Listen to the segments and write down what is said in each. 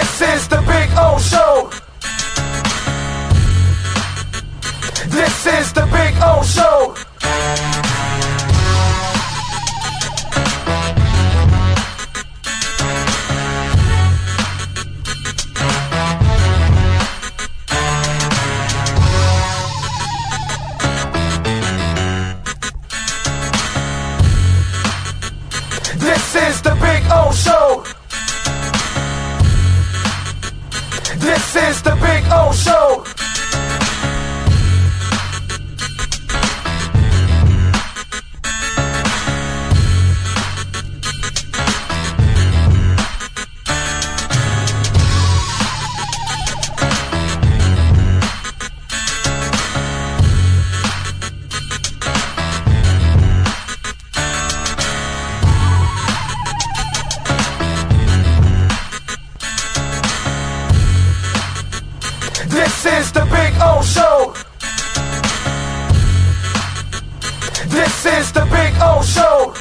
This is the Big O Show. This is the Big O Show. This is the Big O Show. This is the Big O Show. This is the Big O Show. This is the Big O Show.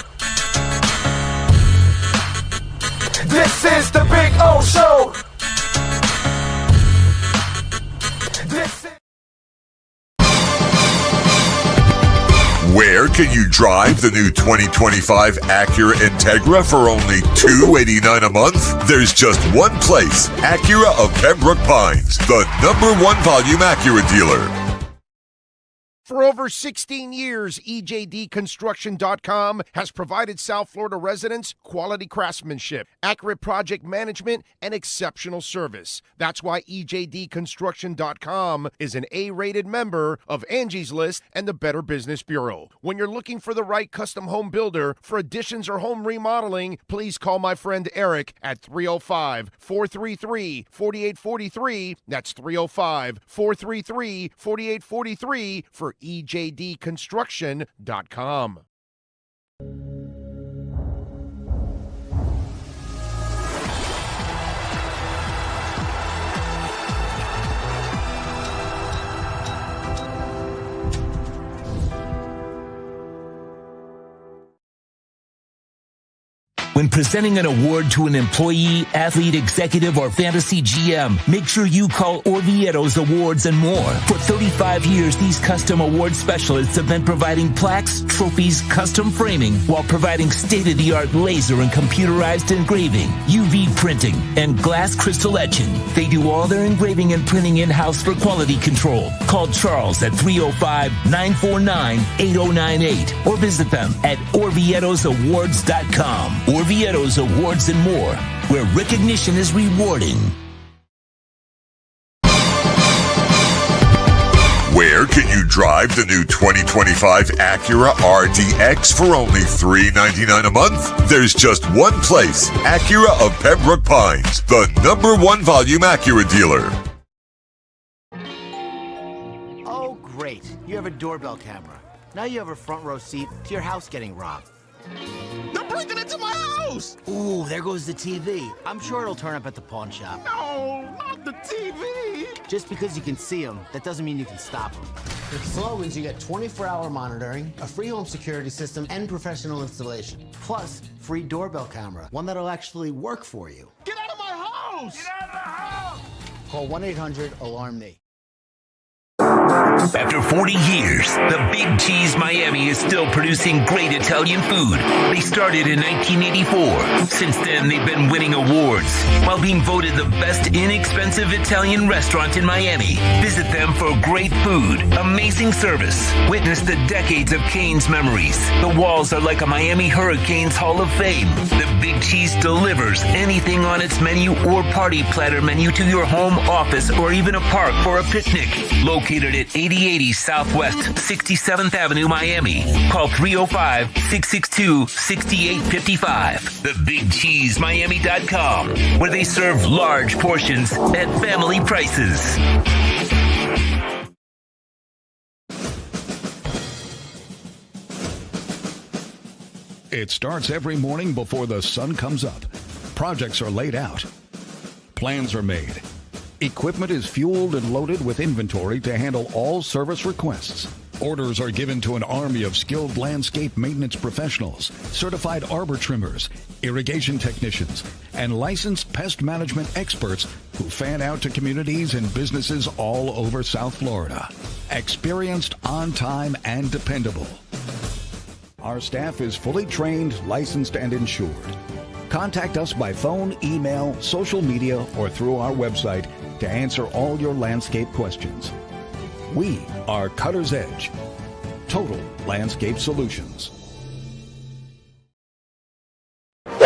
This is the Big O Show. This is... Where can you drive the new 2025 Acura Integra for only $289 a month? There's just one place, Acura of Pembroke Pines, the #1 volume Acura dealer. For over 16 years, EJDConstruction.com has provided South Florida residents quality craftsmanship, accurate project management, and exceptional service. That's why EJDConstruction.com is an A-rated member of Angie's List and the Better Business Bureau. When you're looking for the right custom home builder for additions or home remodeling, please call my friend Eric at 305-433-4843. That's 305-433-4843 for EJDConstruction.com. When presenting an award to an employee, athlete, executive, or fantasy GM, make sure you call Orvieto's Awards and More. For 35 years, these custom award specialists have been providing plaques, trophies, custom framing, while providing state-of-the-art laser and computerized engraving, UV printing, and glass crystal etching. They do all their engraving and printing in-house for quality control. Call Charles at 305-949-8098 or visit them at orvietosawards.com. Orvieto's Awards and More, where recognition is rewarding. Where can you drive the new 2025 Acura RDX for only $399 a month? There's just one place, Acura of Pembroke Pines, the #1 volume Acura dealer. Oh, great. You have a doorbell camera. Now you have a front row seat to your house getting robbed. They're breaking into my house! Ooh, there goes the TV. I'm sure it'll turn up at the pawn shop. No, not the TV! Just because you can see them, that doesn't mean you can stop them. With Slogans, you get 24-hour monitoring, a free home security system, and professional installation. Plus, free doorbell camera, one that'll actually work for you. Get out of my house! Get out of the house! Call 1-800-ALARM-ME. After 40 years, the Big Cheese Miami is still producing great Italian food. They started in 1984. Since then, they've been winning awards while being voted the best inexpensive Italian restaurant in Miami. Visit them for great food, amazing service. Witness the decades of Cane's memories. The walls are like a Miami Hurricanes Hall of Fame. The Big Cheese delivers anything on its menu or party platter menu to your home, office, or even a park for a picnic. Located at 8080 Southwest 67th Avenue, Miami. Call 305-662-6855. TheBigCheeseMiami.com, where they serve large portions at family prices. It starts every morning before the sun comes up. Projects are laid out. Plans are made. Equipment is fueled and loaded with inventory to handle all service requests. Orders are given to an army of skilled landscape maintenance professionals, certified arbor trimmers, irrigation technicians, and licensed pest management experts who fan out to communities and businesses all over South Florida. Experienced, on time, and dependable. Our staff is fully trained, licensed, and insured. Contact us by phone, email, social media, or through our website to answer all your landscape questions. We are Cutter's Edge. Total Landscape Solutions.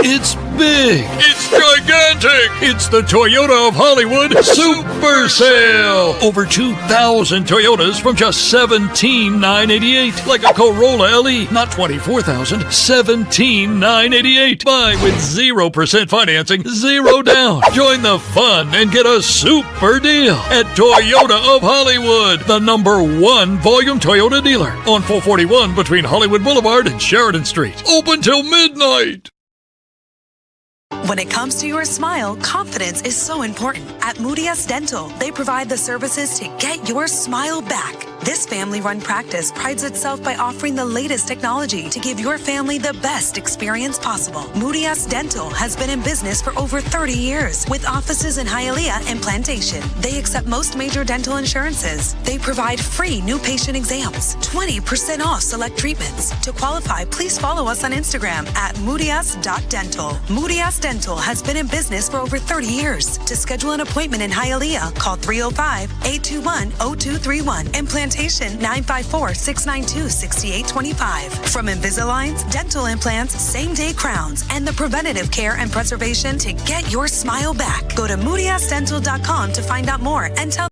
It's big. It's gigantic. It's the Toyota of Hollywood Super Sale. Over 2,000 Toyotas from just $17,988. Like a Corolla LE, not $24,000, $17,988. Buy with 0% financing, 0 down. Join the fun and get a super deal at Toyota of Hollywood, the #1 volume Toyota dealer on 441 between Hollywood Boulevard and Sheridan Street. Open till midnight. When it comes to your smile, confidence is so important. At Moody S Dental, they provide the services to get your smile back. This family-run practice prides itself by offering the latest technology to give your family the best experience possible. Moody S Dental has been in business for over 30 years with offices in Hialeah and Plantation. They accept most major dental insurances. They provide free new patient exams, 20% off select treatments. To qualify, please follow us on Instagram at moodys.dental. Moody S Dental has been in business for over 30 years. To schedule an appointment in Hialeah, call 305-821-0231 and Plantation 954-692-6825. From Invisaligns, dental implants, same-day crowns, and the preventative care and preservation to get your smile back. Go to moodysdental.com to find out more and tell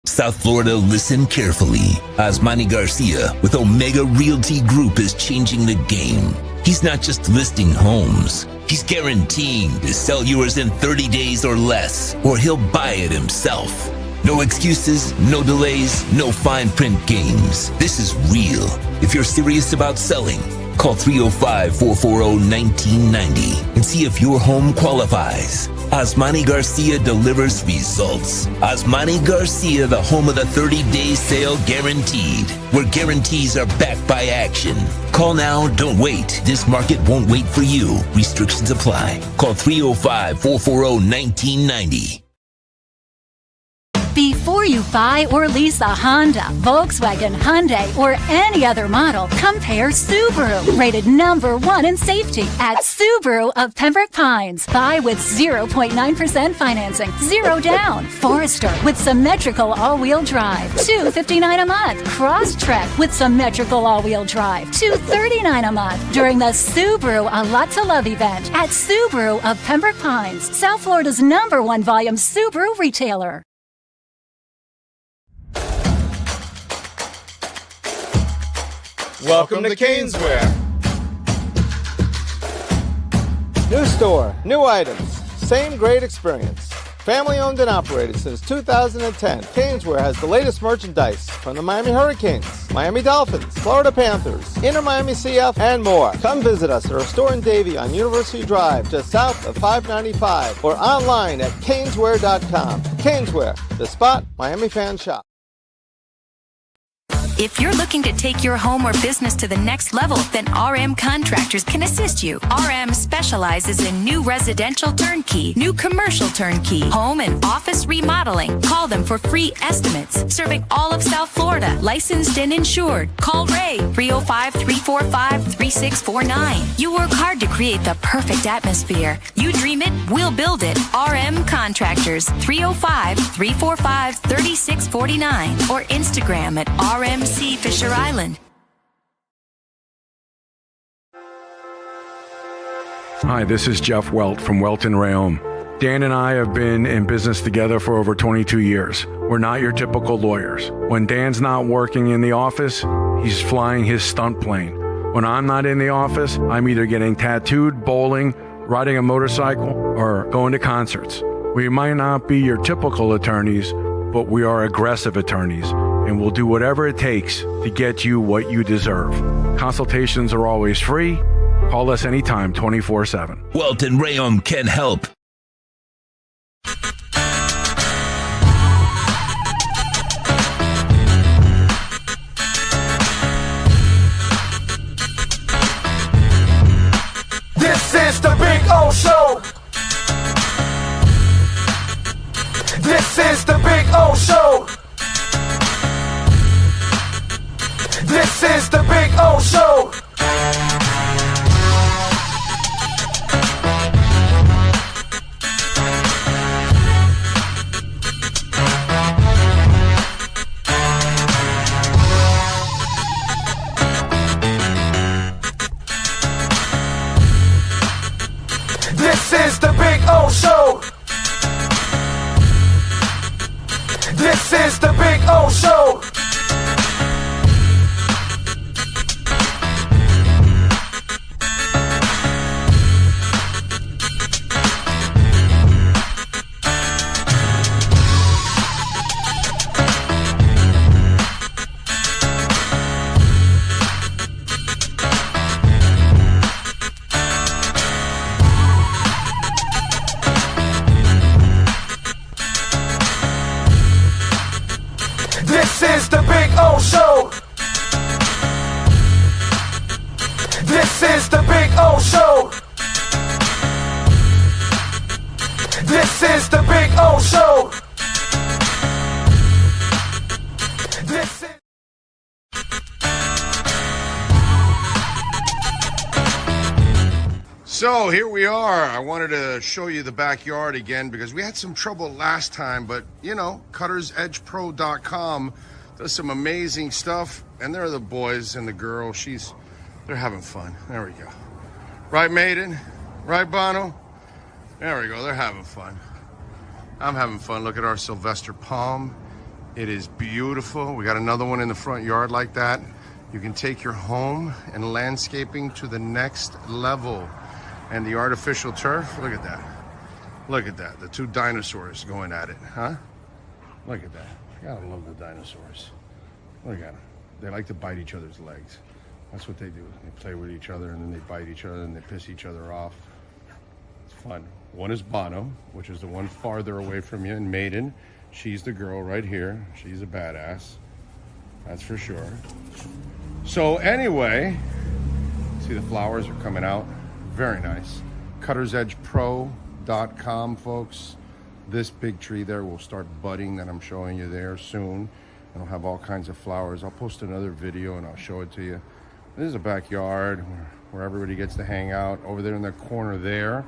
South Florida, listen carefully. Asmani Garcia with Omega Realty Group is changing the game. He's not just listing homes. He's guaranteeing to sell yours in 30 days or less, or he'll buy it himself. No excuses, no delays, no fine print games. This is real. If you're serious about selling, call 305-440-1990 and see if your home qualifies. Asmani Garcia delivers results. Asmani Garcia, the home of the 30-day sale guaranteed, where guarantees are backed by action. Call now, don't wait. This market won't wait for you. Restrictions apply. Call 305-440-1990. Before you buy or lease a Honda, Volkswagen, Hyundai, or any other model, compare Subaru, rated #1 in safety at Subaru of Pembroke Pines. Buy with 0.9% financing, 0 down. Forester with symmetrical all-wheel drive, $259 a month. Crosstrek with symmetrical all-wheel drive, $239 a month. During the Subaru A Lot to Love event at Subaru of Pembroke Pines, South Florida's #1 volume Subaru retailer. Welcome to Caneswear. New store, new items, same great experience. Family owned and operated since 2010, Caneswear has the latest merchandise from the Miami Hurricanes, Miami Dolphins, Florida Panthers, Inter Miami CF, and more. Come visit us at our store in Davie on University Drive, just south of 595, or online at caneswear.com. Caneswear, the spot Miami fans shop. If you're looking to take your home or business to the next level, then RM Contractors can assist you. RM specializes in new residential turnkey, new commercial turnkey, home and office remodeling. Call them for free estimates. Serving all of South Florida, licensed and insured. Call Ray, 305-345-3649. You work hard to create the perfect atmosphere. You dream it, we'll build it. RM Contractors, 305-345-3649. Or Instagram at RMC Fisher Island. Hi, this is Jeff Welt from Welt & Rayom. Dan and I have been in business together for over 22 years. We're not your typical lawyers. When Dan's not working in the office, he's flying his stunt plane. When I'm not in the office, I'm either getting tattooed, bowling, riding a motorcycle, or going to concerts. We might not be your typical attorneys, but we are aggressive attorneys, and we'll do whatever it takes to get you what you deserve. Consultations are always free. Call us anytime, 24/7. Welt & Rayom can help. is the Big O Show. This is the Big O Show. This is the Big O Show. This is the Big O Show. This is the Big O Show. This is the Big O Show. This is the Big O Show. This is the Big O Show. This is So here we are. I wanted to show you the backyard again because we had some trouble last time, but you know, cuttersedgepro.com does some amazing stuff, and there are the boys and the girl. They're having fun. There we go. Right, Maiden? Right, Bono? There we go. They're having fun. I'm having fun. Look at our Sylvester palm. It is beautiful. We got another one in the front yard like that. You can take your home and landscaping to the next level. And the artificial turf, look at that. Look at that. The two dinosaurs going at it, huh? Look at that. I gotta love the dinosaurs. Look at them. They like to bite each other's legs. That's what they do. They play with each other and then they bite each other and they piss each other off. It's fun. One is Bono, which is the one farther away from you, and Maiden. She's the girl right here. She's a badass. That's for sure. So anyway, see the flowers are coming out. Very nice. cuttersedgepro.com, folks. This big tree there will start budding that I'm showing you there soon. It'll have all kinds of flowers. I'll post another video and I'll show it to you. This is a backyard where everybody gets to hang out. Over there in the corner there,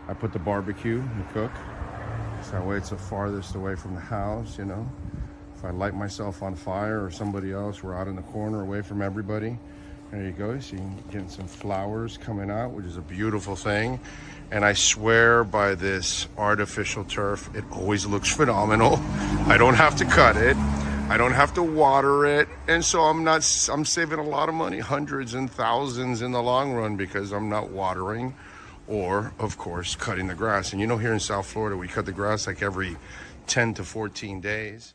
I put the barbecue to cook. So that way it's the farthest away from the house, you know. If I light myself on fire or somebody else, we're out in the corner away from everybody. There you go. So you're getting some flowers coming out, which is a beautiful thing. And I swear by this artificial turf, it always looks phenomenal. I don't have to cut it. I don't have to water it. And so I'm saving a lot of money, hundreds and thousands in the long run, because I'm not watering or, of course, cutting the grass. And you know, here in South Florida, we cut the grass like every 10 to 14 days.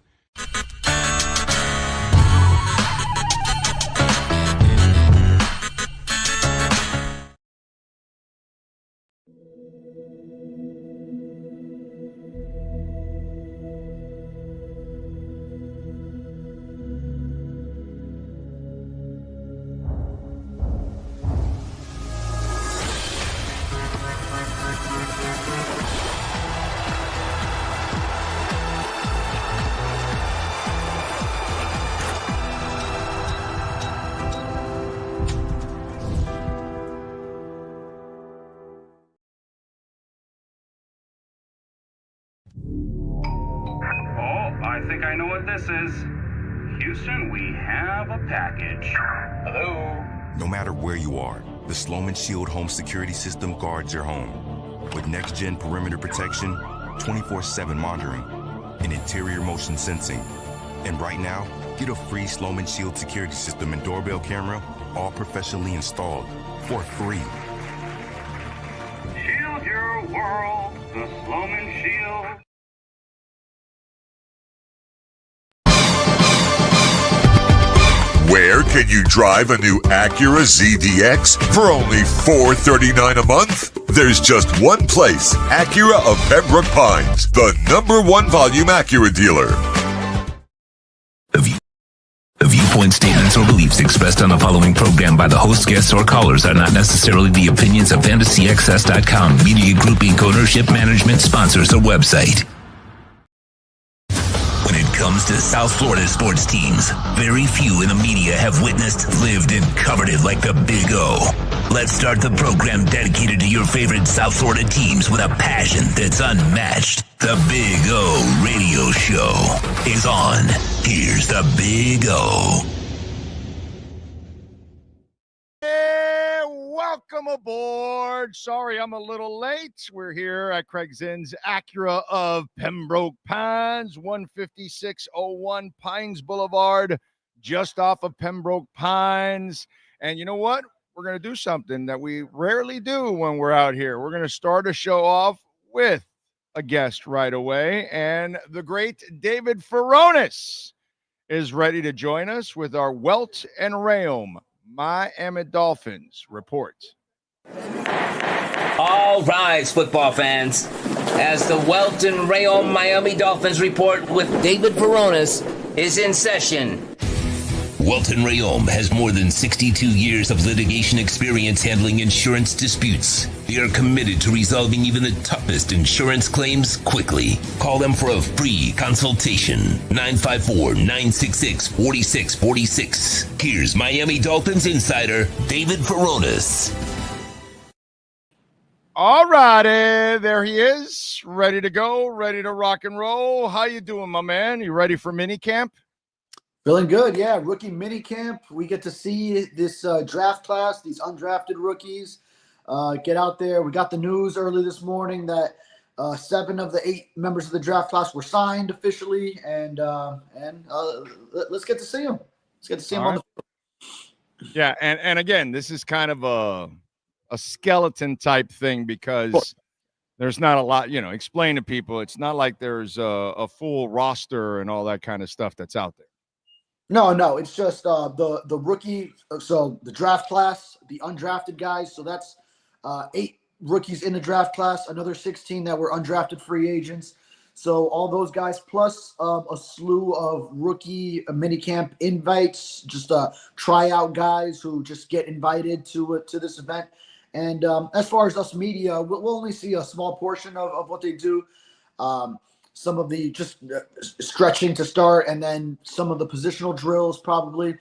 I think I know what this is. Houston, we have a package. Hello? No matter where you are, the Sloman Shield home security system guards your home. With next-gen perimeter protection, 24/7 monitoring, and interior motion sensing. And right now, get a free Sloman Shield security system and doorbell camera, all professionally installed, for free. Shield your world, the Sloman Shield. Where can you drive a new Acura ZDX for only $439 a month? There's just one place, Acura of Pembroke Pines, the #1 volume Acura dealer. The viewpoint viewpoint statements or beliefs expressed on the following program by the host, guests, or callers are not necessarily the opinions of FantasyXS.com, Media Group Inc. ownership, management, sponsors, or website. When it comes to South Florida sports teams, very few in the media have witnessed, lived, and covered it like the Big O. Let's start the program dedicated to your favorite South Florida teams with a passion that's unmatched. The Big O Radio Show is on. Here's the Big O. Hey, welcome aboard. Sorry I'm a little late. We're here at Craig Zinn's Acura of Pembroke Pines, 15601 Pines Boulevard, just off of Pembroke Pines. And you know what? We're going to do something that we rarely do when we're out here. We're going to start a show off with a guest right away. And the great David Furones is ready to join us with our Welt and Rheaume Miami Dolphins report. All rise, football fans, as the Welt and Rheaume Miami Dolphins report with David Furones is in session. Welt and Rheaume has more than 62 years of litigation experience handling insurance disputes. They are committed to resolving even the toughest insurance claims quickly. Call them for a free consultation. 954-966-4646. Here's Miami Dolphins insider David Furones. All righty, there he is, ready to go, ready to rock and roll. How you doing, my man? You ready for mini camp? Feeling good, yeah. Rookie mini camp. We get to see this draft class, these undrafted rookies, get out there. We got the news early this morning that 7 of the 8 members of the draft class were signed officially, and let's get to see them. Let's get to see them on the field. Yeah, and again, this is kind of a skeleton type thing because there's not a lot, explain to people. It's not like there's a full roster and all that kind of stuff that's out there. No, it's just the rookie. So the draft class, the undrafted guys. So that's 8 rookies in the draft class, another 16 that were undrafted free agents. So all those guys plus a slew of rookie minicamp invites, just tryout guys who just get invited to this event. And as far as us media, we'll only see a small portion of what they do. Some of the just stretching to start, and then some of the positional drills probably.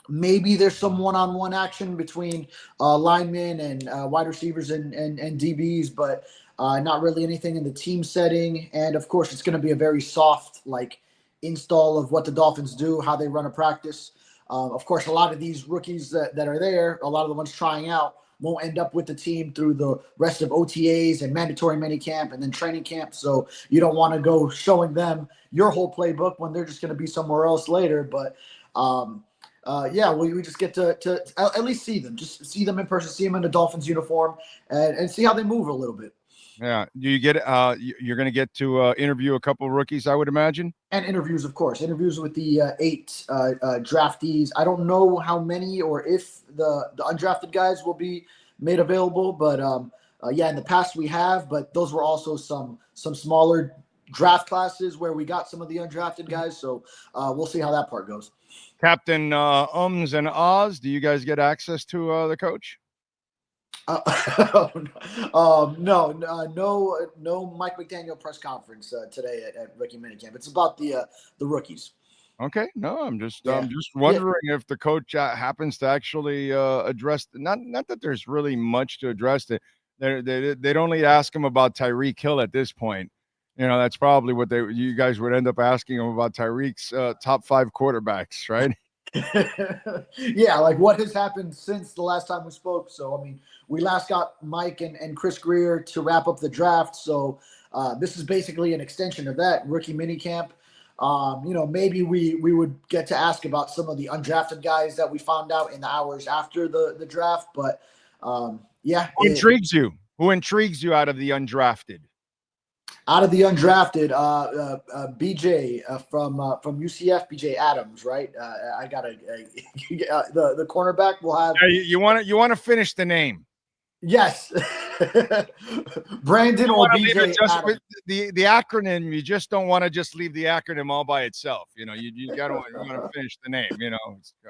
Maybe there's some one-on-one action between linemen and wide receivers and DBs, but not really anything in the team setting. And, of course, it's going to be a very soft, install of what the Dolphins do, how they run a practice. Of course, a lot of these rookies that are there, a lot of the ones trying out, won't end up with the team through the rest of OTAs and mandatory minicamp and then training camp. So you don't want to go showing them your whole playbook when they're just going to be somewhere else later. But, we just get to at least see them, just see them in person, see them in the Dolphins uniform and see how they move a little bit. Yeah. Do you get you're going to get to interview a couple of rookies, I would imagine? And interviews, of course. Interviews with the 8 draftees. I don't know how many or if the undrafted guys will be made available, but in the past we have, but those were also some smaller draft classes where we got some of the undrafted guys. So we'll see how that part goes. Captain Ums and Ahs, do you guys get access to the coach? No Mike McDaniel press conference today at rookie minicamp. It's about the rookies. Okay, no, I'm just wondering if the coach happens to actually address. Not that there's really much to address. They'd only ask him about Tyreek Hill at this point. That's probably what you guys would end up asking him about Tyreek's top 5 quarterbacks, right? Yeah, what has happened since the last time we spoke. So, we last got Mike and Chris Greer to wrap up the draft. So this is basically an extension of that rookie minicamp. Maybe we would get to ask about some of the undrafted guys that we found out in the hours after the draft. But Who intrigues you? Who intrigues you out of the undrafted? Out of the undrafted, BJ from UCF, BJ Adams, right? I got the cornerback will have. You want to finish the name. Yes. Brandon or BJ. With the acronym, you just don't want to just leave the acronym all by itself. You got to finish the name.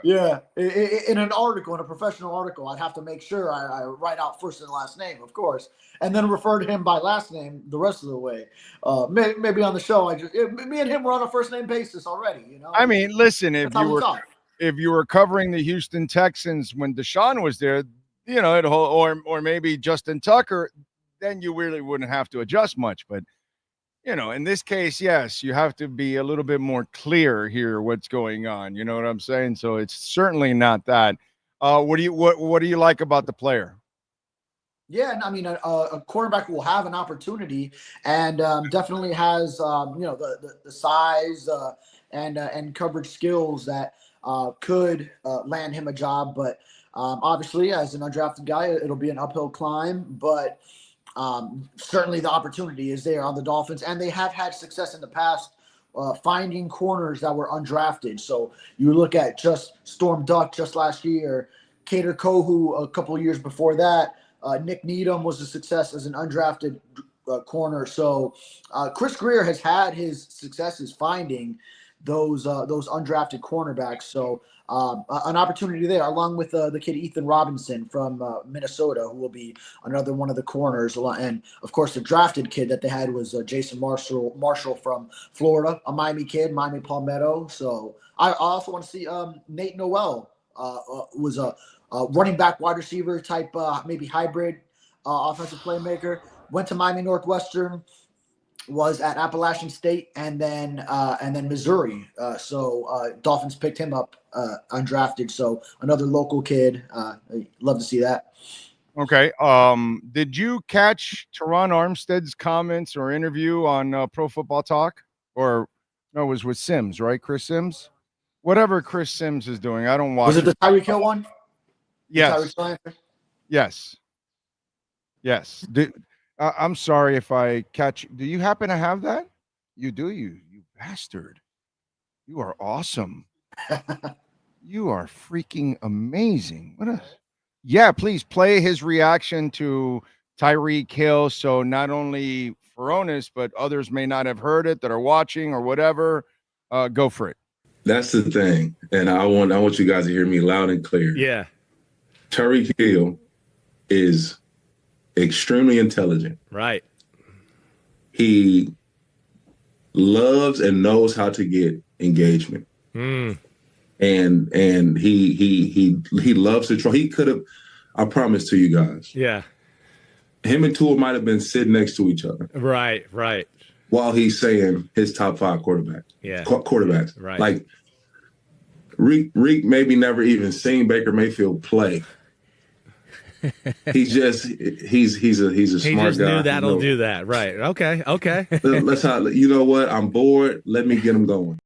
Yeah, in an article, in a professional article, I'd have to make sure I write out first and last name, of course, and then refer to him by last name the rest of the way. Maybe on the show, me and him were on a first name basis already. I mean, listen, if you were covering the Houston Texans when Deshaun was there, or maybe Justin Tucker, then you really wouldn't have to adjust much. But in this case, yes, you have to be a little bit more clear here what's going on. You know what I'm saying? So it's certainly not that. What do you like about the player? Yeah, I mean, a quarterback will have an opportunity, and definitely has the size and coverage skills that could land him a job. But obviously, as an undrafted guy, it'll be an uphill climb. But certainly the opportunity is there on the Dolphins, and they have had success in the past finding corners that were undrafted. So you look at just Storm Duck just last year, Kader Kohu a couple of years before that. Nick Needham was a success as an undrafted corner. So Chris Greer has had his successes finding those undrafted cornerbacks. So an opportunity there, along with the kid Ethan Robinson from Minnesota, who will be another one of the corners. And of course, the drafted kid that they had was Jason Marshall from Florida, a Miami kid, Miami Palmetto. So I also want to see Nate Noel was a running back, wide receiver type, maybe hybrid offensive playmaker. Went to Miami Northwestern, was at Appalachian State, and then Missouri. So Dolphins picked him up undrafted. So another local kid. Love to see that. Okay. Did you catch Teron Armstead's comments or interview on Pro Football Talk? Or no, it was with Sims, right? Chris Sims? Whatever Chris Sims is doing. I don't watch. Was it the Tyreek Hill one? Yes. Yes. Yes. I'm sorry if I catch. Do you happen to have that? You do, you bastard. You are awesome. You are freaking amazing. Yeah, please play his reaction to Tyreek Hill. So not only Furones, but others may not have heard it that are watching or whatever. Go for it. That's the thing. And I want you guys to hear me loud and clear. Yeah. Tyreek Hill is extremely intelligent. Right. He loves and knows how to get engagement. And he loves to try. He could have, I promise to you guys. Yeah. Him and Tua might have been sitting next to each other. Right. While he's saying his top 5 quarterbacks. Yeah. Quarterbacks. Right. Like Reek maybe never even seen Baker Mayfield play. he's a smart guy. He just knew that'll do that. Right. Okay. Let's you know what? I'm bored. Let me get him going.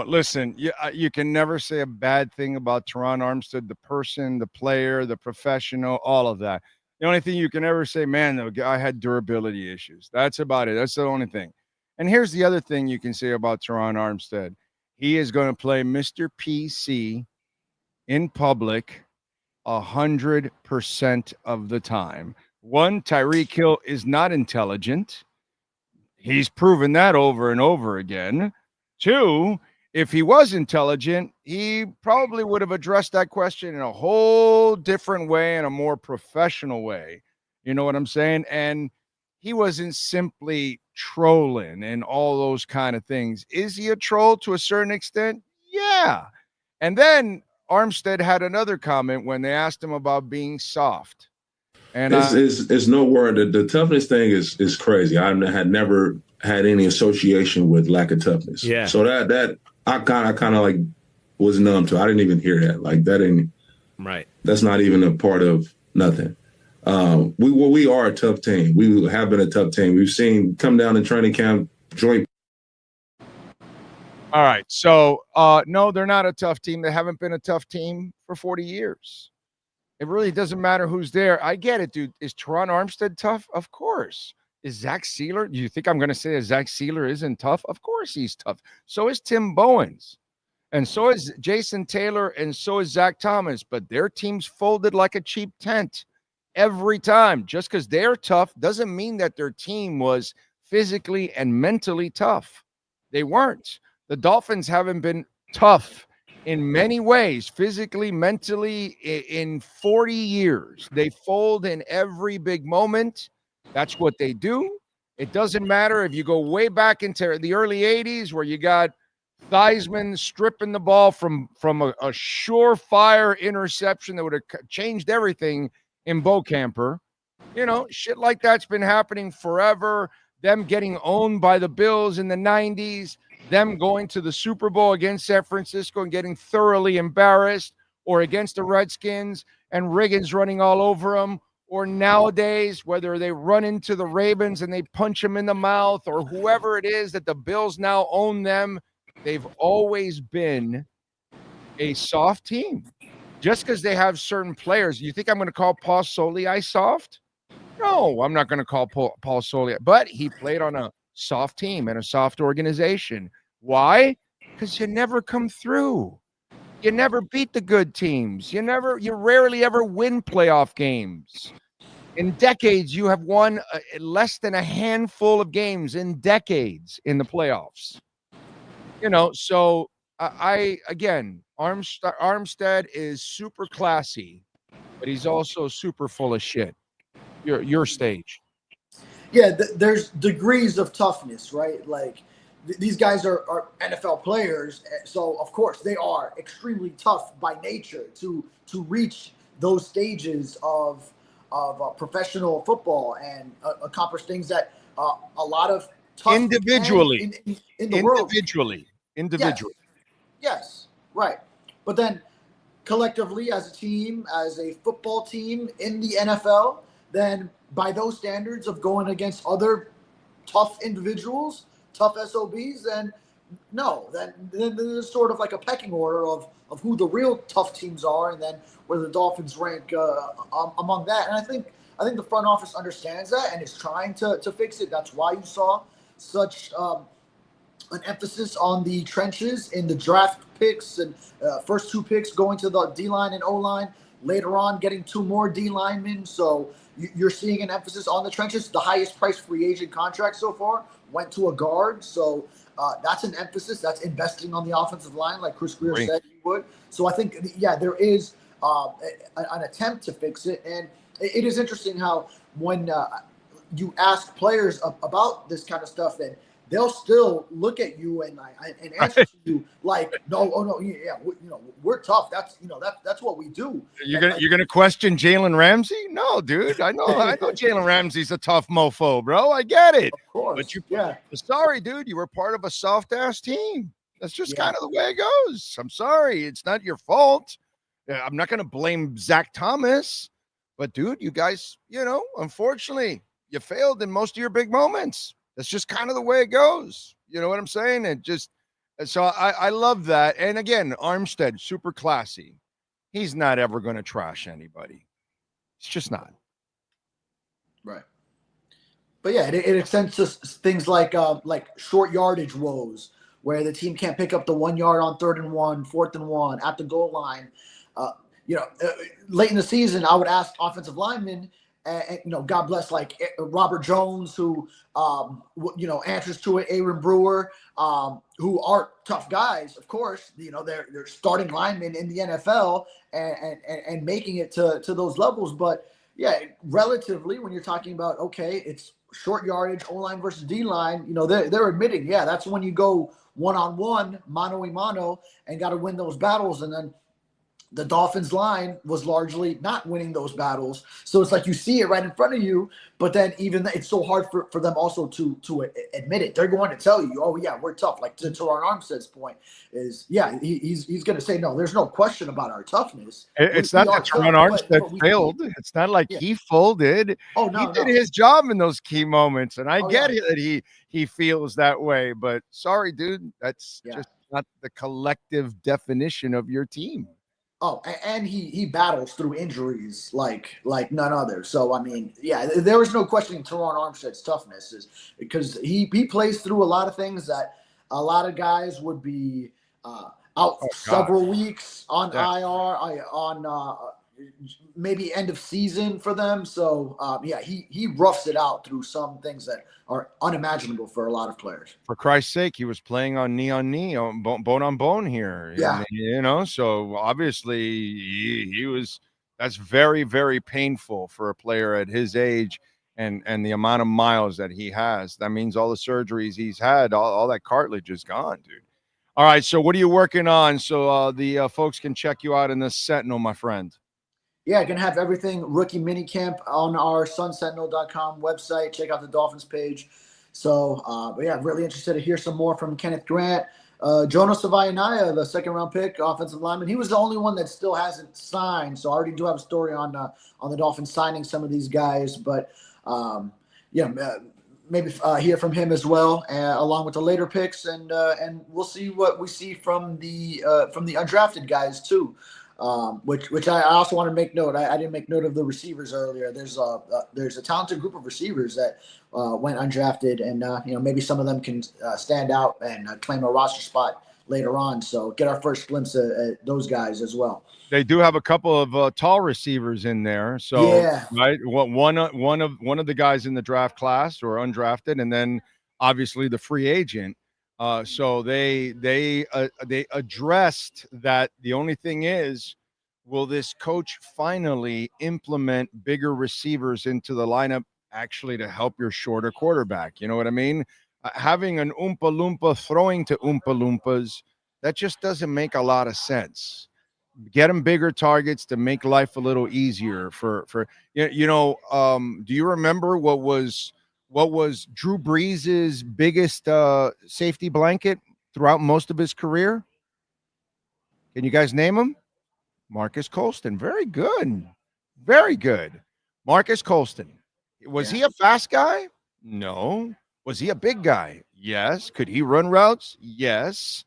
Listen, you can never say a bad thing about Teron Armstead, the person, the player, the professional, all of that. The only thing you can ever say, man, the guy had durability issues. That's about it. That's the only thing. And here's the other thing you can say about Teron Armstead. He is going to play Mr. PC in public 100% of the time. One, Tyreek Hill is not intelligent. He's proven that over and over again. Two, if he was intelligent, he probably would have addressed that question in a whole different way, in a more professional way. You know what I'm saying? And he wasn't simply trolling and all those kind of things. Is he a troll to a certain extent? Yeah. And then Armstead had another comment when they asked him about being soft. And it's no word. The toughness thing is crazy. I had never had any association with lack of toughness. Yeah. So that I kind of like was numb to. I didn't even hear that. Like that ain't right. That's not even a part of nothing. We are a tough team. We have been a tough team. We've seen come down in training camp joint. All right. So no, they're not a tough team. They haven't been a tough team for 40 years. It really doesn't matter who's there. I get it, dude. Is Teron Armstead tough? Of course. Is Zach Sealer? Do you think I'm going to say that Zach Sealer isn't tough? Of course he's tough. So is Tim Bowens. And so is Jason Taylor, and so is Zach Thomas. But their teams folded like a cheap tent every time. Just because they're tough doesn't mean that their team was physically and mentally tough. They weren't. The Dolphins haven't been tough in many ways, physically, mentally, in 40 years. They fold in every big moment. That's what they do. It doesn't matter if you go way back into the early 80s where you got Theismann stripping the ball from a surefire interception that would have changed everything in Beaucamper. You know, shit like that's been happening forever. Them getting owned by the Bills in the 90s, them going to the Super Bowl against San Francisco and getting thoroughly embarrassed, or against the Redskins and Riggins running all over them, or nowadays, whether they run into the Ravens and they punch them in the mouth, or whoever it is that the Bills now own them, they've always been a soft team. Just because they have certain players, you think I'm going to call Paul Soliai soft? No, I'm not going to call Paul Soliai, but he played on a soft team and a soft organization. Why? Because you never come through. You never beat the good teams. You rarely ever win playoff games. In decades, you have won less than a handful of games in decades in the playoffs. You know, so again, Armstead is super classy, but he's also super full of shit. Your stage. Yeah, there's degrees of toughness, right? Like these guys are NFL players, so of course they are extremely tough by nature to reach those stages of professional football and accomplish things that a lot of tough individually in the world. Individually. Yes, right. But then collectively as a team, as a football team in the NFL, then by those standards of going against other tough individuals, tough SOBs, then no, then there's sort of like a pecking order of who the real tough teams are, and then where the Dolphins rank among that. And I think the front office understands that and is trying to fix it. That's why you saw such an emphasis on the trenches in the draft picks and first two picks going to the D-line and O-line, later on getting two more D linemen. So you're seeing an emphasis on the trenches. The highest priced free agent contract so far went to a guard. So that's an emphasis. That's investing on the offensive line, like Chris Greer said he would. So I think, yeah, there is an attempt to fix it. And it is interesting how when you ask players about this kind of stuff, then they'll still look at you and answer to you like, no, we're tough. That's that's what we do. You're gonna question Jalen Ramsey? No, dude. I know Jalen Ramsey's a tough mofo, bro. I get it. Of course. But sorry, dude. You were part of a soft ass team. That's just kind of the way it goes. I'm sorry. It's not your fault. I'm not gonna blame Zach Thomas, but dude, you guys, unfortunately, you failed in most of your big moments. That's just kind of the way it goes. You know what I'm saying? So I love that. And again, Armstead, super classy. He's not ever going to trash anybody. It's just not. Right. But yeah, it extends to things like short yardage woes, where the team can't pick up the 1 yard on 3rd and 1, 4th and 1 at the goal line. Late in the season, I would ask offensive linemen, and God bless Robert Jones, who answers to it, Aaron Brewer, who are tough guys, of course. They're starting linemen in the NFL and making it to those levels. But yeah, relatively, when you're talking about it's short yardage, O-line versus D-line, they're admitting, that's when you go one-on-one, mano-a-mano, and got to win those battles. And then the Dolphins line was largely not winning those battles. So it's like you see it right in front of you, but then it's so hard for them also to admit it. They're going to tell you, oh, yeah, we're tough. Like to Teron Armstead's point is, he's going to say, no, there's no question about our toughness. It's not that Teron Armstead failed. It's not like he folded. Oh, no, he did his job in those key moments, and I get it that he feels that way. But sorry, dude, that's just not the collective definition of your team. Oh, and he battles through injuries like none other. So, I mean, there was no questioning Teron Armstead's toughness because he plays through a lot of things that a lot of guys would be out several weeks on IR, on maybe end of season for them. So he roughs it out through some things that are unimaginable for a lot of players. For Christ's sake, he was playing on knee, on bone on bone here. Yeah. And, so obviously he was. That's very, very painful for a player at his age and the amount of miles that he has. That means all the surgeries he's had, all that cartilage is gone, dude. All right, so what are you working on so the folks can check you out in the Sentinel, my friend? Yeah, going to have everything rookie minicamp on our sunsentinel.com website. Check out the Dolphins page. So, really interested to hear some more from Kenneth Grant. Jonas Savayanaya, the second-round pick, offensive lineman. He was the only one that still hasn't signed. So I already do have a story on the Dolphins signing some of these guys. But, maybe hear from him as well, along with the later picks. And we'll see what we see from the undrafted guys, too. Which I also want to make note. I didn't make note of the receivers earlier. There's a talented group of receivers that went undrafted, and maybe some of them can stand out and claim a roster spot later on. So get our first glimpse at those guys as well. They do have a couple of tall receivers in there. So right, one of the guys in the draft class or undrafted, and then obviously the free agent. So they addressed that. The only thing is, will this coach finally implement bigger receivers into the lineup actually to help your shorter quarterback? You know what I mean? Having an Oompa Loompa throwing to Oompa Loompas, that just doesn't make a lot of sense. Get them bigger targets to make life a little easier for do you remember what was Drew Brees' biggest safety blanket throughout most of his career? Can you guys name him? Marcus Colston. Very good. Very good. Marcus Colston. Was he a fast guy? No. Was he a big guy? Yes. Could he run routes? Yes.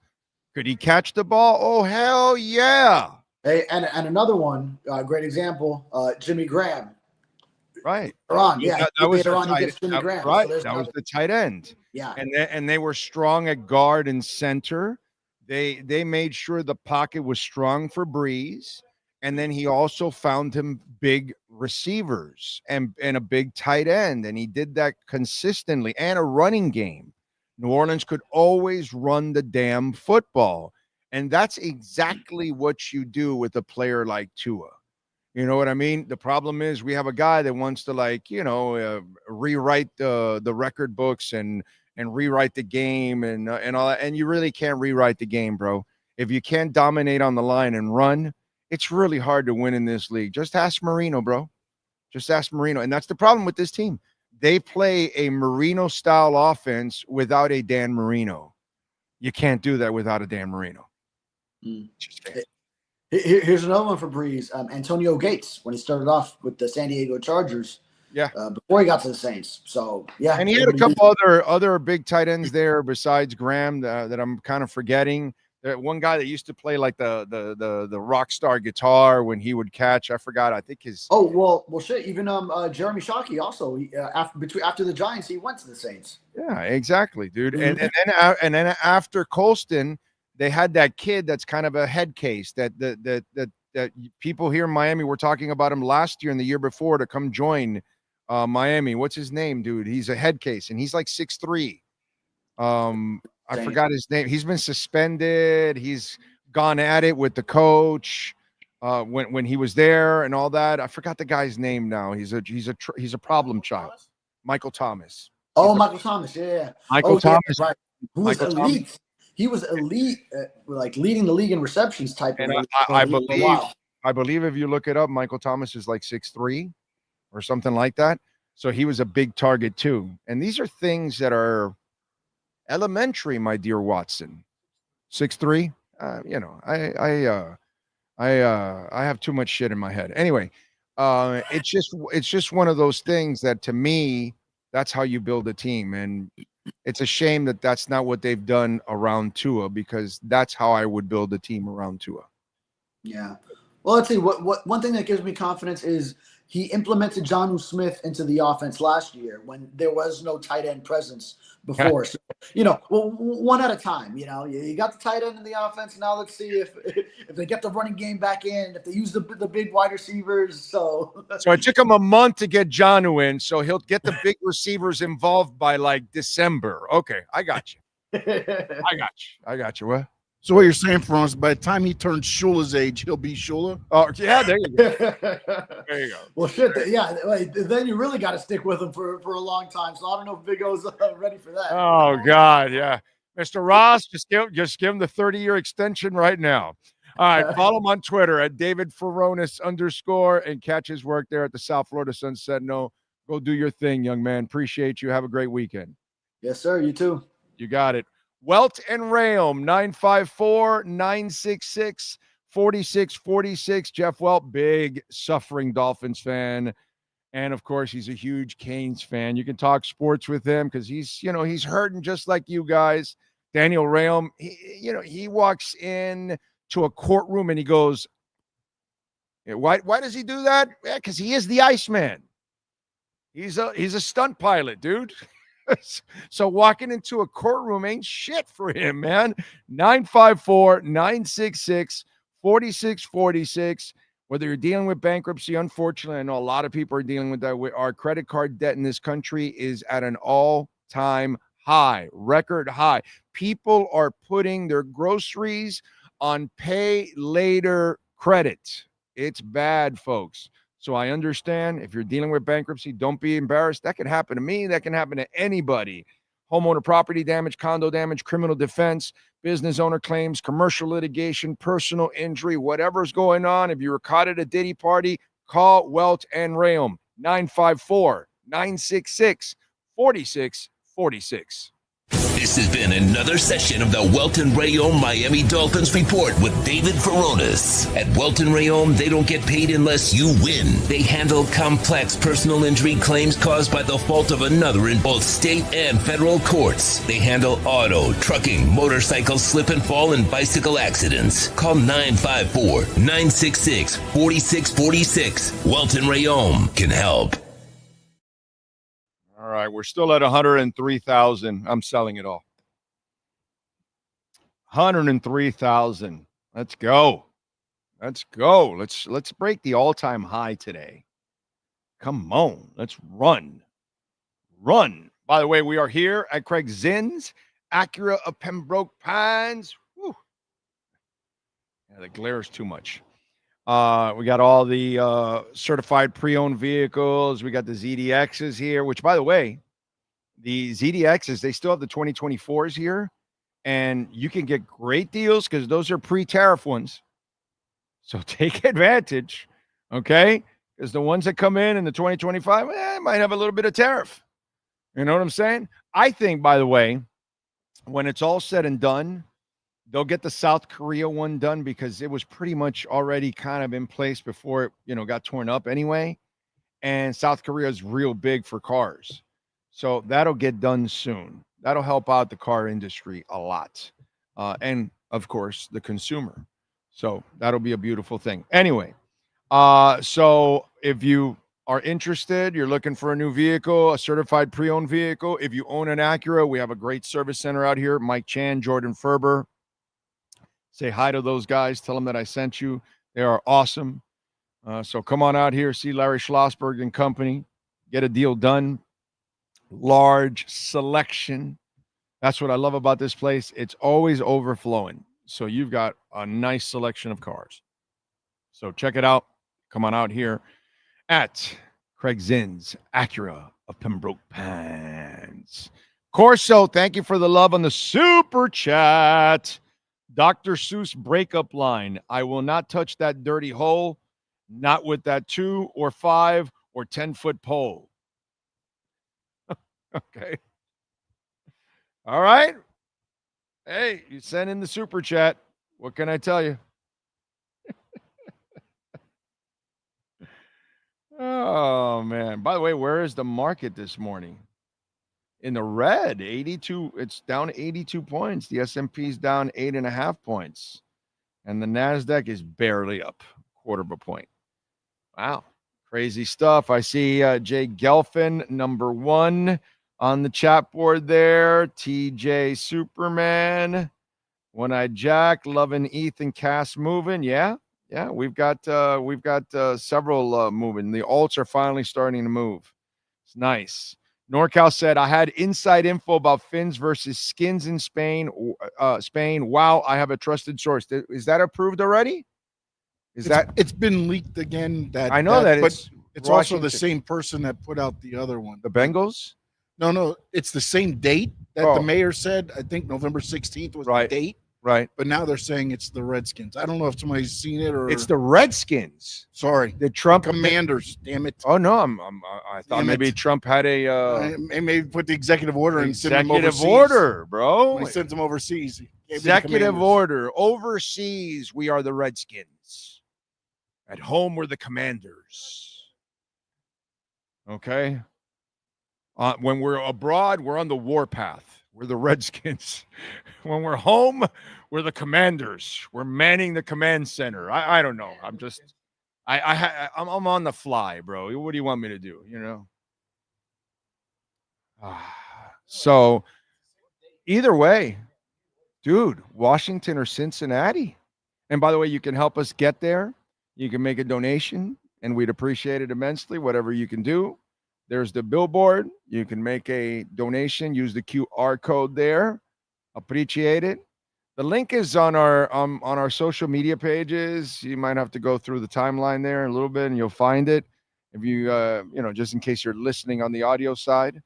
Could he catch the ball? Oh, hell yeah. Hey, and another one, great example, Jimmy Graham. Right. That was the tight end. Yeah. And they were strong at guard and center. They made sure the pocket was strong for Breeze. And then he also found him big receivers and a big tight end. And he did that consistently, and a running game. New Orleans could always run the damn football. And that's exactly what you do with a player like Tua. You know what I mean? The problem is we have a guy that wants to rewrite the record books and rewrite the game and all that. And you really can't rewrite the game, bro. If you can't dominate on the line and run, it's really hard to win in this league. Just ask Marino, bro. Just ask Marino. And that's the problem with this team. They play a Marino-style offense without a Dan Marino. You can't do that without a Dan Marino. Just can't. Here's another one for Breeze. Antonio Gates, when he started off with the San Diego Chargers. Yeah. Before he got to the Saints. So, yeah. And he had a couple other big tight ends there besides Graham that I'm kind of forgetting. One guy that used to play like the rock star guitar when he would catch. I forgot. I think his. Oh, well, shit. Even Jeremy Shockey also, after the Giants, he went to the Saints. Yeah, exactly, dude. And then after Colston, they had that kid that's kind of a head case that people here in Miami were talking about him last year and the year before to come join Miami. What's his name, dude? He's a head case, and he's like 6'3". I forgot his name. He's been suspended. He's gone at it with the coach when he was there and all that. I forgot the guy's name now. He's a problem child. Michael Thomas. Oh, Michael Thomas. Yeah. Michael Thomas. Yeah, right. Who was elite. Thomas. He was elite, leading the league in receptions type. And I believe if you look it up, Michael Thomas is like 6'3" or something like that. So he was a big target too. And these are things that are elementary, my dear Watson. 6'3". I have too much shit in my head. Anyway, it's just one of those things that to me, that's how you build a team. And it's a shame that that's not what they've done around Tua, because that's how I would build a team around Tua. Yeah. Well, let's see. What one thing that gives me confidence is he implemented Jonnu Smith into the offense last year when there was no tight end presence before. So, one at a time. You got the tight end in the offense. Now let's see if they get the running game back in, if they use the big wide receivers. So it took him a month to get Jonnu in, so he'll get the big receivers involved by like December. Okay, I got you. I got you. What? So what you're saying, Furones, by the time he turns Shula's age, he'll be Shula? Oh, yeah, there you go. There you go. Well, shit, then you really got to stick with him for a long time. So I don't know if Big O's ready for that. Oh, God, yeah. Mr. Ross, just give him the 30-year extension right now. All right, follow him on Twitter at David Furones _ and catch his work there at the South Florida Sun Sentinel. Go do your thing, young man. Appreciate you. Have a great weekend. Yes, sir. You too. You got it. Welt and Rayom, 954-966-4646. Jeff Welt, big suffering Dolphins fan. And, of course, he's a huge Canes fan. You can talk sports with him because he's hurting just like you guys. Daniel Rayom, he walks in to a courtroom and he goes, why does he do that? Yeah, because he is the Iceman. He's a stunt pilot, dude. So walking into a courtroom ain't shit for him, man. 954-966-4646. Whether you're dealing with bankruptcy, unfortunately, I know a lot of people are dealing with that. Our credit card debt in this country is at an all-time high, record high. People are putting their groceries on pay later credit. It's bad, folks. So I understand if you're dealing with bankruptcy, don't be embarrassed. That can happen to me. That can happen to anybody. Homeowner property damage, condo damage, criminal defense, business owner claims, commercial litigation, personal injury, whatever's going on. If you were caught at a Diddy party, call Welt and Rayom, 954-966-4646. This has been another session of the Welt and Rayom Miami Dolphins Report with David Furones. At Welt and Rayom, they don't get paid unless you win. They handle complex personal injury claims caused by the fault of another in both state and federal courts. They handle auto, trucking, motorcycle slip and fall, and bicycle accidents. Call 954-966-4646. Welt and Rayom can help. All right, we're still at 103,000. I'm selling it all. 103,000. Let's go. Let's break the all-time high today. Come on, let's run. By the way, we are here at Craig Zinn's, Acura of Pembroke Pines. Whew. Yeah, the glare is too much. We got all the certified pre-owned vehicles. We got the ZDXs here, which, by the way, the ZDXs, they still have the 2024s here, and you can get great deals because those are pre-tariff ones. So take advantage, okay? Because the ones that come in the 2025 might have a little bit of tariff. You know what I'm saying? I think, by the way, when it's all said and done, they'll get the South Korea one done because it was pretty much already kind of in place before it, got torn up anyway. And South Korea is real big for cars. So that'll get done soon. That'll help out the car industry a lot. And, of course, the consumer. So that'll be a beautiful thing. Anyway, so if you are interested, you're looking for a new vehicle, a certified pre-owned vehicle. If you own an Acura, we have a great service center out here. Mike Chan, Jordan Ferber. Say hi to those guys. Tell them that I sent you. They are awesome. So come on out here. See Larry Schlossberg and company. Get a deal done. Large selection. That's what I love about this place. It's always overflowing. So you've got a nice selection of cars. So check it out. Come on out here at Craig Zinn's, Acura of Pembroke Pines. Corso, thank you for the love on the super chat. Dr. Seuss breakup line. I will not touch that dirty hole, not with that 2 or 5 or 10-foot pole. Okay. All right. Hey, you sent in the super chat. What can I tell you? Oh, man. By the way, where is the market this morning? In the red, 82. It's down 82 points. The S&P is down 8.5 points. And the NASDAQ is barely up, 0.25 point. Wow. Crazy stuff. I see Jay Gelfin, number 1 on the chat board there. TJ Superman, One-Eyed Jack, loving Ethan Cass moving. Yeah, we've got several moving. The alts are finally starting to move. It's nice. NorCal said, I had inside info about Fins versus Skins in Spain. Wow, I have a trusted source. Is that approved already? It's been leaked again. I know that, but it's also Washington. the same person that put out the other one. The Bengals? No, it's the same date that the mayor said. I think November 16th was the date. Right. But now they're saying it's the Redskins. I don't know if somebody's seen it or It's the Redskins. Sorry, the Trump Commanders. Damn it! Oh no, I thought maybe Trump had a maybe put the executive order and send them overseas. Executive order, bro. When he sends them overseas. Executive order. Overseas, we are the Redskins. At home, we're the Commanders. Okay. When we're abroad, we're on the warpath. We're the Redskins. When we're home, we're the Commanders. We're manning the command center. I don't know. I'm just, I'm on the fly, bro. What do you want me to do? You know. So, either way, dude, Washington or Cincinnati. And by the way, you can help us get there. You can make a donation, and we'd appreciate it immensely. Whatever you can do. There's the billboard. You can make a donation. Use the QR code there. Appreciate it. The link is on our social media pages. You might have to go through the timeline there a little bit, and you'll find it. If you just in case you're listening on the audio side,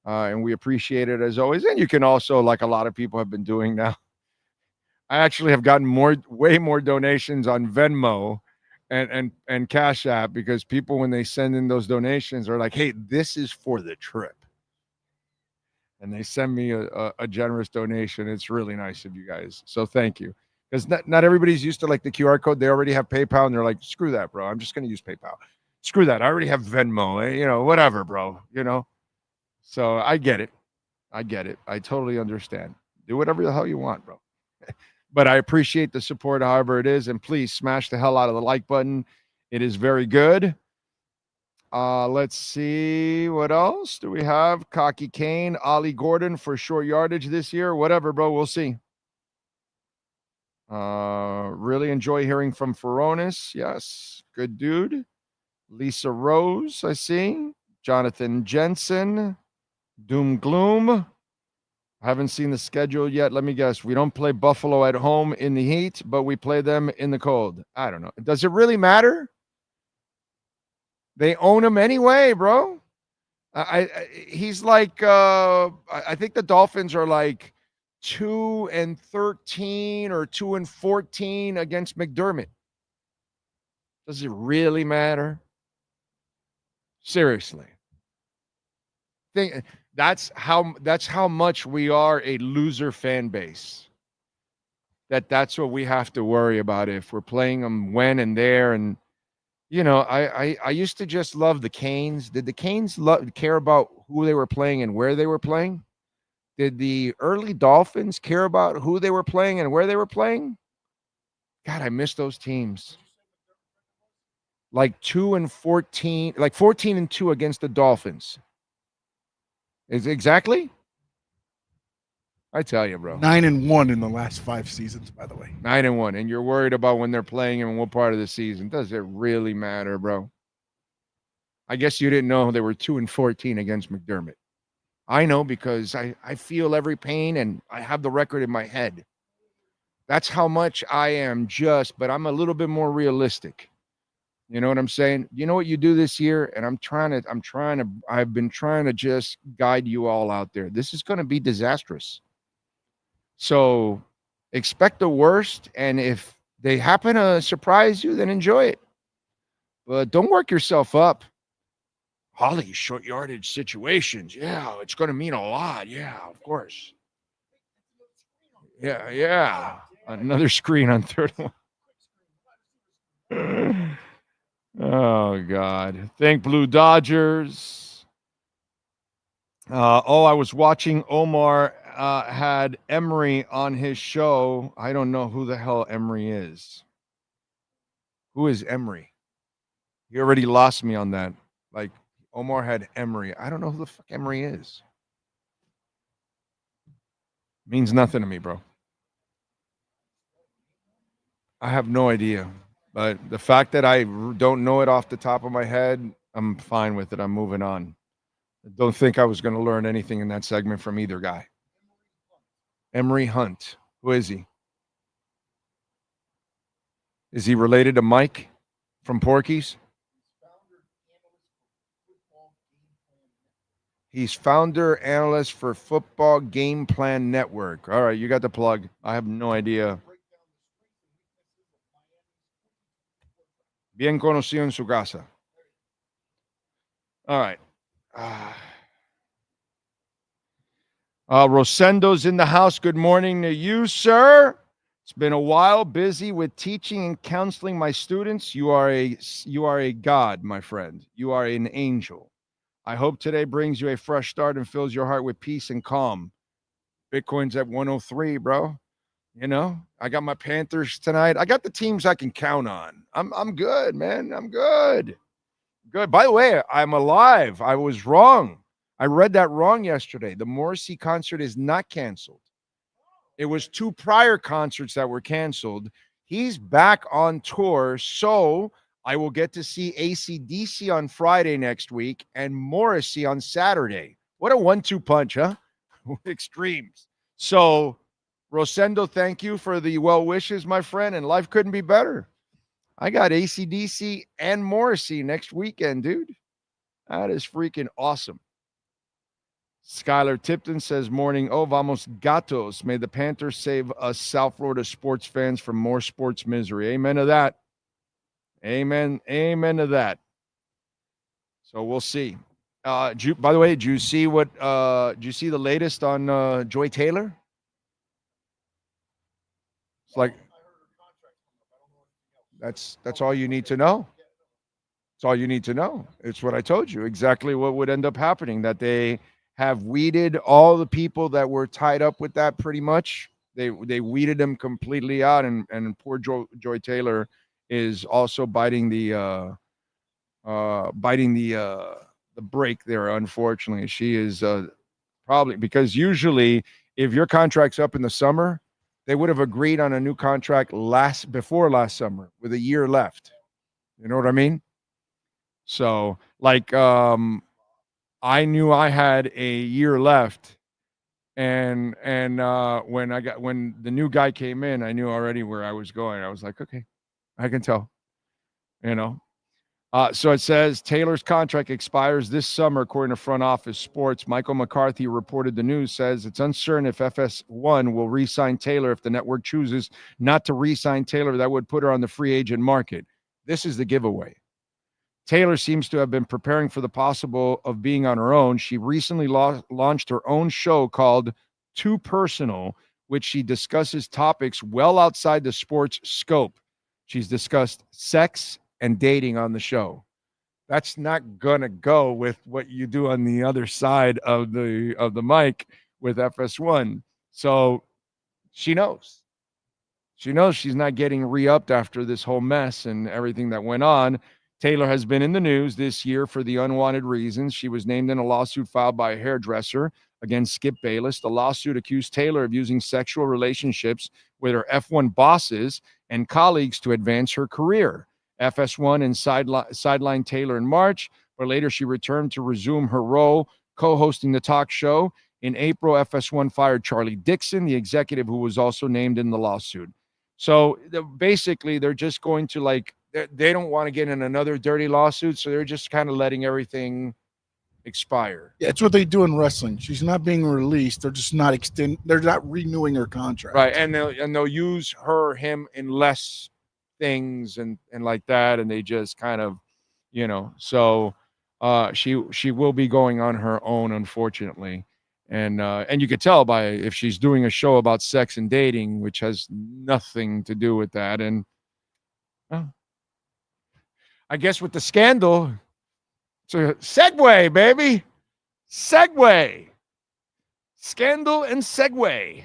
and we appreciate it as always. And you can also, like a lot of people have been doing now. I actually have gotten way more donations on Venmo and Cash App because people, when they send in those donations, are like, hey, this is for the trip. And they send me a generous donation. It's really nice of you guys. So thank you. Because not everybody's used to like the QR code. They already have PayPal and they're like, screw that, bro. I'm just going to use PayPal. Screw that. I already have Venmo, whatever, bro, So I get it. I totally understand. Do whatever the hell you want, bro. But I appreciate the support, however it is. And please smash the hell out of the like button. It is very good. Let's see. What else do we have? Cocky Kane, Ollie Gordon for short yardage this year. Whatever, bro. We'll see. Really enjoy hearing from Furones. Yes. Good dude. Lisa Rose, I see. Jonathan Jensen. Doom Gloom. I haven't seen the schedule yet. Let me guess. We don't play Buffalo at home in the heat, but we play them in the cold. I don't know. Does it really matter? They own him anyway, bro. He's like, I think the Dolphins are like 2-13 or 2-14 against McDermott. Does it really matter? Seriously. That's how much we are a loser fan base. That's what we have to worry about if we're playing them when and there. And I used to just love the Canes. Did the Canes care about who they were playing and where they were playing? Did the early Dolphins care about who they were playing and where they were playing? God, I miss those teams. Like 2-14, like 14-2 against the Dolphins. Is exactly? I tell you, bro. 9-1 in the last 5 seasons, by the way. 9-1, and you're worried about when they're playing and what part of the season. Does it really matter, bro? I guess you didn't know they were 2-14 against McDermott. I know because I feel every pain and I have the record in my head. That's how much I am but I'm a little bit more realistic. You know what I'm saying? You know what you do this year? And I've been trying to just guide you all out there. This is going to be disastrous. So expect the worst. And if they happen to surprise you, then enjoy it. But don't work yourself up. Holly, short yardage situations. Yeah, it's going to mean a lot. Yeah, of course. Yeah. Another screen on third one. Oh, God. Thank Blue Dodgers. I was watching Omar had Emery on his show. I don't know who the hell Emery is. Who is Emery? He already lost me on that. Like, Omar had Emery. I don't know who the fuck Emery is. Means nothing to me, bro. I have no idea. But the fact that I don't know it off the top of my head, I'm fine with it. I'm moving on. I don't think I was going to learn anything in that segment from either guy. Emery Hunt. Who is he? Is he related to Mike from Porky's? He's founder analyst for Football Game Plan Network. All right, you got the plug. I have no idea. Bien conocido en su casa. All right. Rosendo's in the house. Good morning to you, sir. It's been a while, busy with teaching and counseling my students. You are a god, my friend. You are an angel. I hope today brings you a fresh start and fills your heart with peace and calm. Bitcoin's at 103, bro. You know, I got my Panthers tonight. I got the teams I can count on. I'm good, man. I'm good. Good. By the way, I'm alive. I was wrong. I read that wrong yesterday. The Morrissey concert is not canceled. It was 2 prior concerts that were canceled. He's back on tour, so I will get to see AC/DC on Friday next week and Morrissey on Saturday. What a 1-2 punch, huh? Extremes. So, Rosendo, thank you for the well wishes, my friend, and life couldn't be better. I got AC/DC and Morrissey next weekend, dude. That is freaking awesome. Skylar Tipton says, morning, oh, vamos gatos. May the Panthers save us South Florida sports fans from more sports misery. Amen to that. Amen. Amen to that. So we'll see. By the way, did you see the latest on Joy Taylor? It's like, that's all you need to know. That's all you need to know. It's what I told you, exactly what would end up happening, that they have weeded all the people that were tied up with that pretty much. They weeded them completely out, and poor Joy Taylor is also biting the break there, unfortunately. She is probably, because usually if your contract's up in the summer, they would have agreed on a new contract before last summer with a year left. You know what I mean? So, like, I knew I had a year left, and when the new guy came in, I knew already where I was going. I was like, okay, I can tell, you know. So it says Taylor's contract expires this summer, according to Front Office Sports. Michael McCarthy reported the news, says it's uncertain if FS1 will re-sign Taylor. If the network chooses not to re-sign Taylor, that would put her on the free agent market. This is the giveaway. Taylor seems to have been preparing for the possible of being on her own. She recently launched her own show called Too Personal, which she discusses topics well outside the sports scope. She's discussed sex and dating on the show. That's not gonna go with what you do on the other side of the mic with FS1. So she knows. She knows she's not getting re-upped after this whole mess and everything that went on. Taylor has been in the news this year for the unwanted reasons. She was named in a lawsuit filed by a hairdresser against Skip Bayless. The lawsuit accused Taylor of using sexual relationships with her F1 bosses and colleagues to advance her career. FS1 and sidelined Taylor in March, but later she returned to resume her role co-hosting the talk show. In April, FS1 fired Charlie Dixon, the executive who was also named in the lawsuit. So basically, they're just going to they don't want to get in another dirty lawsuit, so they're just kind of letting everything expire. Yeah, it's what they do in wrestling. She's not being released. They're just not they're not renewing her contract. Right, and they'll use him in less things and like that, and they just kind of, so she will be going on her own, unfortunately. And you could tell by if she's doing a show about sex and dating, which has nothing to do with that. And I guess with the scandal, it's a segue, baby. Segue. Scandal and segue.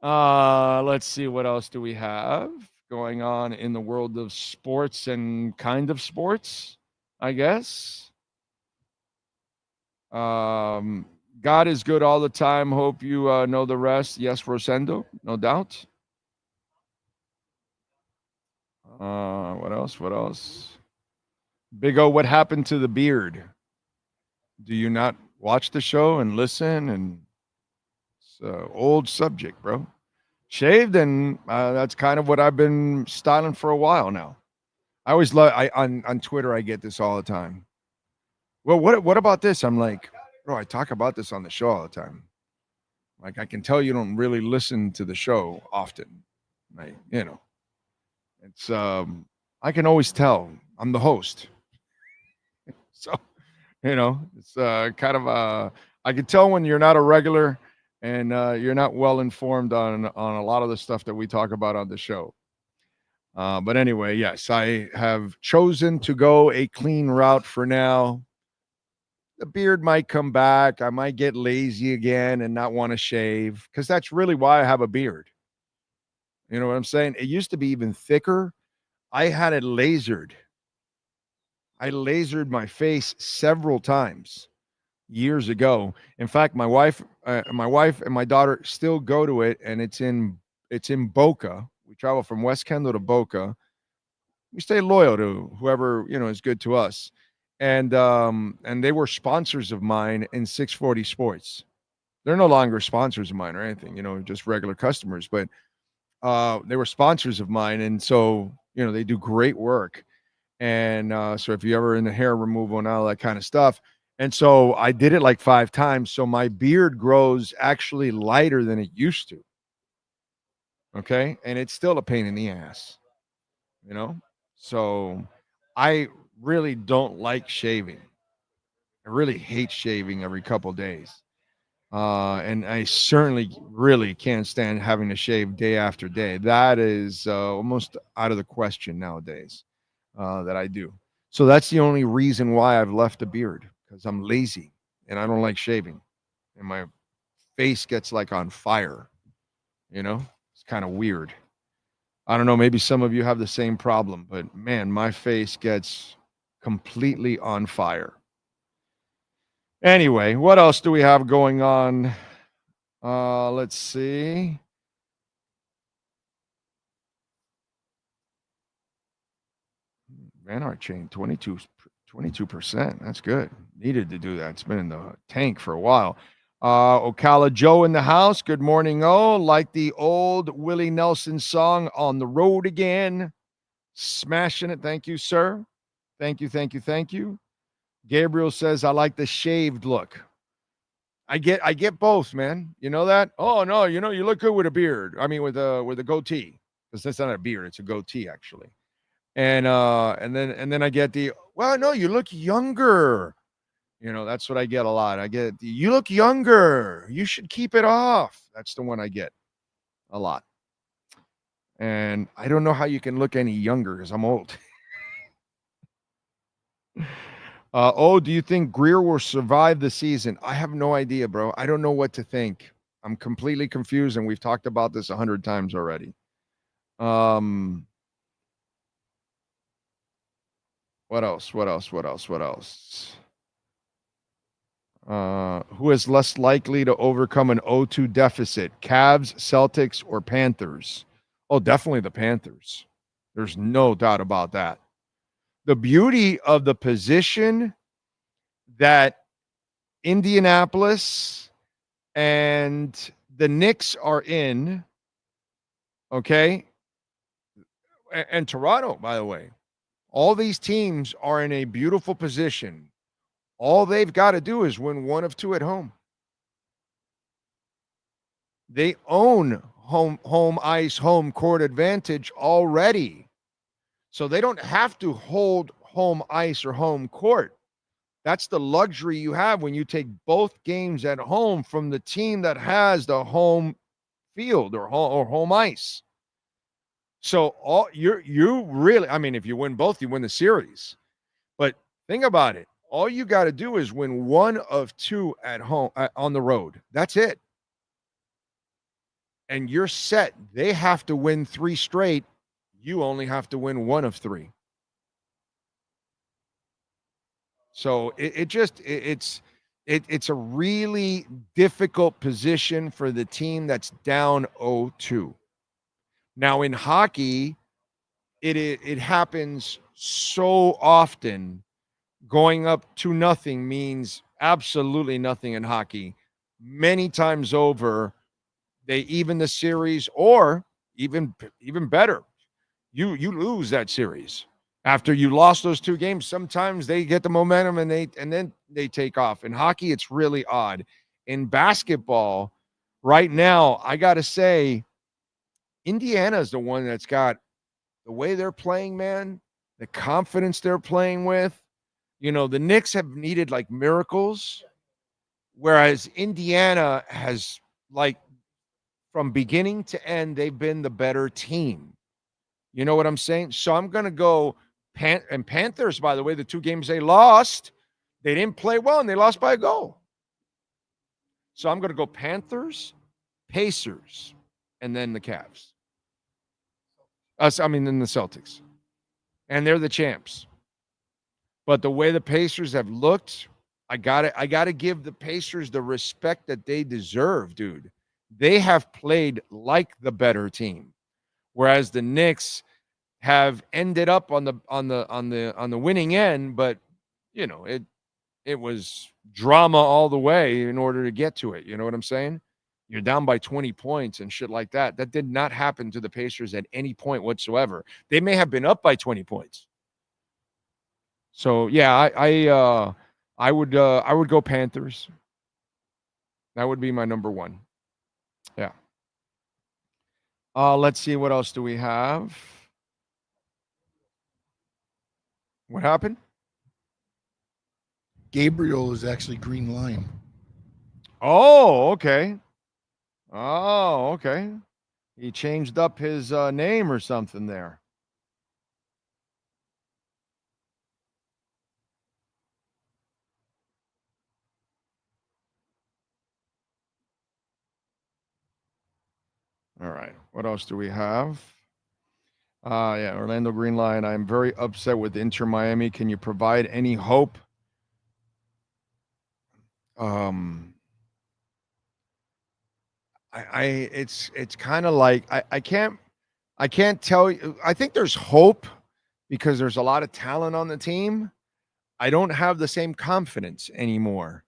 Let's see, what else do we have? going on in the world of sports and kind of sports, I guess. God is good all the time. Hope you know the rest. Yes, Rosendo, no doubt. What else? What else? Big O, what happened to the beard? Do you not watch the show and listen? And it's an old subject, bro. Shaved, and that's kind of what I've been styling for a while now. I always love on Twitter. I get this all the time. Well, what about this? I'm like, bro, I talk about this on the show all the time. Like, I can tell you don't really listen to the show often. Like, it's I can always tell. I'm the host. So, it's kind of I can tell when you're not a regular and you're not well informed on a lot of the stuff that we talk about on the show. But anyway, yes, I have chosen to go a clean route for now. The beard might come back. I might get lazy again and not want to shave, because that's really why I have a beard. You know what I'm saying? It used to be even thicker. I had it lasered. I lasered my face several times years ago. In fact, my wife and my daughter still go to it, and it's in Boca. We travel from West Kendall to Boca. We stay loyal to whoever is good to us, and they were sponsors of mine in 640 Sports. They're no longer sponsors of mine or anything, just regular customers, but they were sponsors of mine, and so they do great work. And so if you ever in the hair removal and all that kind of stuff. And so I did it like 5 times. So my beard grows actually lighter than it used to. Okay. And it's still a pain in the ass, So I really don't like shaving. I really hate shaving every couple days. And I certainly really can't stand having to shave day after day. That is almost out of the question nowadays. That I do. So that's the only reason why I've left a beard, because I'm lazy and I don't like shaving, and my face gets like on fire. It's kind of weird. I don't know. Maybe some of you have the same problem, but man, my face gets completely on fire. Anyway, what else do we have going on? Let's see. Vanart chain 22%. That's good. Needed to do that. It's been in the tank for a while. Ocala Joe in the house. Good morning. Like the old Willie Nelson song, On the Road Again. Smashing it. Thank you, sir. Thank you. Gabriel says, I like the shaved look. I get both, man. You know that? Oh no, you look good with a beard. I mean with a goatee. Because that's not a beard, it's a goatee actually. And then I get no, you look younger. That's what I get a lot. I get you look younger. You should keep it off. That's the one I get a lot. And I don't know how you can look any younger because I'm old. Do you think Greer will survive the season? I have no idea, bro. I don't know what to think. I'm completely confused, and we've talked about this 100 times already. What else? Who is less likely to overcome an 0-2 deficit? Cavs, Celtics, or Panthers? Oh, definitely the Panthers. There's no doubt about that. The beauty of the position that Indianapolis and the Knicks are in, okay, and Toronto, by the way, all these teams are in a beautiful position. All they've got to do is win one of two at home. They own home ice, home court advantage already. So they don't have to hold home ice or home court. That's the luxury you have when you take both games at home from the team that has the home field or home ice. So you really, I mean, if you win both, you win the series. But think about it. All you got to do is win one of two at home on the road. That's it. And you're set. They have to win 3 straight. you only have to win one of three. So it's a really difficult position for the team that's down 0-2. Now in hockey, it happens so often. Going up 2-0 means absolutely nothing in hockey. Many times over, they even the series, or even better, you lose that series. After you lost those two games, sometimes they get the momentum and then they take off. In hockey, it's really odd. In basketball, right now, I got to say, Indiana is the one that's got the way they're playing, man, the confidence they're playing with. You know, the Knicks have needed like miracles, whereas Indiana has, like, from beginning to end, they've been the better team. You know what I'm saying? So I'm going to go and Panthers, by the way, the two games they lost, they didn't play well and they lost by a goal. So I'm going to go Panthers, Pacers, and then the Cavs. Then the Celtics. And they're the champs. But the way the Pacers have looked, I got to give the Pacers the respect that they deserve, dude. They have played like the better team, whereas the Knicks have ended up on the winning end. But you know, it was drama all the way in order to get to it. You know what I'm saying? You're down by 20 points and shit like that. That did not happen to the Pacers at any point whatsoever. They may have been up by 20 points. So yeah, I would go Panthers. That would be my number one. Yeah. Let's see, what else do we have? What happened? Gabriel is actually green line. Oh, okay. Oh, okay. He changed up his name or something there. All right. What else do we have? Yeah, Orlando Green Line. I'm very upset with Inter Miami. Can you provide any hope? It's kind of like I can't tell you. I think there's hope because there's a lot of talent on the team. I don't have the same confidence anymore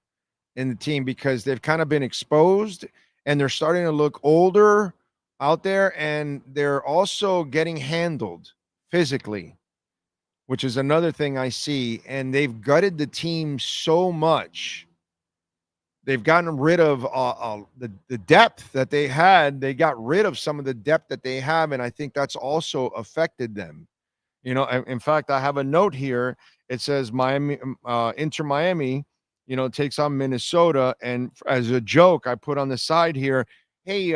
in the team because they've kind of been exposed and they're starting to look older out there, and they're also getting handled physically, which is another thing I see. And they've gutted the team so much. They've gotten rid of the depth that they had. They got rid of some of the depth that they have, and I think that's also affected them. You know, in fact, I have a note here. It says Inter Miami, you know, takes on Minnesota, and as a joke, I put on the side here, hey,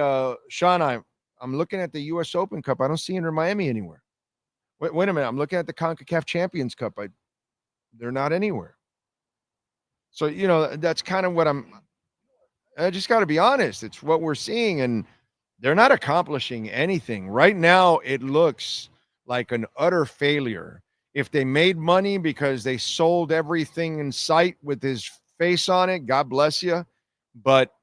Sean, I'm looking at the U.S. Open Cup. I don't see Inter Miami anywhere. Wait a minute. I'm looking at the CONCACAF Champions Cup. They're not anywhere. So, you know, that's kind of what I just got to be honest. It's what we're seeing, and they're not accomplishing anything. Right now, it looks like an utter failure. If they made money because they sold everything in sight with his face on it, God bless you. But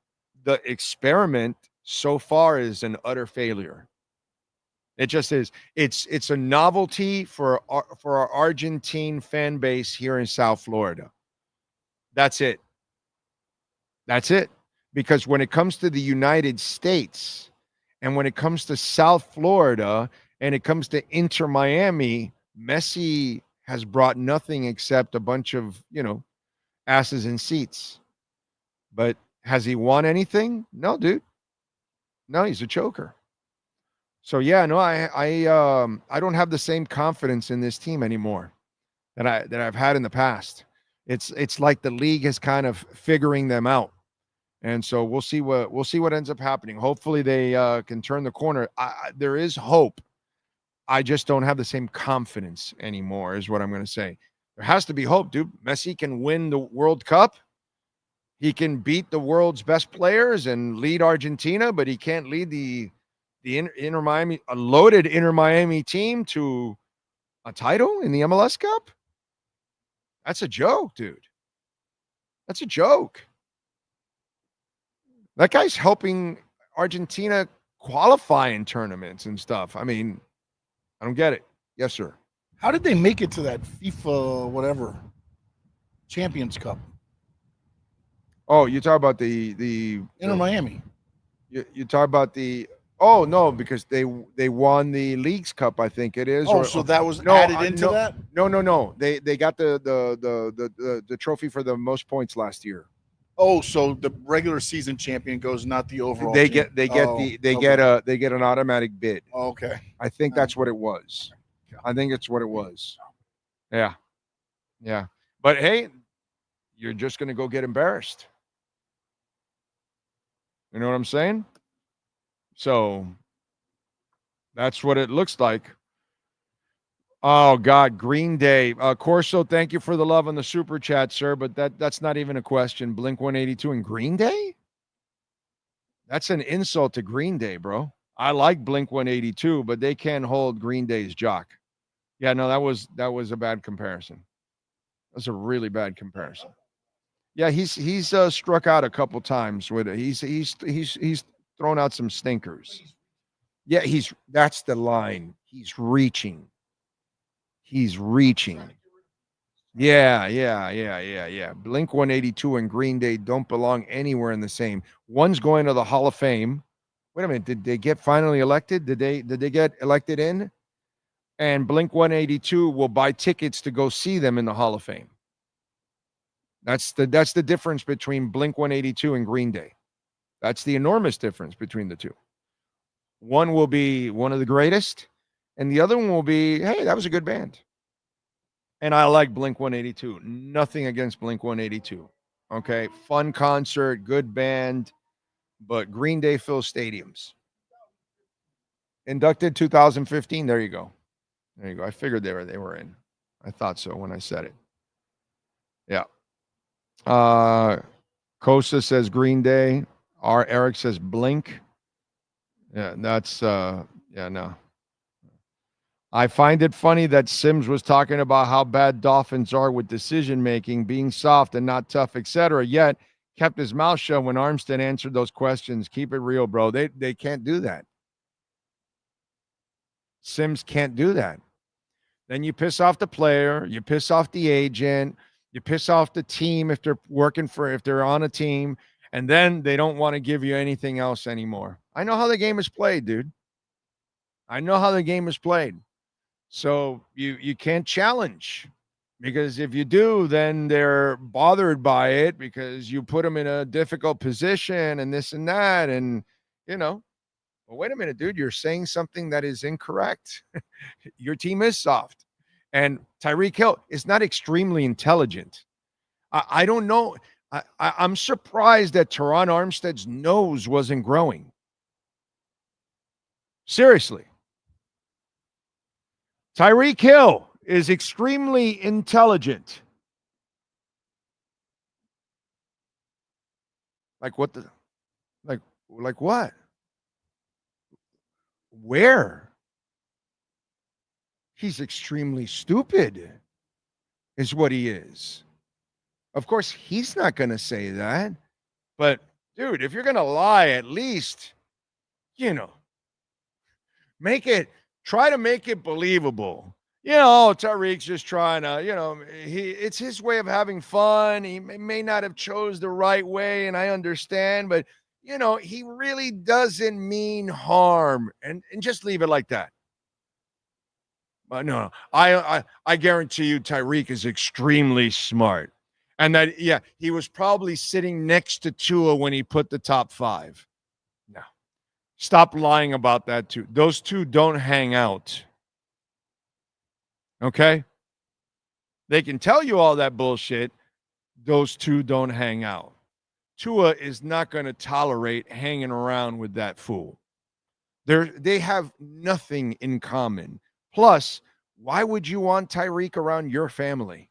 the experiment so far is an utter failure. It just is. It's a novelty for our Argentine fan base here in South Florida. That's it. That's it. Because when it comes to the United States and when it comes to South Florida and it comes to Inter Miami, Messi has brought nothing except a bunch of, you know, asses in seats. But has he won anything? No, dude. No, he's a choker. So yeah, no, I don't have the same confidence in this team anymore that I've had in the past. It's like the league is kind of figuring them out. And so we'll see what ends up happening. Hopefully they can turn the corner. There is hope. I just don't have the same confidence anymore, is what I'm going to say. There has to be hope, dude. Messi can win the World Cup. He can beat the world's best players and lead Argentina, but he can't lead the the Inter Miami, a loaded Inter Miami team to a title in the MLS Cup? That's a joke, dude. That's a joke. That guy's helping Argentina qualify in tournaments and stuff. I mean, I don't get it. Yes, sir. How did they make it to that FIFA whatever Champions Cup? Oh, you talk about the Inter Miami. You talk about the oh no, because they won the Leagues Cup, I think it is. Oh, so that was added into that? No. They got the trophy for the most points last year. Oh, so the regular season champion goes, not the overall. They get an automatic bid. Oh, okay. I think that's what it was. I think it's what it was. Yeah. Yeah. But hey, you're just going to go get embarrassed. You know what I'm saying? So that's what it looks like. Oh, God, Green Day. Corso, thank you for the love on the super chat, sir, but that's not even a question. Blink-182 and Green Day? That's an insult to Green Day, bro. I like Blink-182, but they can't hold Green Day's jock. Yeah, no, that was a bad comparison. That's a really bad comparison. Yeah, he's struck out a couple times with it. He's thrown out some stinkers. Yeah, that's the line. He's reaching. Yeah. Blink-182 and Green Day don't belong anywhere in the same. One's going to the Hall of Fame. Wait a minute, did they get finally elected? Did they get elected in? And Blink-182 will buy tickets to go see them in the Hall of Fame. That's the difference between Blink-182 and Green Day. That's the enormous difference between the two. One will be one of the greatest, and the other one will be, hey, that was a good band. And I like Blink-182. Nothing against Blink-182. Okay, fun concert, good band, but Green Day fills stadiums. Inducted 2015. There you go. I figured they were in. I thought so when I said it. Yeah. Costa says Green Day. Eric says Blink. Yeah, that's no. I find it funny that Sims was talking about how bad Dolphins are with decision making, being soft and not tough, etc. Yet kept his mouth shut when Armstead answered those questions. Keep it real, bro. They can't do that. Sims can't do that. Then you piss off the player, you piss off the agent, you piss off the team if they're on a team, and then they don't want to give you anything else anymore. I know how the game is played, dude. I know how the game is played. So you can't challenge, because if you do, then they're bothered by it because you put them in a difficult position and this and that. And, well, wait a minute, dude, you're saying something that is incorrect. Your team is soft. And Tyreek Hill is not extremely intelligent. I don't know. I'm surprised that Teron Armstead's nose wasn't growing. Seriously. Tyreek Hill is extremely intelligent. Like what like what? Where? He's extremely stupid, is what he is. Of course, he's not going to say that. But, dude, if you're going to lie, at least, try to make it believable. Tyreek's just trying to, it's his way of having fun. He may not have chose the right way, and I understand, but, he really doesn't mean harm. And just leave it like that. But no, I guarantee you Tyreek is extremely smart. And that, he was probably sitting next to Tua when he put the top 5. No. Stop lying about that too. Those two don't hang out. Okay? They can tell you all that bullshit. Those two don't hang out. Tua is not going to tolerate hanging around with that fool. They have nothing in common. Plus, why would you want Tyreek around your family?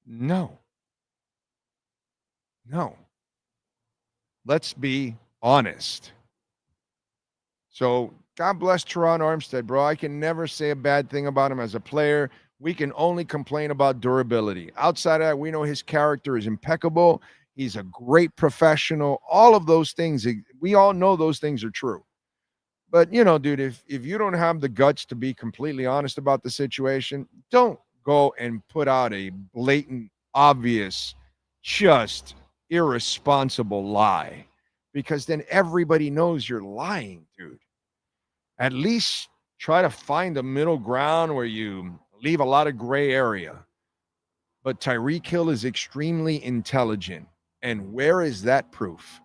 No. Let's be honest. So God bless Teron Armstead, bro. I can never say a bad thing about him as a player. We can only complain about durability. Outside of that, we know his character is impeccable. He's a great professional. All of those things, we all know those things are true. But, dude, if you don't have the guts to be completely honest about the situation, don't go and put out a blatant, obvious, just irresponsible lie, because then everybody knows you're lying, dude. At least try to find a middle ground where you leave a lot of gray area. But Tyreek Hill is extremely intelligent. And where is that proof?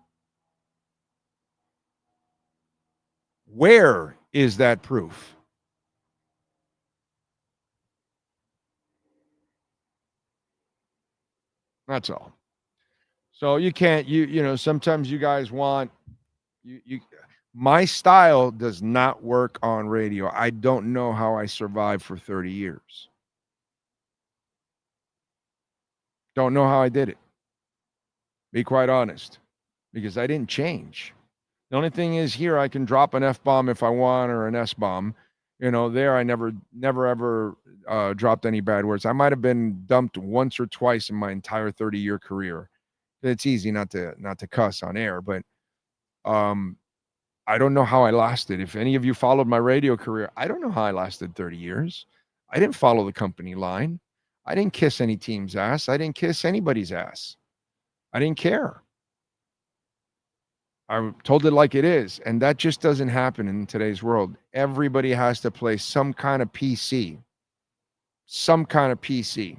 Where is that proof? That's all. So you can't, sometimes you guys want, my style does not work on radio. I don't know how I survived for 30 years. Don't know how I did it. Be quite honest, because I didn't change. The only thing is here I can drop an F-bomb if I want, or an S-bomb. There I never ever dropped any bad words. I might have been dumped once or twice in my entire 30-year career. It's easy not to cuss on air, but I don't know how I lasted. If any of you followed my radio career, I don't know how I lasted 30 years. I didn't follow the company line. I didn't kiss any team's ass. I didn't kiss anybody's ass. I didn't care. I told it like it is. And that just doesn't happen in today's world. Everybody has to play some kind of PC. Some kind of PC.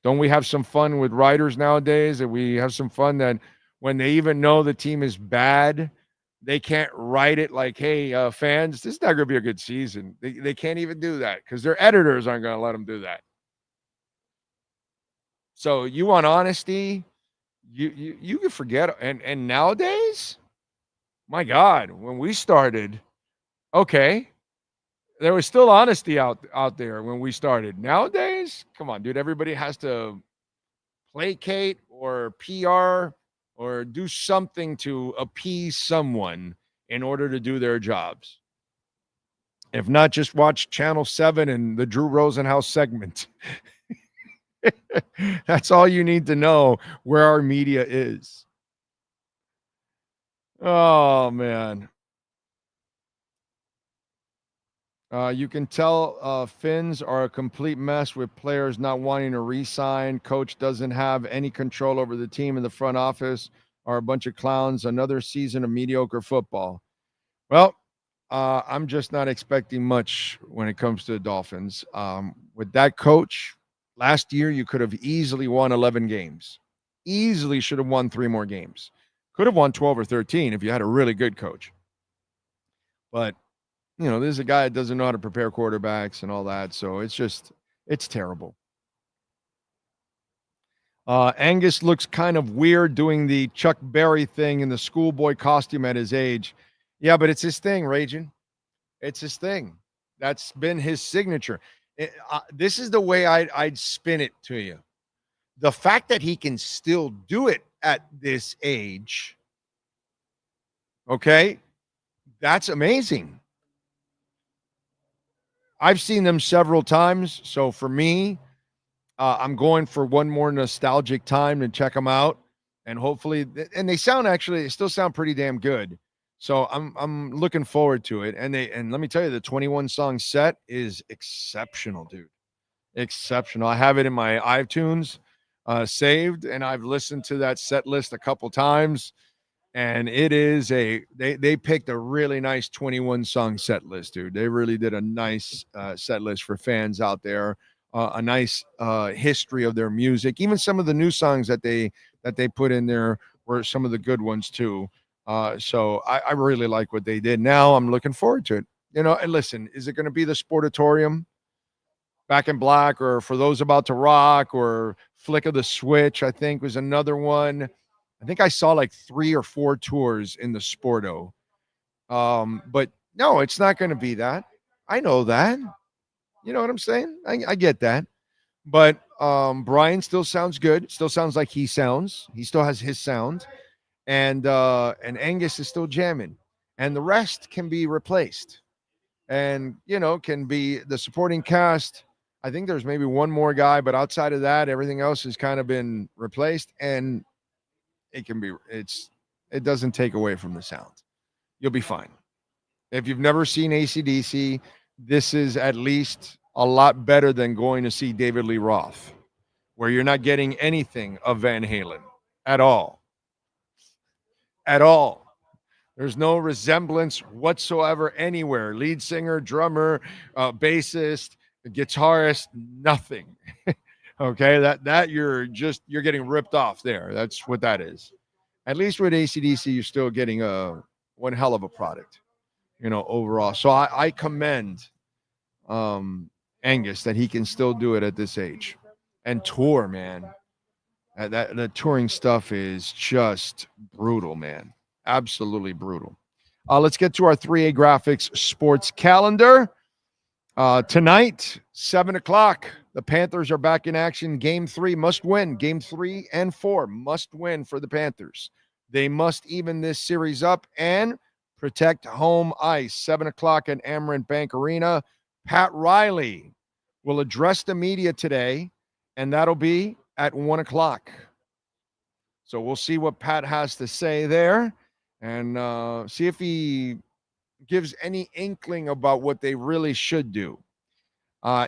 Don't we have some fun with writers nowadays? That we have some fun that when they even know the team is bad, they can't write it like, hey, fans, this is not going to be a good season. They can't even do that because their editors aren't going to let them do that. So you want honesty, you can forget. And nowadays, my God, when we started, okay, there was still honesty out there when we started. Nowadays, come on, dude, everybody has to placate or PR or do something to appease someone in order to do their jobs. If not, just watch Channel 7 and the Drew Rosenhaus segment. That's all you need to know where our media is. Oh, man. You can tell Finns are a complete mess with players not wanting to re-sign. Coach doesn't have any control over the team in the front office, are a bunch of clowns. Another season of mediocre football. Well, I'm just not expecting much when it comes to the Dolphins. With that coach, last year you could have easily won 11 games. Easily should have won 3 more games. Could have won 12 or 13 if you had a really good coach. But this is a guy that doesn't know how to prepare quarterbacks and all that. So it's terrible. Angus looks kind of weird doing the Chuck Berry thing in the schoolboy costume at his age. Yeah, but it's his thing, Ragin. It's his thing. That's been his signature. This is the way I'd spin it to you. The fact that he can still do it at this age, okay, that's amazing. I've seen them several times. So for me, I'm going for one more nostalgic time to check them out. And hopefully, and they still sound pretty damn good. So I'm looking forward to it. And let me tell you, the 21 song set is exceptional, dude. Exceptional. I have it in my iTunes saved, and I've listened to that set list a couple times. And it is they picked a really nice 21 song set list, dude. They really did a nice set list for fans out there. A nice history of their music. Even some of the new songs that they put in there were some of the good ones too. So I really like what they did. Now I'm looking forward to it. And listen, is it going to be the Sportatorium, Back in Black, or For Those About to Rock, or Flick of the Switch, I think was another one. I think I saw like 3 or 4 tours in the Sporto. But no, it's not going to be that. I know that. You know what I'm saying? I get that. But Brian still sounds good. Still sounds like he sounds. He still has his sound. And Angus is still jamming. and the rest can be replaced. And, can be the supporting cast. I think there's maybe one more guy, but outside of that, everything else has kind of been replaced, and it doesn't take away from the sound. You'll be fine. If you've never seen AC/DC, this is at least a lot better than going to see David Lee Roth, where you're not getting anything of Van Halen at all. At all. There's no resemblance whatsoever anywhere. Lead singer, drummer, bassist, guitarist, nothing. Okay, that you're getting ripped off there. That's what that is. At least with AC/DC, you're still getting one hell of a product, overall. So I commend Angus that he can still do it at this age and tour, man. The touring stuff is just brutal, man. Absolutely brutal. Let's get to our 3A Graphics sports calendar. Tonight, 7 o'clock, the Panthers are back in action. Game 3 must win. Game 3 and 4 must win for the Panthers. They must even this series up and protect home ice. 7 o'clock at Amerant Bank Arena. Pat Riley will address the media today, and that'll be at 1 o'clock. So we'll see what Pat has to say there. And see if he gives any inkling about what they really should do.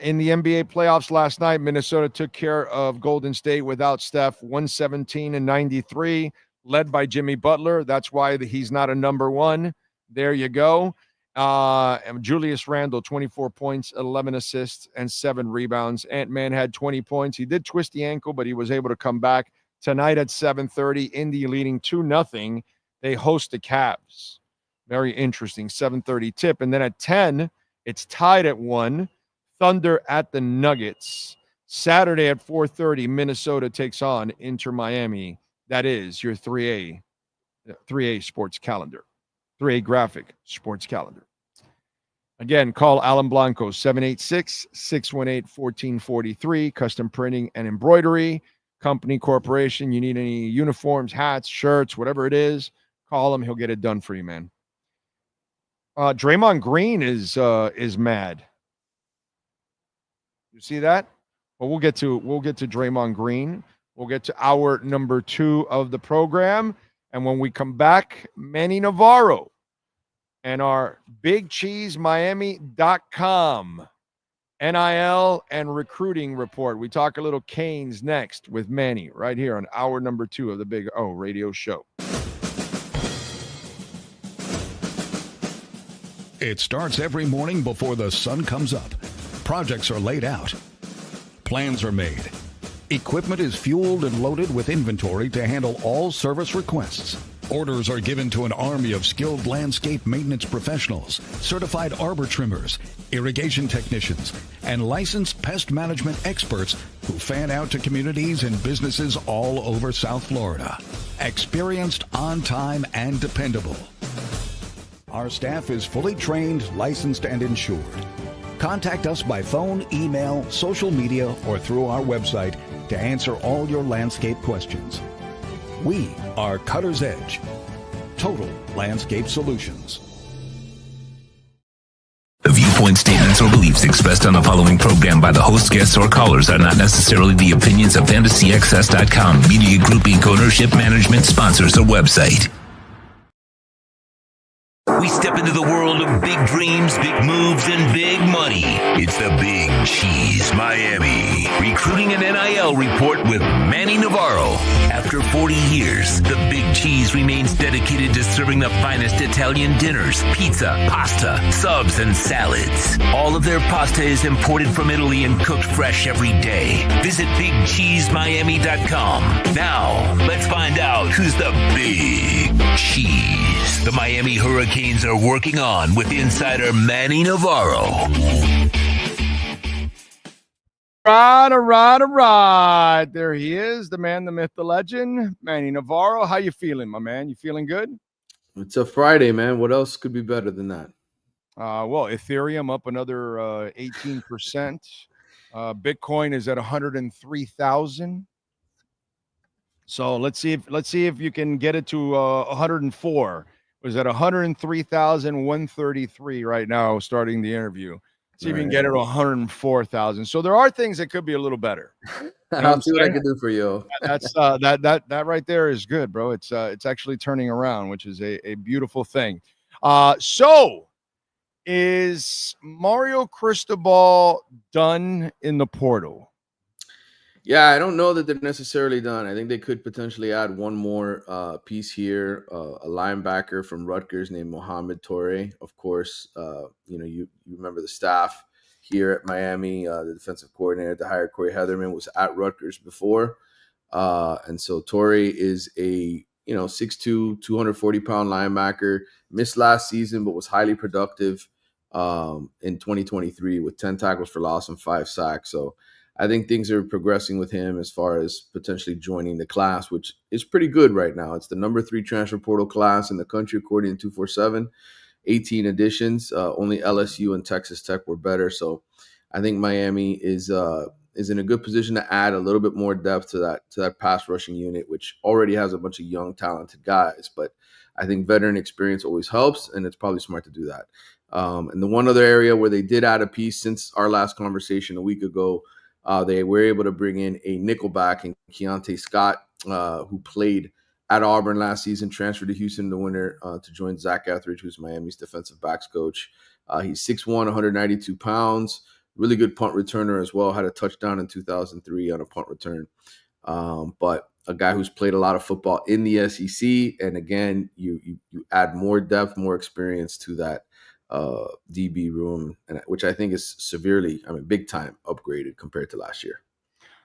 In the NBA playoffs last night, Minnesota took care of Golden State without Steph, 117-93, led by Jimmy Butler. That's why he's not a number one. There you go. And Julius Randle, 24 points, 11 assists, and 7 rebounds. Ant-Man had 20 points. He did twist the ankle, but he was able to come back. Tonight at 7:30, Indy leading 2-0. They host the Cavs. Very interesting, 7:30 tip. And then at 10, it's tied at 1. Thunder at the Nuggets. Saturday at 4:30, Minnesota takes on Inter Miami. That is your 3A sports calendar, 3A graphic sports calendar. Again, call Alan Blanco, 786-618-1443, custom printing and embroidery, company, corporation. You need any uniforms, hats, shirts, whatever it is, call him. He'll get it done for you, man. Draymond Green is mad. You see that? Well, we'll get to Draymond Green. We'll get to hour number 2 of the program. And when we come back, Manny Navarro and our BigCheeseMiami.com NIL and recruiting report. We talk a little Canes next with Manny right here on hour number 2 of the Big O radio show. It starts every morning before the sun comes up. Projects are laid out. Plans are made. Equipment is fueled and loaded with inventory to handle all service requests. Orders are given to an army of skilled landscape maintenance professionals, certified arbor trimmers, irrigation technicians, and licensed pest management experts who fan out to communities and businesses all over South Florida. Experienced, on time, and dependable. Our staff is fully trained, licensed, and insured. Contact us by phone, email, social media, or through our website to answer all your landscape questions. We are Cutter's Edge. Total Landscape Solutions. The viewpoint, statements, or beliefs expressed on the following program by the host, guests, or callers are not necessarily the opinions of FantasyAccess.com, Media Group Inc. ownership, management, sponsors, or website. We step into the world of big dreams, big moves, and big money. It's the Big Cheese Miami Recruiting and NIL Report with Manny Navarro. After 40 years, the Big Cheese remains dedicated to serving the finest Italian dinners, pizza, pasta, subs, and salads. All of their pasta is imported from Italy and cooked fresh every day. Visit BigCheeseMiami.com. Now, let's find out who's the Big Cheese the Miami Hurricanes are working on with insider Manny Navarro. All right. There he is, the man, the myth, the legend, Manny Navarro. How you feeling, my man? You feeling good? It's a Friday, man. What else could be better than that? Well, Ethereum up another 18%. Bitcoin is at 103,000. So let's see if you can get it to 104. was at 103,133 right now, starting the interview. See if you can get it to 104,000. So there are things that could be a little better. I'll see what I can do for you. That's that right there is good, bro. It's actually turning around, which is a beautiful thing. So is Mario Cristobal done in the portal? Yeah, I don't know that they're necessarily done. I think they could potentially add one more piece here, a linebacker from Rutgers named Mohamed Toure. Of course, you remember the staff here at Miami, the defensive coordinator to hire Corey Heatherman was at Rutgers before. And so Toure is a 6'2", 240-pound linebacker, missed last season, but was highly productive in 2023 with 10 tackles for loss and 5 sacks. So I think things are progressing with him as far as potentially joining the class, which is pretty good right now. It's the number 3 transfer portal class in the country, according to 247, 18 additions. Only LSU and Texas Tech were better. So I think Miami is in a good position to add a little bit more depth to that pass rushing unit, which already has a bunch of young, talented guys. But I think veteran experience always helps, and it's probably smart to do that. And the one other area where they did add a piece since our last conversation a week ago, they were able to bring in a nickelback in Keontae Scott, who played at Auburn last season, transferred to Houston in the winter to join Zach Etheridge, who's Miami's defensive backs coach. He's 6'1", 192 pounds, really good punt returner as well, had a touchdown in 2003 on a punt return. But a guy who's played a lot of football in the SEC. And again, you add more depth, more experience to that DB room, which I think is big time upgraded compared to last year.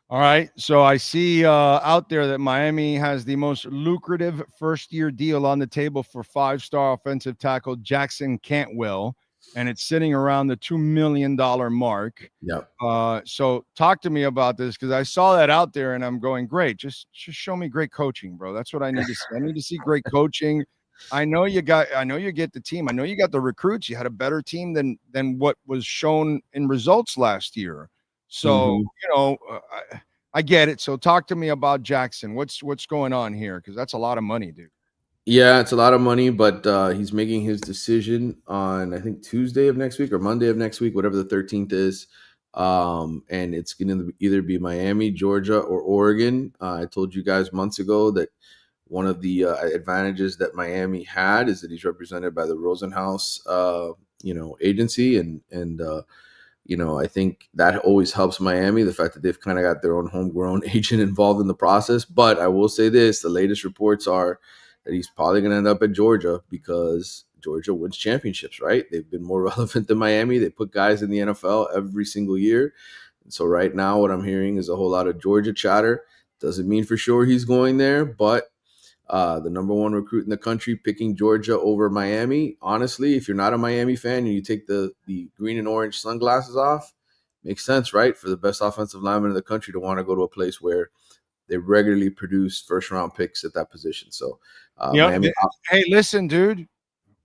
All right. So I see out there that Miami has the most lucrative first-year deal on the table for 5-star offensive tackle Jackson Cantwell, and it's sitting around the $2 million mark. Yep. So talk to me about this, because I saw that out there and I'm going, great. Just show me great coaching, bro. That's what I need to see. I need to see great coaching. I know you get the team. I know you got the recruits. You had a better team than what was shown in results last year. So, I get it. So talk to me about Jackson. What's going on here? Because that's a lot of money, dude. Yeah, it's a lot of money, but he's making his decision on, I think, Tuesday of next week or Monday of next week, whatever the 13th is. And it's going to either be Miami, Georgia, or Oregon. I told you guys months ago that one of the advantages that Miami had is that he's represented by the Rosenhaus, agency. And I think that always helps Miami, the fact that they've kind of got their own homegrown agent involved in the process. But I will say this, the latest reports are that he's probably going to end up at Georgia because Georgia wins championships, right? They've been more relevant than Miami. They put guys in the NFL every single year. And so right now what I'm hearing is a whole lot of Georgia chatter. Doesn't mean for sure he's going there, but the number 1 recruit in the country picking Georgia over Miami. Honestly, if you're not a Miami fan and you take the green and orange sunglasses off, makes sense, right? For the best offensive lineman in the country to want to go to a place where they regularly produce first-round picks at that position. So, Miami. Hey, listen, dude.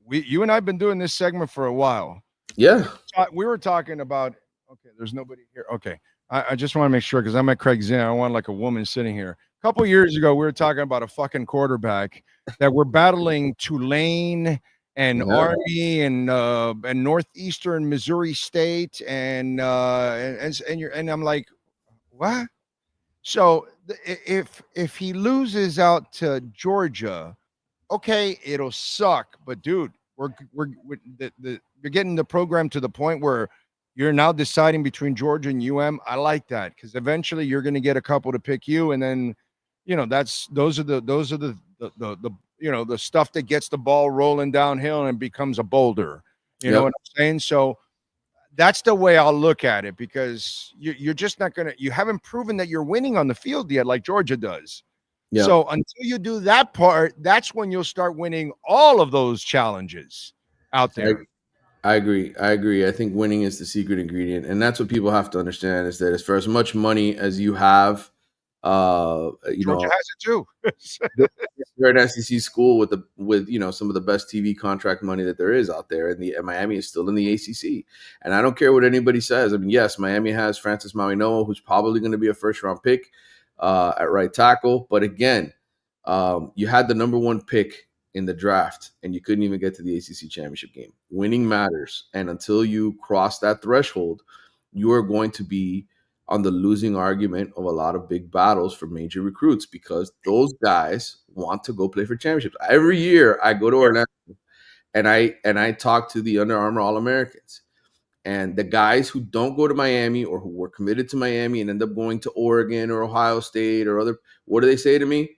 You and I have been doing this segment for a while. Yeah. We were talking about, okay, there's nobody here. Okay. I just want to make sure, because I'm at Craig's Inn. I don't want like a woman sitting here. A couple years ago, we were talking about a fucking quarterback that we're battling Tulane and Army and Northeastern Missouri State and I'm like, what? So if he loses out to Georgia, okay, it'll suck. But dude, you're getting the program to the point where you're now deciding between Georgia and UM. I like that, because eventually you're going to get a couple to pick you, and then those are the stuff that gets the ball rolling downhill and becomes a boulder. You know what I'm saying? So that's the way I'll look at it, because you're just not going to, you haven't proven that you're winning on the field yet like Georgia does. Yep. So until you do that part, that's when you'll start winning all of those challenges out there. I agree. I think winning is the secret ingredient. And that's what people have to understand, is that as for as much money as you have, Georgia has it too. You're an SEC school with some of the best TV contract money that there is out there, and Miami is still in the ACC. And I don't care what anybody says. I mean, yes, Miami has Francis Mauigoa, who's probably going to be a first-round pick at right tackle. But again, you had the number 1 pick in the draft and you couldn't even get to the ACC championship game. Winning matters. And until you cross that threshold, you are going to be on the losing argument of a lot of big battles for major recruits because those guys want to go play for championships. Every year I go to Orlando and I talk to the Under Armour All-Americans. And the guys who don't go to Miami or who were committed to Miami and end up going to Oregon or Ohio State or other, what do they say to me?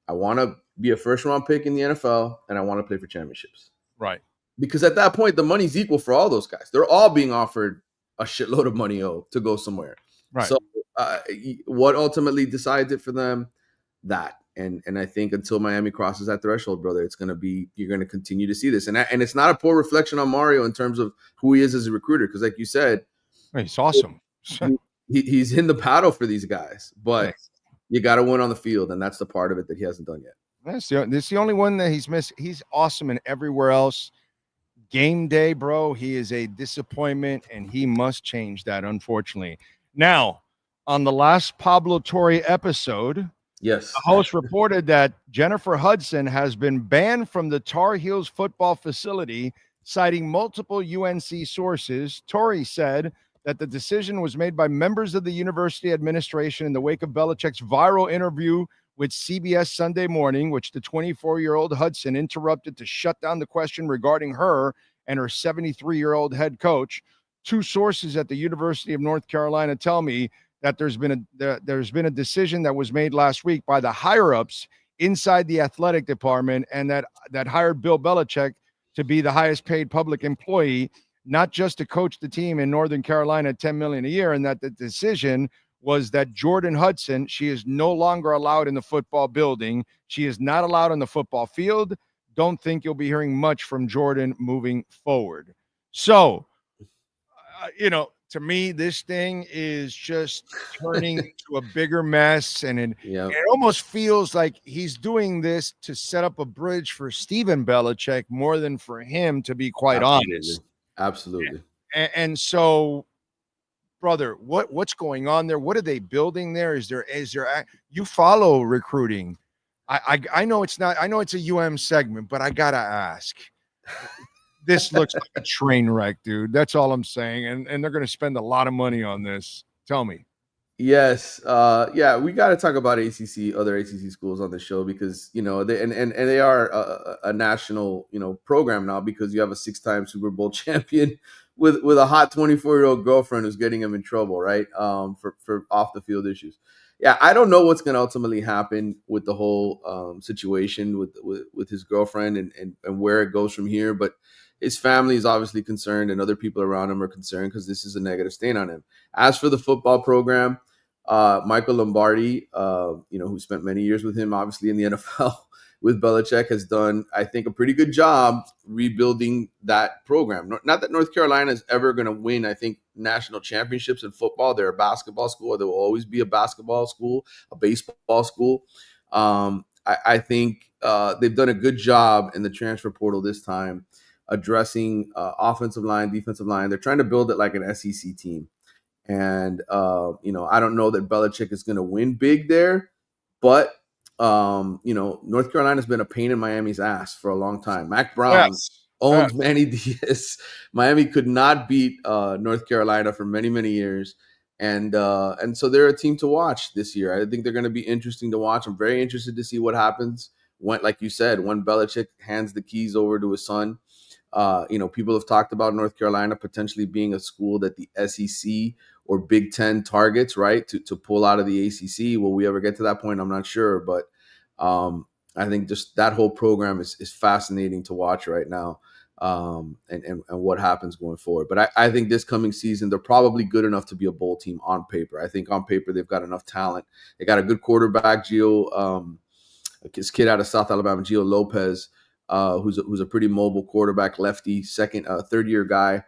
I want to be a first-round pick in the NFL, and I want to play for championships. Right. Because at that point, the money's equal for all those guys. They're all being offered a shitload of money to go somewhere. Right. So what ultimately decides it for them? That. And I think until Miami crosses that threshold, brother, it's going to be, you're going to continue to see this. And it's not a poor reflection on Mario in terms of who he is as a recruiter. Because like you said, he's awesome. He's in the battle for these guys, but you got to win on the field. And that's the part of it that he hasn't done yet. That's the only one that he's missed. He's awesome and everywhere else. Game day, bro, he is a disappointment and he must change that, unfortunately. Now, on the last Pablo Torre episode, yes, the host reported that Jennifer Hudson has been banned from the Tar Heels football facility, citing multiple UNC sources. Torre said that the decision was made by members of the university administration in the wake of Belichick's viral interview with CBS Sunday Morning, which the 24-year-old Hudson interrupted to shut down the question regarding her and her 73-year-old head coach. Two sources at the University of North Carolina tell me that there's been a decision that was made last week by the higher-ups inside the athletic department and that hired Bill Belichick to be the highest-paid public employee, not just to coach the team in Northern Carolina at $10 million a year, and that the decision was that Jordan Hudson, she is no longer allowed in the football building. She is not allowed on the football field. Don't think you'll be hearing much from Jordan moving forward. So, to me, this thing is just turning into a bigger mess. And it almost feels like he's doing this to set up a bridge for Stephen Belichick more than for him, to be quite honest. Absolutely. And so, brother, what's going on there? What are they building there? Is there you follow recruiting? I know it's not. I know it's a UM segment, but I gotta ask. This looks like a train wreck, dude. That's all I'm saying. And they're going to spend a lot of money on this. Tell me. Yes. We got to talk about other ACC schools on the show because, they are a national, program now because you have a 6-time Super Bowl champion with a hot 24-year-old girlfriend who's getting him in trouble, right? For off the field issues. Yeah, I don't know what's going to ultimately happen with the whole situation with his girlfriend and where it goes from here. But his family is obviously concerned and other people around him are concerned because this is a negative stain on him. As for the football program, Michael Lombardi, who spent many years with him, obviously in the NFL with Belichick, has done, I think, a pretty good job rebuilding that program. Not that North Carolina is ever going to win, I think, national championships in football. They're a basketball school. There will always be a basketball school, a baseball school. I think they've done a good job in the transfer portal this time, addressing offensive line, defensive line. They're trying to build it like an SEC team. And, I don't know that Belichick is going to win big there, but, North Carolina's been a pain in Miami's ass for a long time. Mac Brown owns Manny Diaz. Miami could not beat North Carolina for many, many years. And so they're a team to watch this year. I think they're going to be interesting to watch. I'm very interested to see what happens when, like you said, when Belichick hands the keys over to his son. People have talked about North Carolina potentially being a school that the SEC or Big Ten targets, right, to pull out of the ACC. Will we ever get to that point? I'm not sure, but I think just that whole program is fascinating to watch right now, and what happens going forward. But I think this coming season, they're probably good enough to be a bowl team on paper. I think on paper they've got enough talent. They got a good quarterback, his kid out of South Alabama, Gio Lopez, who's a pretty mobile quarterback, lefty, third-year guy.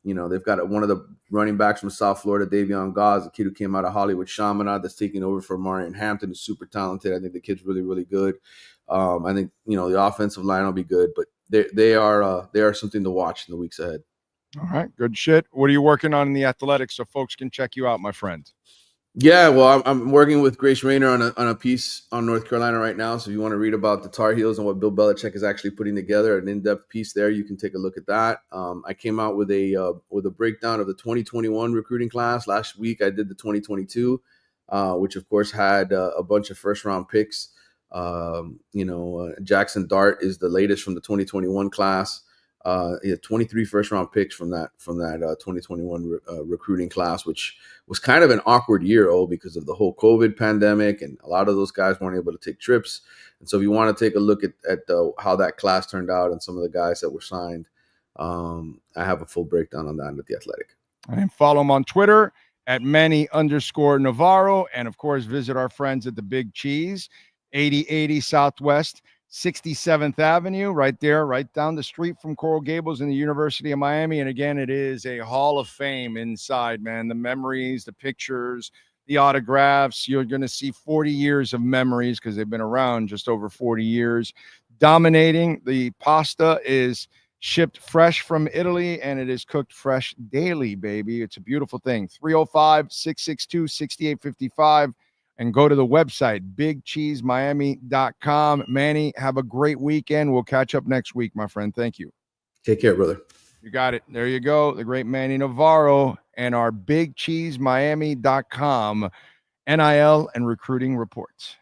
They've got one of the running backs from South Florida, Davion Gause, a kid who came out of Hollywood Chaminade that's taking over for Marion Hampton, is super talented. I think the kid's really, really good. I think, the offensive line will be good, but they are something to watch in the weeks ahead. All right, good shit. What are you working on in the athletics so folks can check you out, my friend? Yeah, well, I'm working with Grace Rayner on a piece on North Carolina right now. So if you want to read about the Tar Heels and what Bill Belichick is actually putting together, an in-depth piece there, you can take a look at that. I came out with a breakdown of the 2021 recruiting class. Last week I did the 2022, which of course had a bunch of first-round picks. Jackson Dart is the latest from the 2021 class. He had 23 first-round picks from that 2021 recruiting class, which was kind of an awkward year, because of the whole COVID pandemic, and a lot of those guys weren't able to take trips. And so if you want to take a look at how that class turned out and some of the guys that were signed, I have a full breakdown on that at The Athletic. And follow him on Twitter at Manny_Navarro. And, of course, visit our friends at the Big Cheese, 8080 Southwest 67th Avenue, right there, right down the street from Coral Gables in the University of Miami. And again, it is a hall of fame inside, man. The memories, the pictures, the autographs. You're going to see 40 years of memories because they've been around just over 40 years. Dominating. The pasta is shipped fresh from Italy, and it is cooked fresh daily, baby. It's a beautiful thing. 305-662-6855. And go to the website, bigcheesemiami.com. Manny, have a great weekend. We'll catch up next week, my friend. Thank you. Take care, brother. You got it. There you go. The great Manny Navarro and our bigcheesemiami.com NIL and recruiting reports.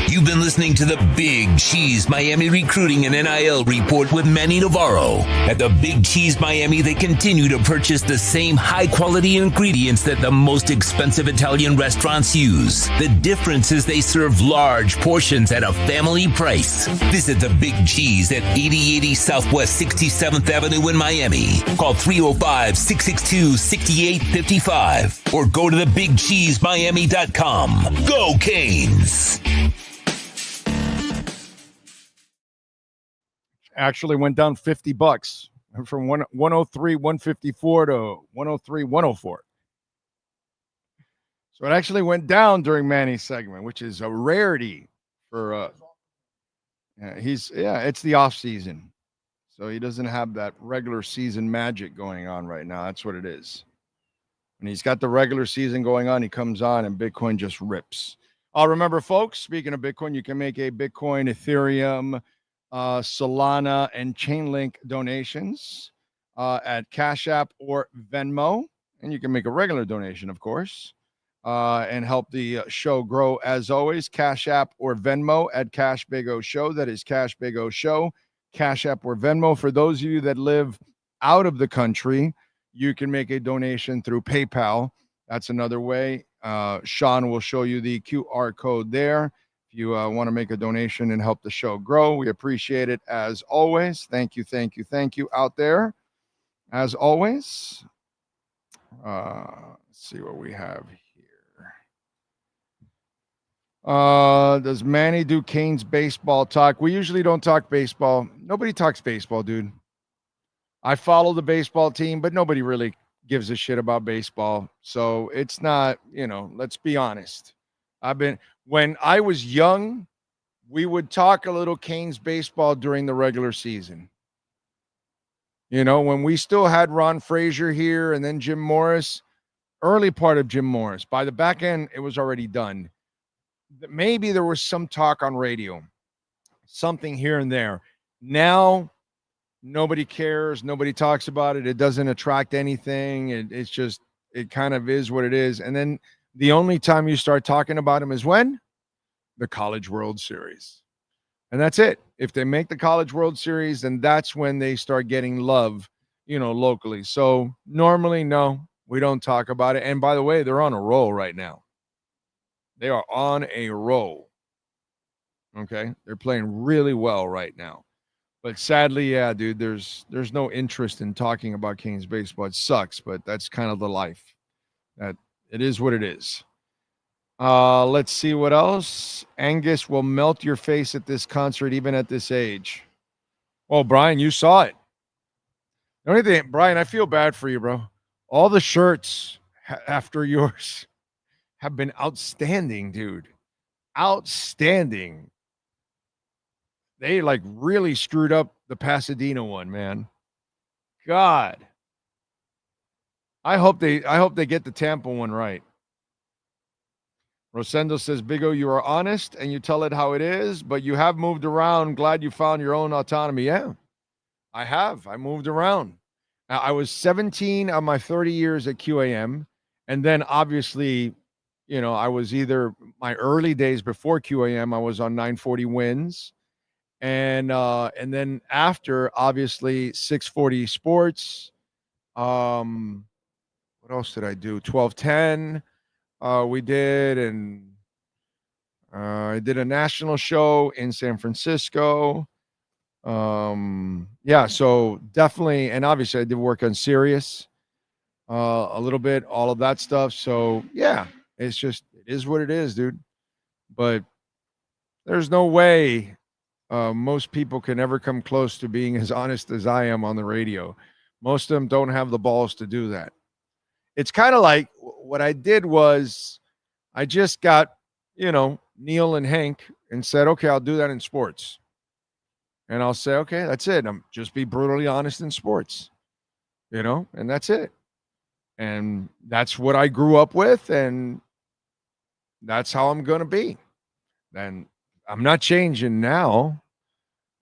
You've been listening to the Big Cheese Miami Recruiting and NIL Report with Manny Navarro. At the Big Cheese Miami, they continue to purchase the same high-quality ingredients that the most expensive Italian restaurants use. The difference is they serve large portions at a family price. Visit the Big Cheese at 8080 Southwest 67th Avenue in Miami. Call 305-662-6855 or go to thebigcheesemiami.com. Go Canes! Actually went down $50 from 103 154 to 103 104. So it actually went down during Manny's segment, which is a rarity for it's the off season. So he doesn't have that regular season magic going on right now. That's what it is. When he's got the regular season going on, he comes on and Bitcoin just rips. Remember, folks, speaking of Bitcoin, you can make a Bitcoin, Ethereum, Solana, and Chainlink donations at Cash App or Venmo. And you can make a regular donation, of course, and help the show grow. As always, Cash App or Venmo at Cash Big O Show. That is Cash Big O Show, Cash App or Venmo. For those of you that live out of the country, you can make a donation through PayPal. That's another way. Sean will show you the QR code there. If you want to make a donation and help the show grow, we appreciate it as always. Thank you out there. As always, let's see what we have here. Does Manny do Canes baseball talk? We usually don't talk baseball. Nobody talks baseball, dude. I follow the baseball team, but nobody really gives a shit about baseball. So it's not, let's be honest. When I was young, we would talk a little Canes baseball during the regular season. When we still had Ron Frazier here and then Jim Morris, early part of Jim Morris. By the back end, it was already done. Maybe there was some talk on radio, something here and there. Now, nobody cares. Nobody talks about it. It doesn't attract anything. It kind of is what it is. And then the only time you start talking about them is when? The College World Series. And that's it. If they make the College World Series, then that's when they start getting love, locally. So normally, no, we don't talk about it. And by the way, they're on a roll right now. They are on a roll. Okay? They're playing really well right now. But sadly, yeah, dude, there's no interest in talking about Canes baseball. It sucks, but that's kind of the life. That it is what it is. Let's see what else. Angus will melt your face at this concert, even at this age. Oh, Brian, you saw it. The only thing, Brian, I feel bad for you, bro. All the shirts after yours have been outstanding, dude. Outstanding. They really screwed up the Pasadena one, man. God. I hope they get the Tampa one right. Rosendo says, Big O, you are honest and you tell it how it is, but you have moved around. Glad you found your own autonomy. Yeah, I have. I moved around. I was 17 on my 30 years at QAM. And then obviously, I was either my early days before QAM, I was on 940 Wins. And then after, obviously, 640 Sports. What else did I do? 1210. We did, and I did a national show in San Francisco. Yeah, so definitely, and obviously I did work on Sirius a little bit, all of that stuff. So yeah, it is what it is, dude. But there's no way most people can ever come close to being as honest as I am on the radio. Most of them don't have the balls to do that. It's kind of like what I did was I just got, Neil and Hank and said, okay, I'll do that in sports. And I'll say, okay, that's it. I'm just be brutally honest in sports, and that's it. And that's what I grew up with. And that's how I'm going to be. And I'm not changing now.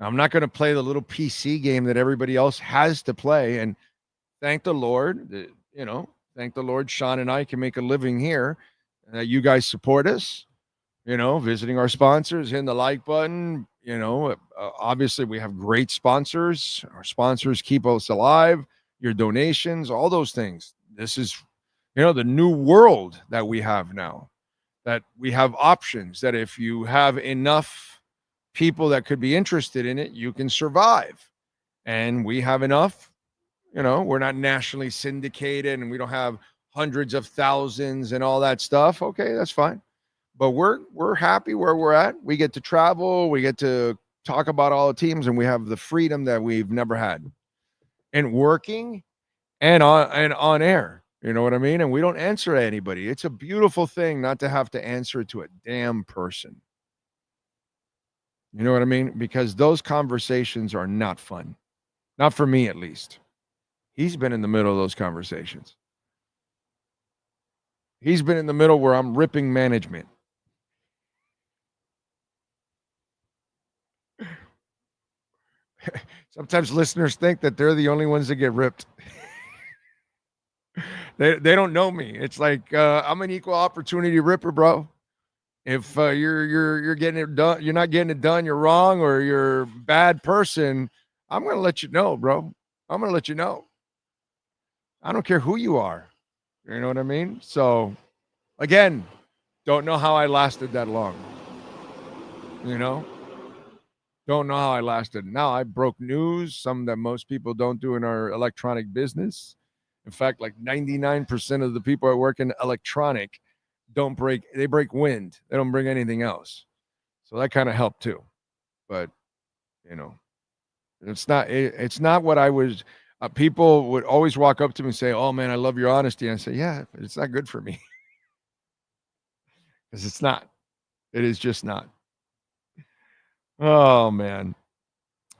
I'm not going to play the little PC game that everybody else has to play. And thank the Lord, thank the Lord, Sean and I can make a living here. You guys support us, visiting our sponsors, hitting the like button. Obviously we have great sponsors. Our sponsors keep us alive, your donations, all those things. This is, the new world that we have now, that we have options, that if you have enough people that could be interested in it, you can survive. And we have enough, we're not nationally syndicated and we don't have hundreds of thousands and all that stuff. Okay, that's fine. But we're happy where we're at. We get to travel, we get to talk about all the teams, and we have the freedom that we've never had. And working and on air. You know what I mean? And we don't answer to anybody. It's a beautiful thing not to have to answer to a damn person. You know what I mean? Because those conversations are not fun. Not for me, at least. He's been in the middle of those conversations. He's been in the middle where I'm ripping management. Sometimes listeners think that they're the only ones that get ripped. They don't know me. It's like I'm an equal opportunity ripper, bro. If you're getting it done, you're not getting it done, you're wrong, or you're a bad person, I'm gonna let you know, bro. I'm gonna let you know. I don't care who you are. You know what I mean? So, again, don't know how I lasted that long. Don't know how I lasted. Now, I broke news, some that most people don't do in our electronic business. In fact, like 99% of the people that work in electronic they break wind. They don't bring anything else. So that kind of helped too. But, it's not what I was. People would always walk up to me and say, oh man, I love your honesty. And I say, yeah, but it's not good for me. Because it's not. It is just not. Oh, man.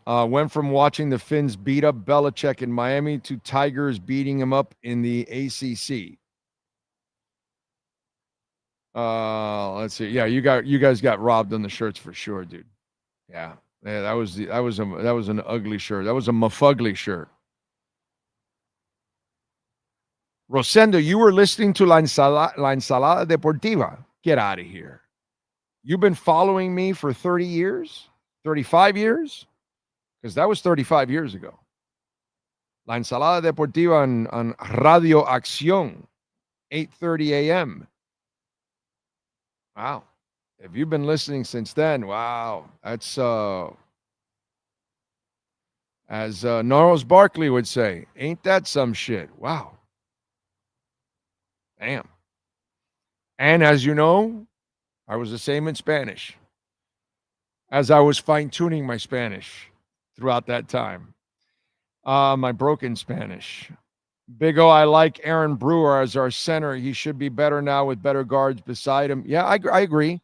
Went from watching the Finns beat up Belichick in Miami to Tigers beating him up in the ACC. Let's see. Yeah, you guys got robbed on the shirts for sure, dude. Yeah, that was an ugly shirt. That was a mafugly shirt. Rosendo, you were listening to La Ensalada Deportiva. Get out of here. You've been following me for 30 years? 35 years? Because that was 35 years ago. La Ensalada Deportiva on Radio Acción, 8:30 a.m. Wow. If you've been listening since then, wow. That's, as Gnarls Barkley would say, ain't that some shit? Wow. Damn. And as you know, I was the same in Spanish as I was fine-tuning my Spanish throughout that time. My broken Spanish. Big O, I like Aaron Brewer as our center. He should be better now with better guards beside him. Yeah, I agree.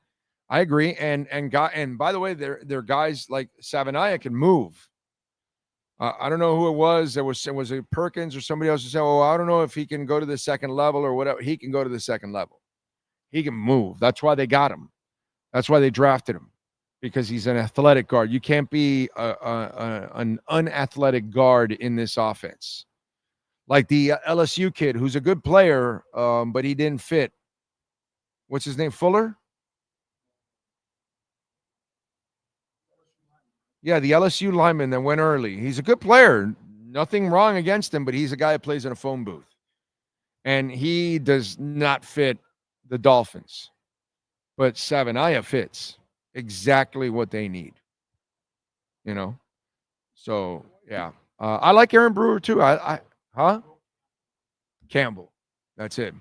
And by the way, they're guys like Savanaia can move. I don't know who it was. Was it Perkins or somebody else who said, "Oh, I don't know if he can go to the second level or whatever." He can go to the second level. He can move. That's why they got him. That's why they drafted him, because he's an athletic guard. You can't be an unathletic guard in this offense. Like the LSU kid, who's a good player, but he didn't fit. What's his name? Fuller? Yeah, the LSU lineman that went early. He's a good player. Nothing wrong against him, but he's a guy that plays in a phone booth. And he does not fit the Dolphins. But Savaiinaea fits exactly what they need. You know? So, yeah. I like Aaron Brewer, too. Campbell. That's it.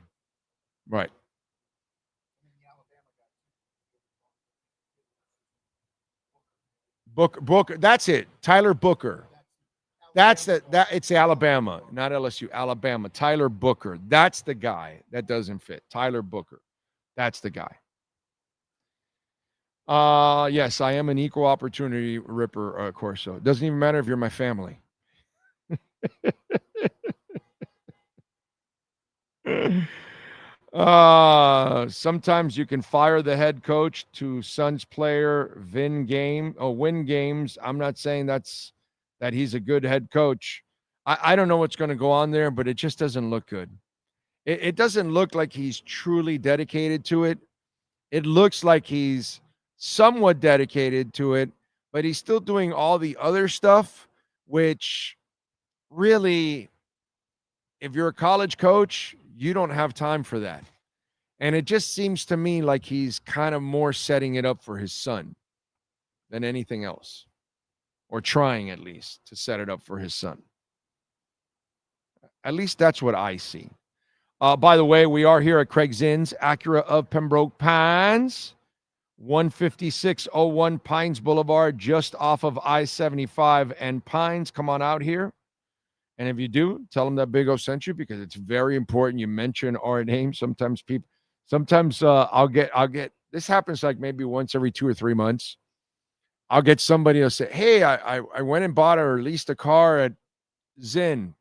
Right. Booker. That's it. Tyler Booker. It's Alabama, not LSU. Alabama. Tyler Booker. That's the guy that doesn't fit. Tyler Booker. That's the guy. Yes, I am an equal opportunity ripper, Corso. It doesn't even matter if you're my family. Sometimes you can fire the head coach to Suns player win games. I'm not saying that he's a good head coach. I don't know what's going to go on there, but it just doesn't look good. It doesn't look like he's truly dedicated to it. It looks like he's somewhat dedicated to it, but he's still doing all the other stuff, which really, if you're a college coach, you don't have time for that. And it just seems to me like he's kind of more setting it up for his son than anything else, or trying at least to set it up for his son. At least that's what I see. By the way, we are here at Craig Zinn's Acura of Pembroke Pines, 15601 Pines Boulevard, just off of I-75 and Pines. Come on out here. And if you do, tell them that Big O sent you, because it's very important you mention our name. Sometimes I'll get, this happens like maybe once every 2 or 3 months. I'll get somebody who'll say, hey, I went and bought or leased a car at Zinn,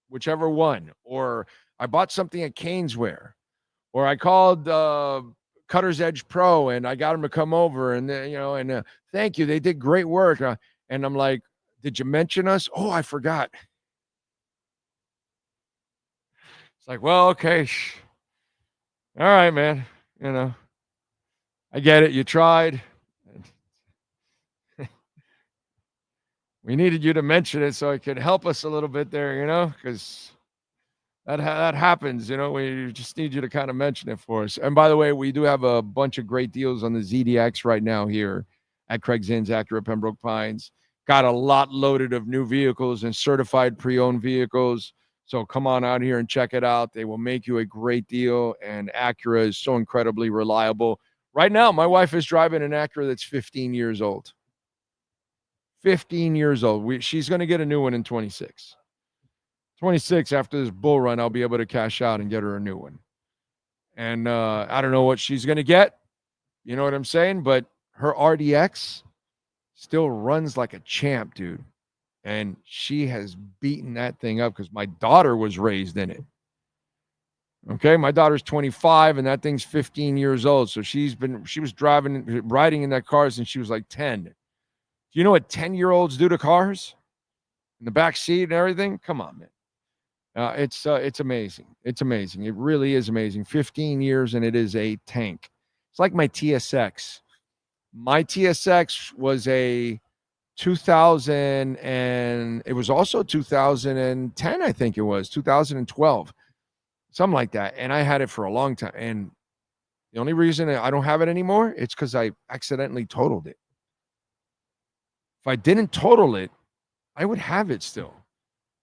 whichever one, or I bought something at Caneswear, or I called Cutter's Edge Pro and I got them to come over, and thank you, they did great work. And I'm like, did you mention us? Oh, I forgot. It's like, well, okay. All right, man. I get it. You tried. We needed you to mention it so it could help us a little bit there, because that happens, we just need you to kind of mention it for us. And by the way, we do have a bunch of great deals on the ZDX right now here at Craig Zinn's Acura Pembroke Pines. Got a lot loaded of new vehicles and certified pre-owned vehicles. So come on out here and check it out. They will make you a great deal, and Acura is so incredibly reliable. Right now, my wife is driving an Acura that's 15 years old. 15 years old. She's going to get a new one in 26. 26, after this bull run, I'll be able to cash out and get her a new one. And I don't know what she's going to get. You know what I'm saying? But her RDX still runs like a champ, dude. And she has beaten that thing up because my daughter was raised in it. Okay, my daughter's 25 and that thing's 15 years old. So she was riding in that car since she was like 10. Do you know what 10-year-olds do to cars? In the back seat and everything? Come on, man. It's amazing. It's amazing. It really is amazing. 15 years and it is a tank. It's like my TSX. My TSX was a 2000, and it was also 2010, I think it was 2012, something like that. And I had it for a long time. And the only reason I don't have it anymore, it's because I accidentally totaled it. If I didn't total it, I would have it still,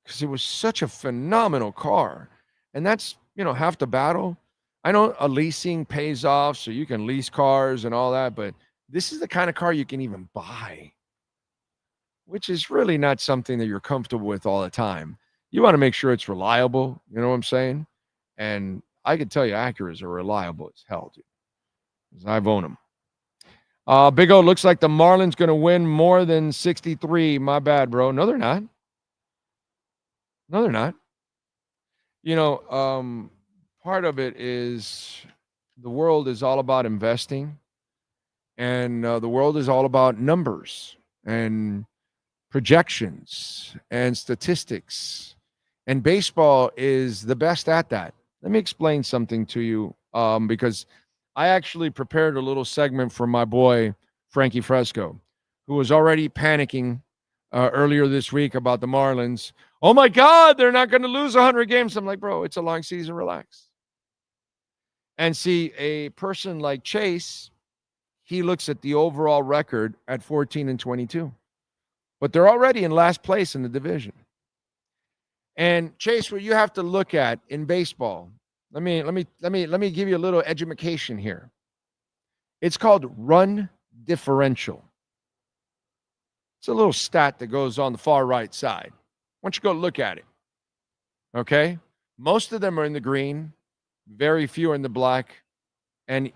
because it was such a phenomenal car. And that's, half the battle. I know a leasing pays off, so you can lease cars and all that, but this is the kind of car you can even buy, which is really not something that you're comfortable with all the time. You want to make sure it's reliable. You know what I'm saying? And I can tell you Acuras are reliable as hell, dude, because I've owned them. Big O, looks like the Marlins going to win more than 63. My bad, bro. No, they're not. No, they're not. Part of it is the world is all about investing, and the world is all about numbers and projections and statistics. And baseball is the best at that. Let me explain something to you, because I actually prepared a little segment for my boy, Frankie Fresco, who was already panicking earlier this week about the Marlins. Oh, my God, they're not going to lose 100 games. I'm like, bro, it's a long season. Relax. And see, a person like Chase, he looks at the overall record at 14-22. But they're already in last place in the division. And Chase, what you have to look at in baseball, let me give you a little education here. It's called run differential. It's a little stat that goes on the far right side. Why don't you go look at it? Okay? Most of them are in the green, very few are in the black, and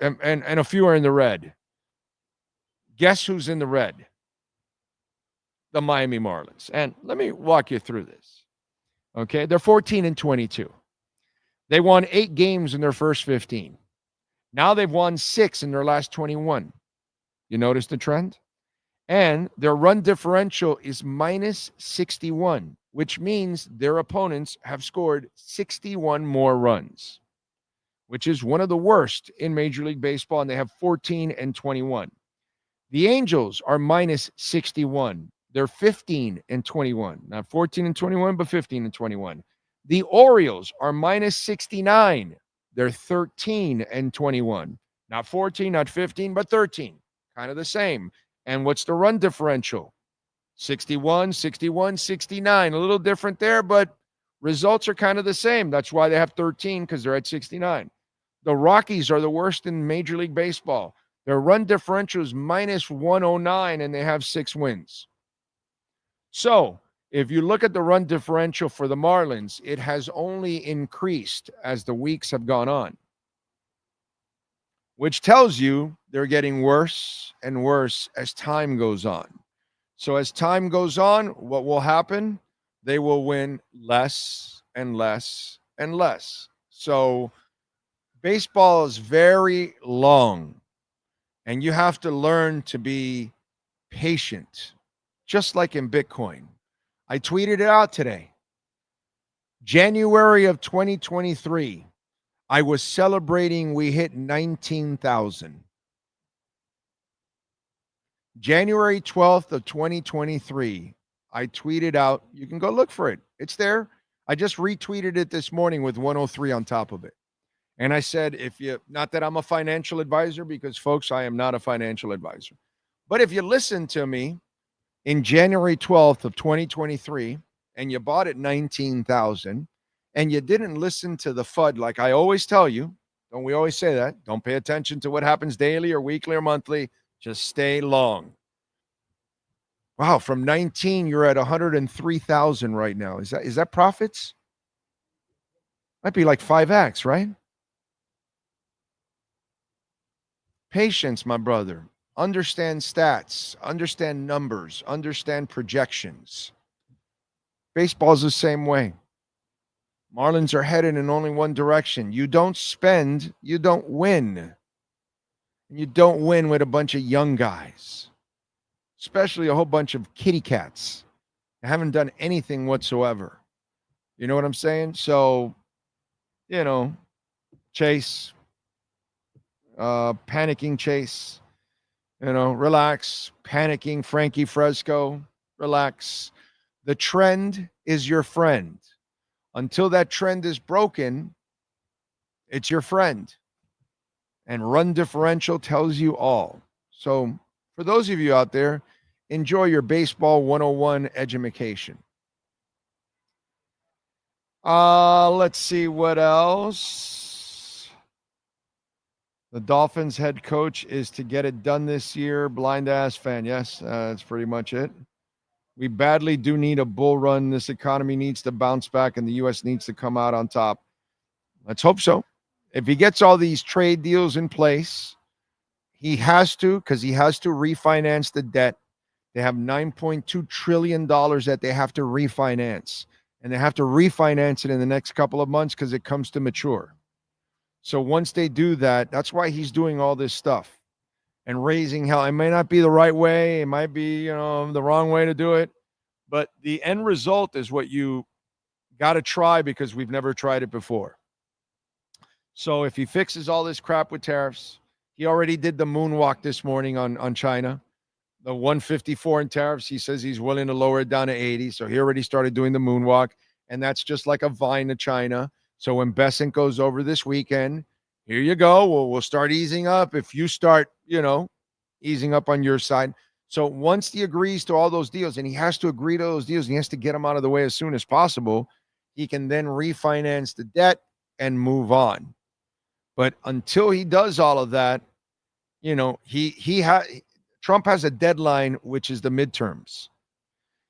a few are in the red. Guess who's in the red? The Miami Marlins. And let me walk you through this. Okay? They're 14-22. They won 8 games in their first 15. Now they've won 6 in their last 21. You notice the trend? And their run differential is minus 61, which means their opponents have scored 61 more runs, which is one of the worst in Major League Baseball, and they have 14-21. The Angels are minus 61. They're 15-21. Not 14-21, but 15-21. The Orioles are minus 69. They're 13-21. Not 14, not 15, but 13. Kind of the same. And what's the run differential? 61, 61, 69. A little different there, but results are kind of the same. That's why they have 13, because they're at 69. The Rockies are the worst in Major League Baseball. Their run differential is minus 109, and they have 6 wins. So if you look at the run differential for the Marlins, it has only increased as the weeks have gone on, which tells you they're getting worse and worse as time goes on. So as time goes on, what will happen? They will win less and less and less. So baseball is very long, and you have to learn to be patient, just like in Bitcoin. I tweeted it out today. January of 2023, I was celebrating we hit 19,000. January 12th of 2023, I tweeted out, you can go look for it. It's there. I just retweeted it this morning with 103 on top of it. And I said, not that I'm a financial advisor, because folks, I am not a financial advisor. But if you listen to me in January 12th of 2023, and you bought at 19,000, and you didn't listen to the FUD like I always tell you, don't we always say that? Don't pay attention to what happens daily or weekly or monthly. Just stay long. Wow, from 19, you're at 103,000 right now. Is that profits? Might be like 5x, right? Patience, my brother. Understand stats, understand numbers, understand projections. Baseball's the same way. Marlins are headed in only one direction. You don't spend, you don't win. You don't win with a bunch of young guys, especially a whole bunch of kitty cats. They haven't done anything whatsoever. You know what I'm saying? So, Chase, panicking Chase, relax, panicking Frankie Fresco, relax. The trend is your friend. Until that trend is broken, it's your friend. And run differential tells you all. So for those of you out there, enjoy your baseball 101 education. Let's see what else. The Dolphins head coach is to get it done this year. Blind ass fan. Yes, that's pretty much it. We badly do need a bull run. This economy needs to bounce back, and the U.S. needs to come out on top. Let's hope so. If he gets all these trade deals in place, he has to, because he has to refinance the debt. They have $9.2 trillion that they have to refinance, and they have to refinance it in the next couple of months because it comes to mature. So once they do that, that's why he's doing all this stuff and raising hell. It may not be the right way. It might be, the wrong way to do it. But the end result is what you got to try because we've never tried it before. So if he fixes all this crap with tariffs, he already did the moonwalk this morning on China. The 154 in tariffs, he says he's willing to lower it down to 80. So he already started doing the moonwalk. And that's just like a vine to China. So when Bessent goes over this weekend, here you go. We'll start easing up. If you start, easing up on your side. So once he agrees to all those deals, and he has to agree to those deals, and he has to get them out of the way as soon as possible, he can then refinance the debt and move on. But until he does all of that, Trump has a deadline, which is the midterms.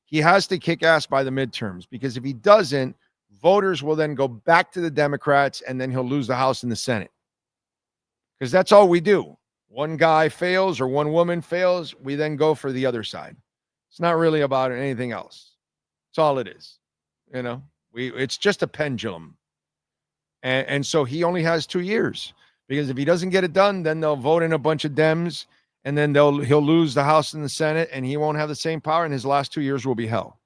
He has to kick ass by the midterms, because if he doesn't, voters will then go back to the Democrats, and then he'll lose the House and the Senate. Because that's all we do. One guy fails or one woman fails, we then go for the other side. It's not really about anything else. That's all it is. It's just a pendulum. And so he only has 2 years, because if he doesn't get it done, then they'll vote in a bunch of Dems, and then he'll lose the House and the Senate, and he won't have the same power, and his last 2 years will be hell.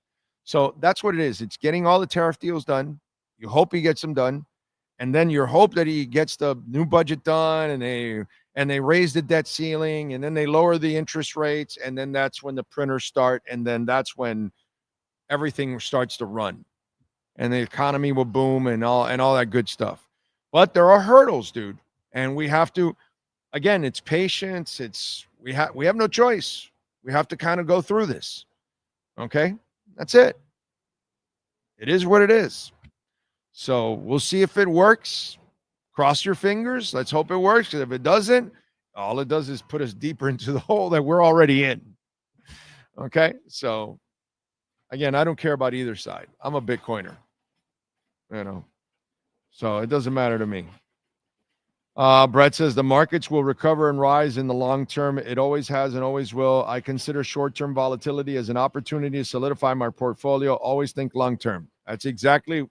So that's what it is. It's getting all the tariff deals done. You hope he gets them done. And then you hope that he gets the new budget done, and they raise the debt ceiling, and then they lower the interest rates, and then that's when the printers start, and then that's when everything starts to run, and the economy will boom and all that good stuff. But there are hurdles, dude, and we have to. Again, it's patience. We have no choice. We have to kind of go through this. Okay, that's it. It is what it is. So we'll see if it works. Cross your fingers. Let's hope it works. Because if it doesn't, all it does is put us deeper into the hole that we're already in. Okay. So again, I don't care about either side. I'm a Bitcoiner. So it doesn't matter to me. Brett says the markets will recover and rise in the long term. It always has and always will. I consider short-term volatility as an opportunity to solidify my portfolio. Always think long-term. That's exactly,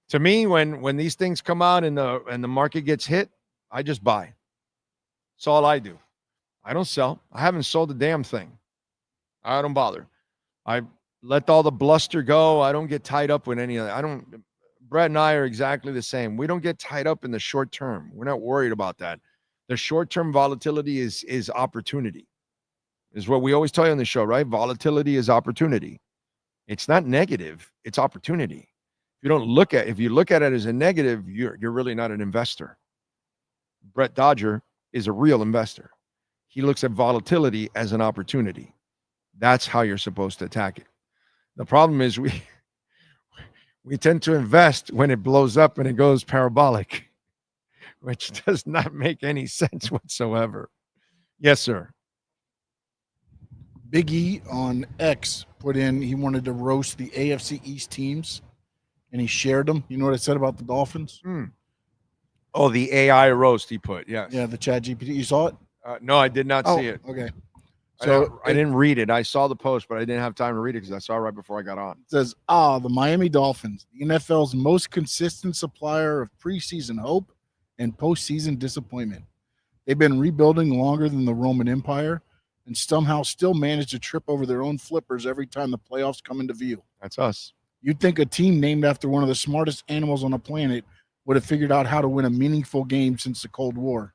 to me, when these things come out and the market gets hit, I just buy. That's all I do. I don't sell. I haven't sold a damn thing. I don't bother. I let all the bluster go. I don't get tied up with any of that. Brett and I are exactly the same. We don't get tied up in the short term. We're not worried about that. The short-term volatility is opportunity. Is what we always tell you on the show, right? Volatility is opportunity. It's not negative. It's opportunity. If you look at it as a negative, you're really not an investor. Brett Dodger is a real investor. He looks at volatility as an opportunity. That's how you're supposed to attack it. The problem is we tend to invest when it blows up and it goes parabolic, which does not make any sense whatsoever. Yes, sir. Big E on X put in, he wanted to roast the AFC East teams, and he shared them. You know what I said about the Dolphins? Oh, the AI roast he put, yes. Yeah, the Chat GPT. You saw it? No, I did not see it. Okay. So I didn't read it. I saw the post, but I didn't have time to read it because I saw it right before I got on. It says, the Miami Dolphins, the NFL's most consistent supplier of preseason hope and postseason disappointment. They've been rebuilding longer than the Roman Empire and somehow still manage to trip over their own flippers every time the playoffs come into view. That's us. You'd think a team named after one of the smartest animals on the planet would have figured out how to win a meaningful game since the Cold War.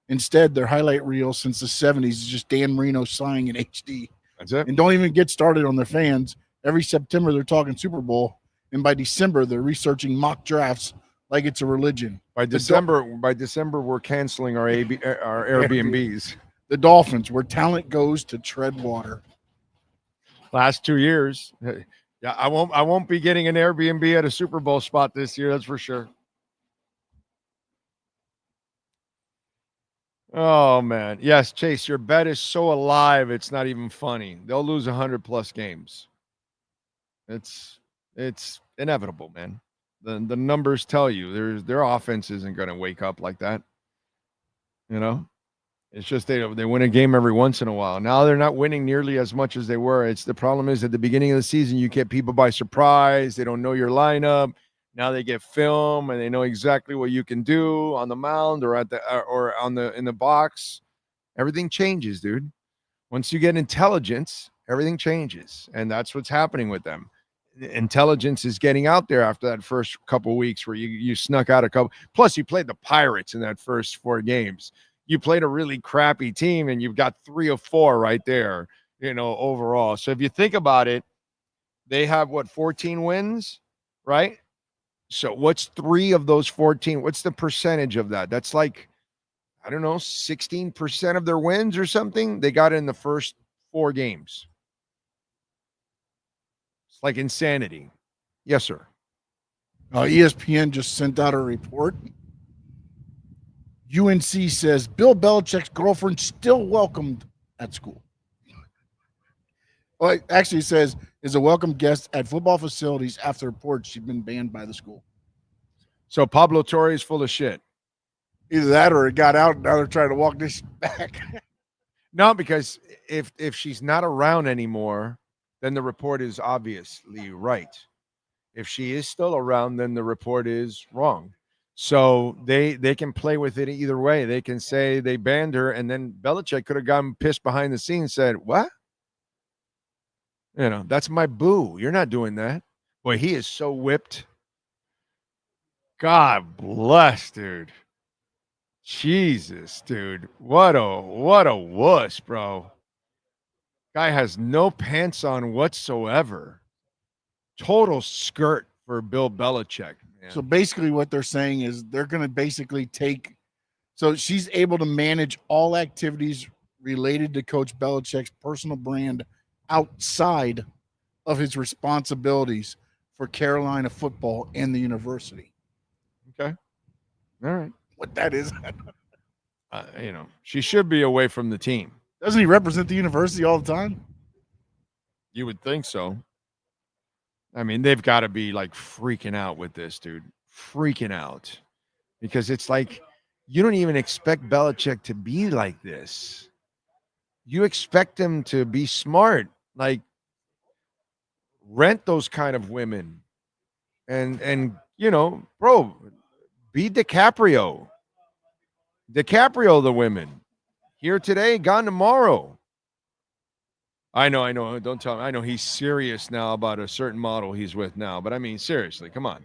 Instead, their highlight reel since the 70s is just Dan Marino sighing in HD. That's it. And don't even get started on their fans. Every September, they're talking Super Bowl. And by December, they're researching mock drafts like it's a religion. By December, we're canceling our Airbnbs. The Dolphins, where talent goes to tread water. Last 2 years. Yeah, I won't be getting an Airbnb at a Super Bowl spot this year, that's for sure. Oh, man. Yes, Chase, your bet is so alive, it's not even funny. They'll lose 100-plus games. It's inevitable, man. The numbers tell you their offense isn't going to wake up like that. It's just they win a game every once in a while. Now they're not winning nearly as much as they were. The problem is at the beginning of the season, you get people by surprise. They don't know your lineup. Now they get film and they know exactly what you can do on the mound or in the box. Everything changes, dude. Once you get intelligence, everything changes, and that's what's happening with them. Intelligence is getting out there after that first couple weeks where you snuck out a couple. Plus, you played the Pirates in that first 4 games. You played a really crappy team, and you've got 3 or 4 right there, overall. So if you think about it, they have 14 wins, right? So what's 3 of those 14? What's the percentage of that? That's like, I don't know, 16% of their wins or something. They got in the first 4 games. It's like insanity. Yes, sir. ESPN just sent out a report. UNC says Bill Belichick's girlfriend still welcomed at school. Well, it actually says is a welcome guest at football facilities after reports she'd been banned by the school. So Pablo Torre is full of shit. Either that or it got out and now they're trying to walk this back. No, because if she's not around anymore, then the report is obviously right. If she is still around, then the report is wrong. So they can play with it either way. They can say they banned her, and then Belichick could have gotten pissed behind the scenes and said, what? That's my boo. You're not doing that. Boy, he is so whipped. God bless, dude. Jesus, dude. What a wuss, bro. Guy has no pants on whatsoever. Total skirt for Bill Belichick. Man. So basically what they're saying is they're going to basically so she's able to manage all activities related to Coach Belichick's personal brand outside of his responsibilities for Carolina football and the university. Okay. All right. What that is. She should be away from the team. Doesn't he represent the university all the time? You would think so. I mean, they've got to be like freaking out with this, dude. Freaking out. Because it's like, you don't even expect Belichick to be like this. You expect him to be smart. Like, rent those kind of women. And bro, be DiCaprio. DiCaprio the women. Here today, gone tomorrow. I know. Don't tell him. I know he's serious now about a certain model he's with now. But I mean, seriously, come on.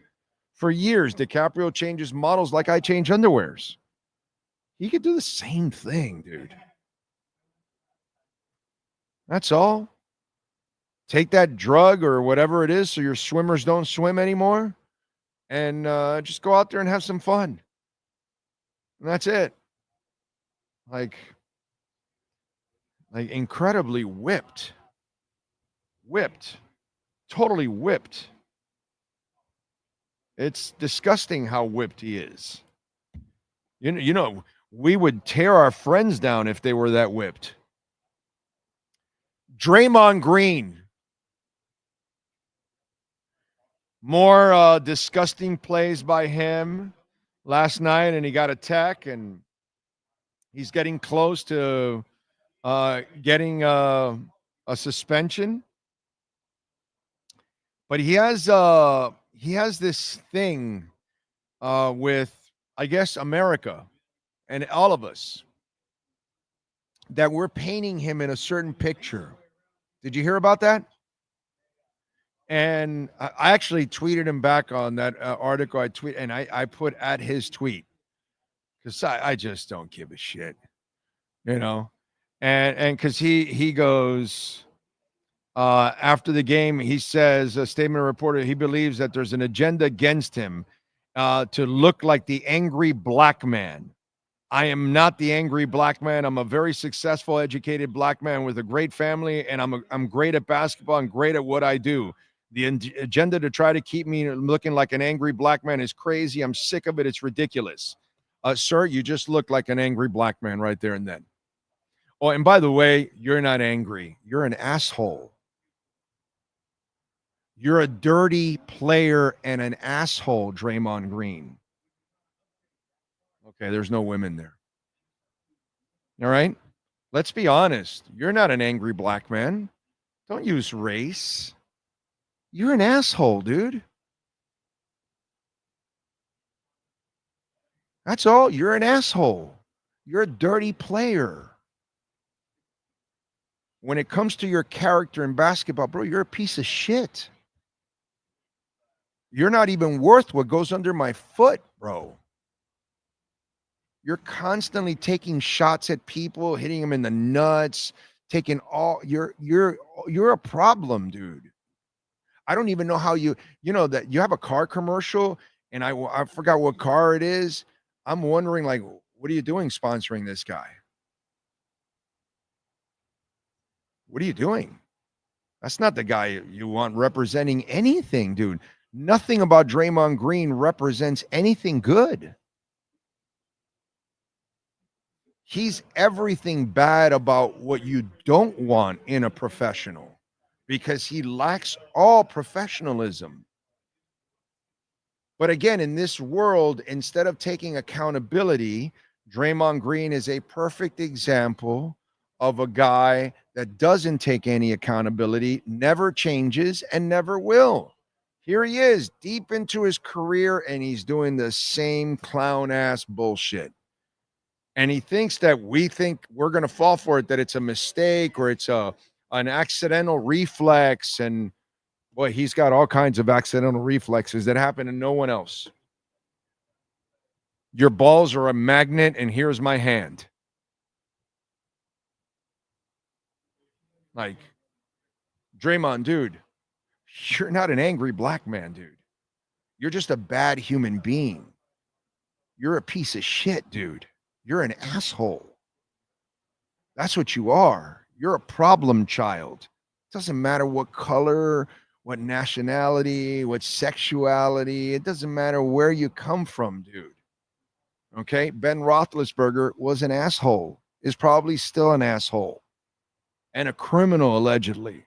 For years, DiCaprio changes models like I change underwears. He could do the same thing, dude. That's all. Take that drug or whatever it is so your swimmers don't swim anymore. And just go out there and have some fun. And that's it. Like incredibly whipped, totally whipped. It's disgusting how whipped he is. We would tear our friends down if they were that whipped. Draymond Green. More disgusting plays by him last night, and he got a tech, and he's getting close to getting a suspension. But he has this thing with, I guess, America and all of us, that we're painting him in a certain picture. Did you hear about that? And I actually tweeted him back on that article I tweeted, and I put at his tweet because I just don't give a shit, and because he goes after the game, he says, a statement reporter, he believes that there's an agenda against him to look like the angry black man. I am not the angry black man. I'm a very successful, educated black man with a great family, and I'm great at basketball and great at what I do. The agenda to try to keep me looking like an angry black man is crazy. I'm sick of it. It's ridiculous. Sir, you just look like an angry black man right there and then. Oh, and by the way, you're not angry. You're an asshole. You're a dirty player and an asshole, Draymond Green. Okay, there's no women there. All right? Let's be honest. You're not an angry black man. Don't use race. You're an asshole, dude. That's all. You're an asshole. You're a dirty player. When it comes to your character in basketball, bro, you're a piece of shit. You're not even worth what goes under my foot, bro. You're constantly taking shots at people, hitting them in the nuts, taking all you're a problem, dude. I don't even know how you know that you have a car commercial and I forgot what car it is. I'm wondering, like, what are you doing sponsoring this guy? What are you doing? That's not the guy you want representing anything, dude. Nothing about Draymond Green represents anything good. He's everything bad about what you don't want in a professional because he lacks all professionalism. But again, in this world, instead of taking accountability, Draymond Green is a perfect example of a guy that doesn't take any accountability, never changes, and never will. Here he is, deep into his career, and he's doing the same clown-ass bullshit. And he thinks that we think we're going to fall for it, that it's a mistake or it's an accidental reflex. And boy, he's got all kinds of accidental reflexes that happen to no one else. Your balls are a magnet, and here's my hand. Like, Draymond, dude, you're not an angry black man, dude. You're just a bad human being. You're a piece of shit, dude. You're an asshole. That's what you are. You're a problem child. It doesn't matter what color, what nationality, what sexuality. It doesn't matter where you come from, dude. Okay? Ben Roethlisberger was an asshole, is probably still an asshole, and a criminal, allegedly.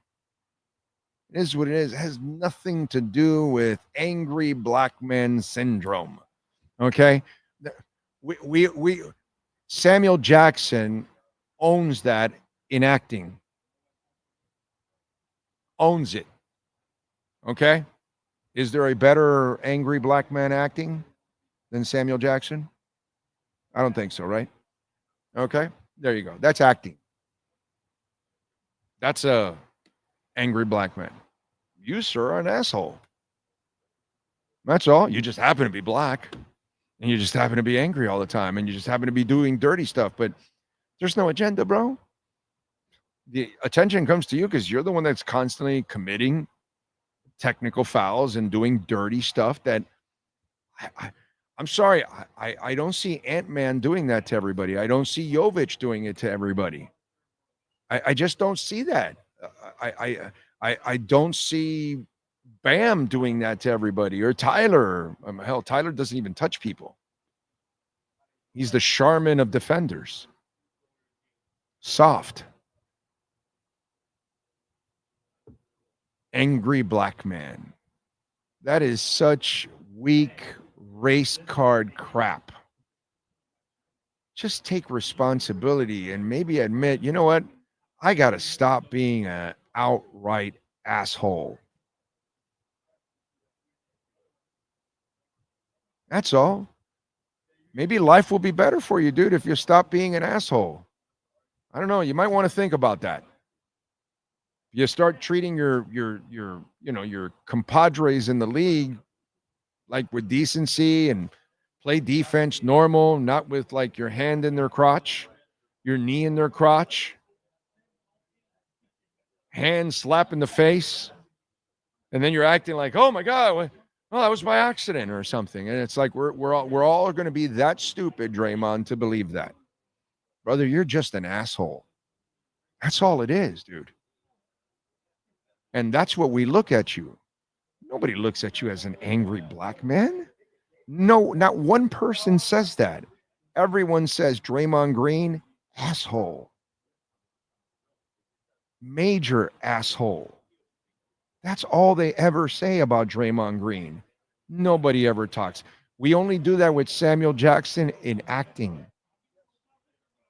It is what it is. It has nothing to do with angry black men syndrome. Okay? We Samuel Jackson owns that in acting. Owns it. Okay? Is there a better angry black man acting than Samuel Jackson? I don't think so, right? Okay? There you go. That's acting. That's a angry black man. You, sir, are an asshole. That's all. You just happen to be black. And you just happen to be angry all the time. And you just happen to be doing dirty stuff. But there's no agenda, bro. The attention comes to you because you're the one that's constantly committing technical fouls and doing dirty stuff that I'm sorry. I don't see Ant-Man doing that to everybody. I don't see Jovic doing it to everybody. I just don't see that. I don't see Bam doing that to everybody, or Tyler. Hell, Tyler doesn't even touch people. He's the Charmin of defenders. Soft. Angry black man. That is such weak race card crap. Just take responsibility and maybe admit, you know what? I got to stop being an outright asshole. That's all. Maybe life will be better for you, dude, if you stop being an asshole. I don't know. You might want to think about that. You start treating your compadres in the league like with decency and play defense normal, not with like your hand in their crotch, your knee in their crotch, hand slap in the face, and then you're acting like, oh my God, well, that was by accident or something. And it's like we're all going to be that stupid, Draymond, to believe that. Brother, you're just an asshole. That's all it is, dude. And that's what we look at you. Nobody looks at you as an angry black man. No, not one person says that. Everyone says Draymond Green, asshole. Major asshole. That's all they ever say about Draymond Green. Nobody ever talks. We only do that with Samuel Jackson in acting.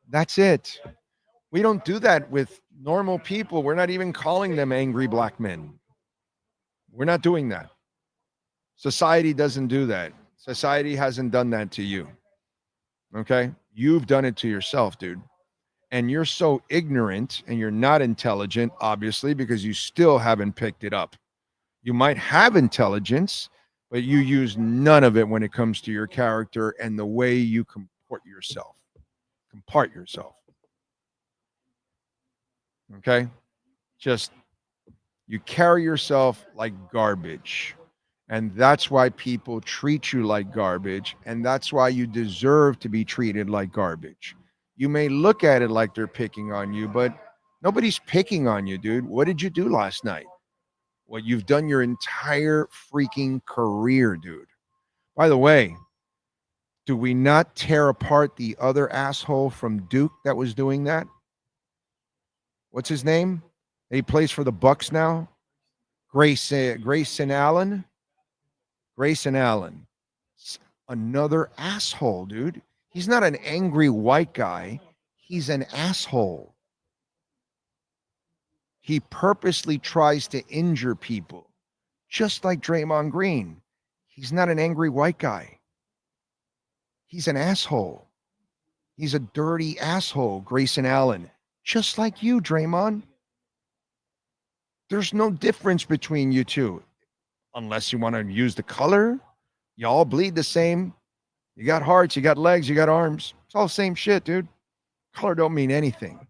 That's it. We don't do that with normal people. We're not even calling them angry black men. We're not doing that. Society doesn't do that. Society hasn't done that to you. Okay? You've done it to yourself, dude. And you're so ignorant and you're not intelligent, obviously, because you still haven't picked it up. You might have intelligence, but you use none of it when it comes to your character and the way you comport yourself. Compart yourself. Okay? Just you carry yourself like garbage. And that's why people treat you like garbage. And that's why you deserve to be treated like garbage. You may look at it like they're picking on you, but nobody's picking on you, dude. What did you do last night? Well, you've done your entire freaking career, dude. By the way, do we not tear apart the other asshole from Duke that was doing that? What's his name? He plays for the Bucks now. Grayson Allen. Grayson Allen. Another asshole, dude. He's not an angry white guy. He's an asshole. He purposely tries to injure people, just like Draymond Green. He's not an angry white guy. He's an asshole. He's a dirty asshole, Grayson Allen, just like you, Draymond. There's no difference between you two, unless you want to use the color. You all bleed the same. You got hearts, you got legs, you got arms. It's all the same shit, dude. Color don't mean anything.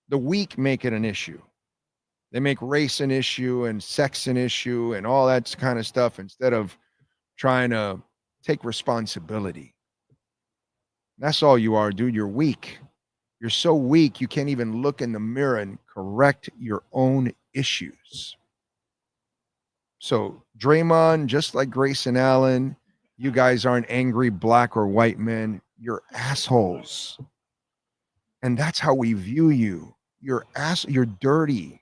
The weak make it an issue. They make race an issue and sex an issue and all that kind of stuff instead of trying to take responsibility. That's all you are, dude. You're weak. You're so weak you can't even look in the mirror and correct your own issues. So Draymond, just like Grayson Allen, you guys aren't angry black or white men. You're assholes. And that's how we view you. You're dirty.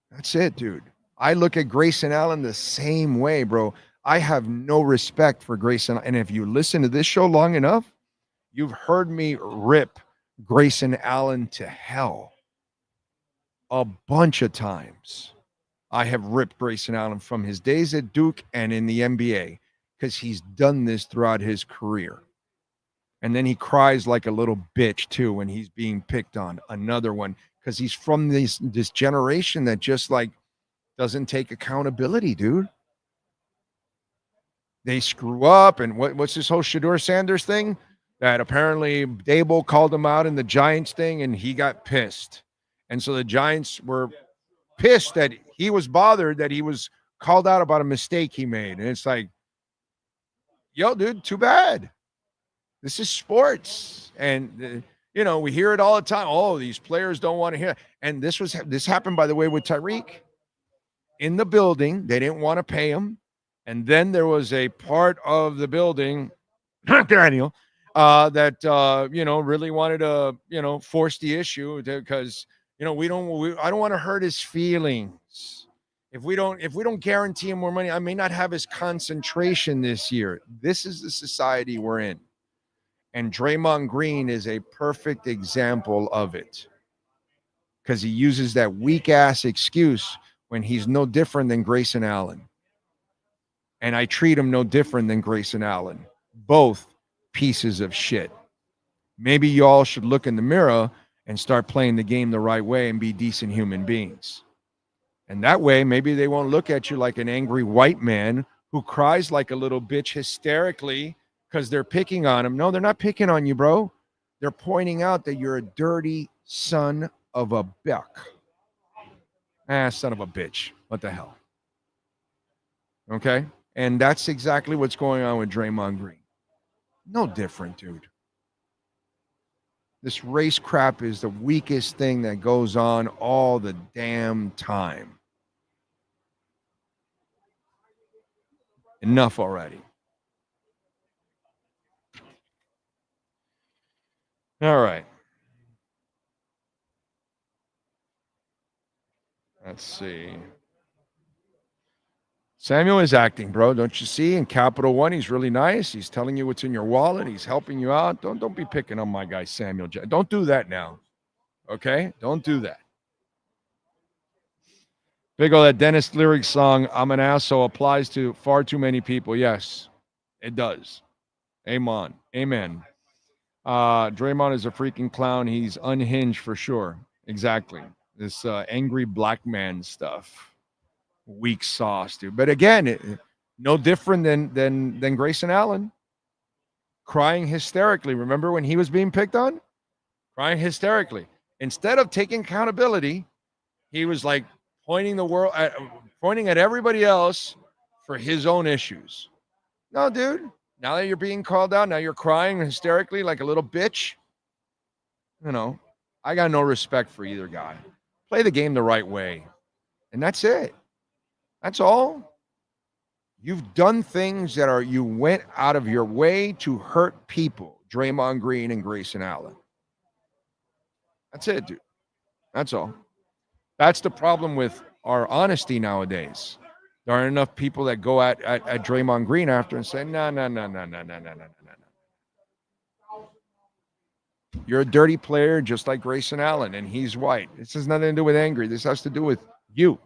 That's it, dude. I look at Grayson Allen the same way, bro. I have no respect for Grayson. And if you listen to this show long enough, you've heard me rip Grayson Allen to hell a bunch of times. I have ripped Grayson Allen from his days at Duke and in the NBA because he's done this throughout his career. And then he cries like a little bitch, too, when he's being picked on. Another one, because he's from this generation that just, like, doesn't take accountability, dude. They screw up, and what's this whole Shedeur Sanders thing? That apparently Dable called him out in the Giants thing, and he got pissed. And so the Giants were pissed that he was bothered that he was called out about a mistake he made. And it's like, yo, dude, too bad. This is sports. And, we hear it all the time. Oh, these players don't want to hear. And this happened, by the way, with Tyreek. In the building, they didn't want to pay him. And then there was a part of the building, Daniel, that, really wanted to, force the issue because, I don't want to hurt his feelings. If we don't guarantee him more money, I may not have his concentration this year. This is the society we're in. And Draymond Green is a perfect example of it because he uses that weak-ass excuse when he's no different than Grayson Allen. And I treat him no different than Grayson Allen. Both pieces of shit. Maybe you all should look in the mirror and start playing the game the right way and be decent human beings. And that way, maybe they won't look at you like an angry white man who cries like a little bitch hysterically because they're picking on him. No, they're not picking on you, bro. They're pointing out that you're a dirty son of a buck. Son of a bitch. What the hell? Okay? And that's exactly what's going on with Draymond Green. No different, dude. This race crap is the weakest thing that goes on all the damn time. Enough already. All right. Let's see. Samuel is acting, bro. Don't you see? In Capital One, he's really nice. He's telling you what's in your wallet. He's helping you out. Don't be picking on my guy, Samuel. Don't do that now. Okay? Don't do that. Big ol' that Dennis Lyric song, I'm an Asshole, applies to far too many people. Yes. It does. Amen. Amen. Draymond is a freaking clown. He's unhinged for sure. Exactly. This angry black man stuff. Weak sauce, dude. But again, no different than Grayson Allen. Crying hysterically. Remember when he was being picked on? Crying hysterically. Instead of taking accountability, he was like pointing at everybody else for his own issues. No, dude. Now that you're being called out, now you're crying hysterically like a little bitch. You know, I got no respect for either guy. Play the game the right way. And that's it. That's all. You've done things you went out of your way to hurt people. Draymond Green and Grayson Allen. That's it, dude. That's all. That's the problem with our honesty nowadays. There aren't enough people that go at Draymond Green after and say, no. You're a dirty player just like Grayson Allen, and he's white. This has nothing to do with angry. This has to do with you.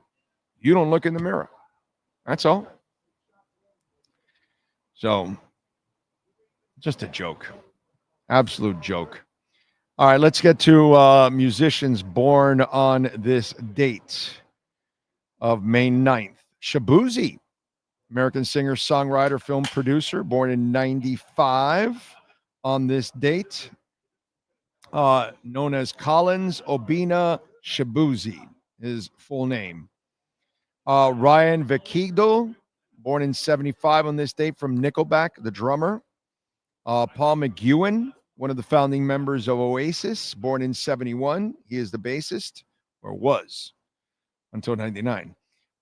You don't look in the mirror. That's all. So, just a joke. Absolute joke. All right, let's get to musicians born on this date of May 9th. Shabuzi, American singer, songwriter, film producer, born in 95 on this date. Known as Collins Obina Shabuzi, his full name. Ryan Vakigdal, born in 75 on this date, from Nickelback, the drummer. Paul McGeown, one of the founding members of Oasis, born in 71. He is the bassist, or was, until 99.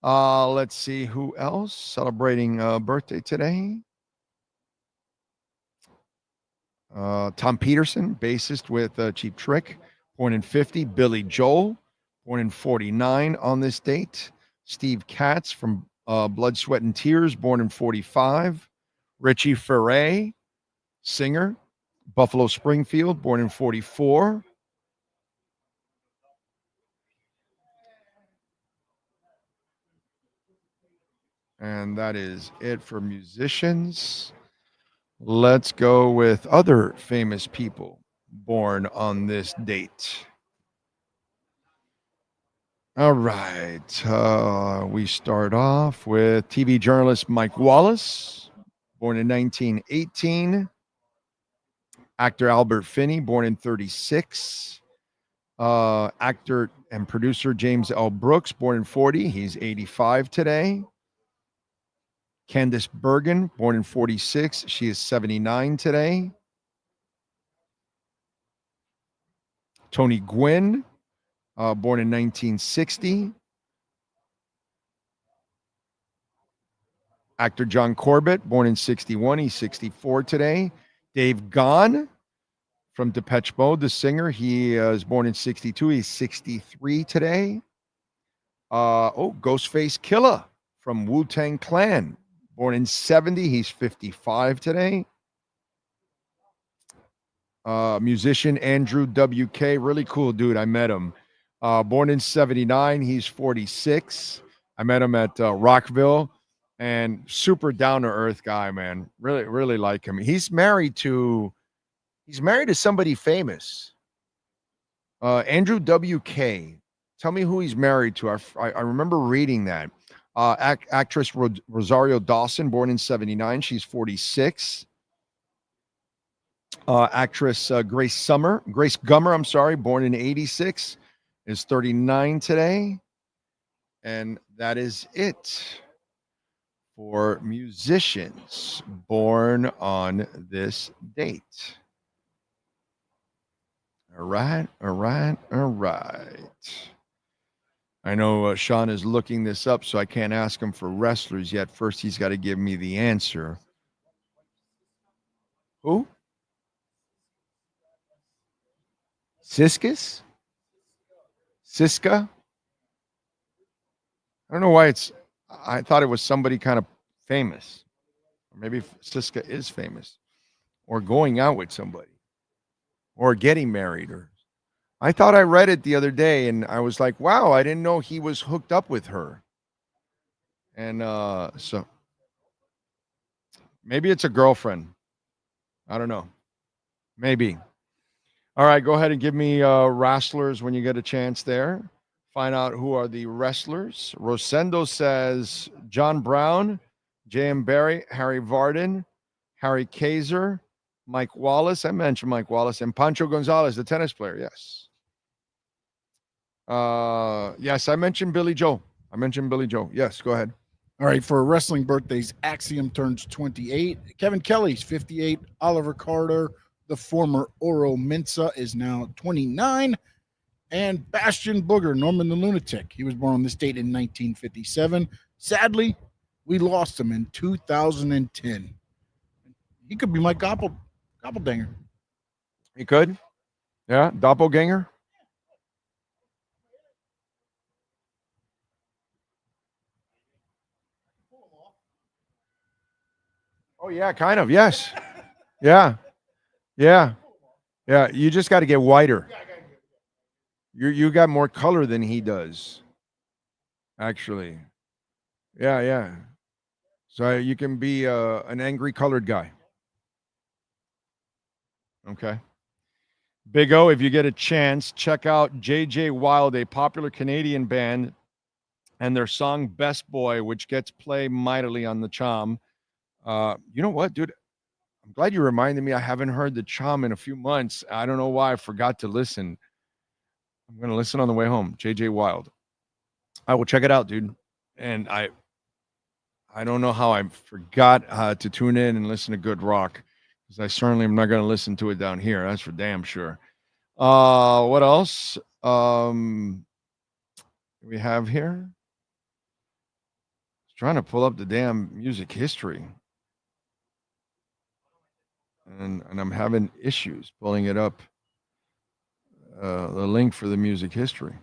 Let's see who else celebrating birthday today. Tom Peterson, bassist with Cheap Trick, born in 50. Billy Joel, born in 49 on this date. Steve Katz from Blood, Sweat, and Tears, born in 45. Richie Furay, singer, Buffalo Springfield, born in 44. And that is it for musicians. Let's go with other famous people born on this date. All right. We start off with TV journalist Mike Wallace, born in 1918. Actor Albert Finney, born in 36. Actor and producer James L. Brooks, born in 40. He's 85 today. Candice Bergen, born in 46. She is 79 today. Tony Gwynn, born in 1960. Actor John Corbett, born in 61. He's 64 today. Dave Gahan from Depeche Mode, the singer. He was born in 62. He's 63 today. Ghostface Killah from Wu-Tang Clan. Born in 70, he's 55 today. Musician Andrew W.K., really cool dude. I met him. Born in 79, he's 46. I met him at Rockville, and super down-to-earth guy, man. Really, really like him. He's married to somebody famous. Andrew W.K. Tell me who he's married to. I remember reading that. Actress Rosario Dawson, born in 79. She's 46. Actress Grace Gummer, born in 86, is 39 today. And that is it for musicians born on this date. All right. I know Sean is looking this up, so I can't ask him for wrestlers yet. First, he's got to give me the answer. Who? Siska? I don't know why I thought it was somebody kind of famous. Or maybe Siska is famous. Or going out with somebody. Or getting married. Or I thought I read it the other day, and I was like, wow, I didn't know he was hooked up with her. And so Maybe it's a girlfriend. I don't know. Maybe. All right, go ahead and give me wrestlers when you get a chance there. Find out who are the wrestlers. Rosendo says John Brown, J.M. Barry, Harry Varden, Harry Kaiser, Mike Wallace. I mentioned Mike Wallace. And Pancho Gonzalez, the tennis player. Yes. Yes, I mentioned Billy Joe. Yes, go ahead. All right, for wrestling birthdays, Axiom turns 28. Kevin Kelly's 58. Oliver Carter, the former Oro Mensah, is now 29. And Bastion Booger, Norman the Lunatic. He was born on this date in 1957. Sadly, we lost him in 2010. He could be my doppelganger. He could? Yeah, doppelganger? Oh, yeah, kind of. Yes. Yeah. Yeah. Yeah. You just got to get whiter. You got more color than he does, actually. Yeah, yeah. So you can be an angry colored guy. Okay. Big O, if you get a chance, check out J.J. Wild, a popular Canadian band, and their song Best Boy, which gets play mightily on the Chom. You know what, dude? I'm glad you reminded me. I haven't heard the Chom in a few months. I don't know why I forgot to listen. I'm going to listen on the way home. J.J. Wild. I will check it out, dude. And I don't know how I forgot to tune in and listen to good rock, because I certainly am not going to listen to it down here. That's for damn sure. What else do we have here? Trying to pull up the damn music history. And I'm having issues pulling it up. The link for the music history.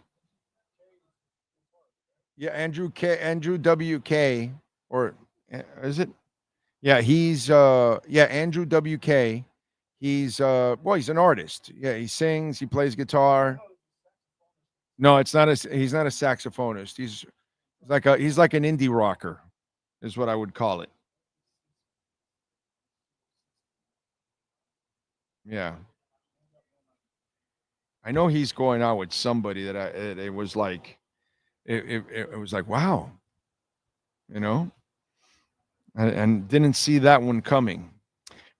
Yeah, Andrew WK, or is it? Yeah, he's Andrew WK. He's he's an artist. Yeah, he sings, he plays guitar. No, he's not a saxophonist. He's like an indie rocker, is what I would call it. Yeah. I know he's going out with somebody that it was like, it was like, wow, you know, and didn't see that one coming.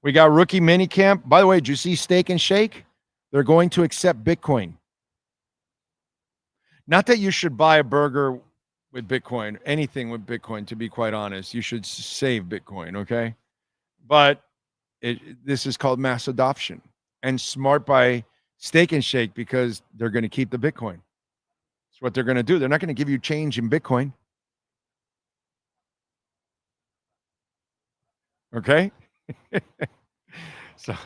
We got rookie minicamp. By the way, did you see Steak and Shake? They're going to accept Bitcoin. Not that you should buy a burger with Bitcoin, anything with Bitcoin, to be quite honest. You should save Bitcoin, okay? But this is called mass adoption, and smart by Steak and Shake, because they're going to keep the Bitcoin. That's what they're going to do. They're not going to give you change in Bitcoin. Okay? So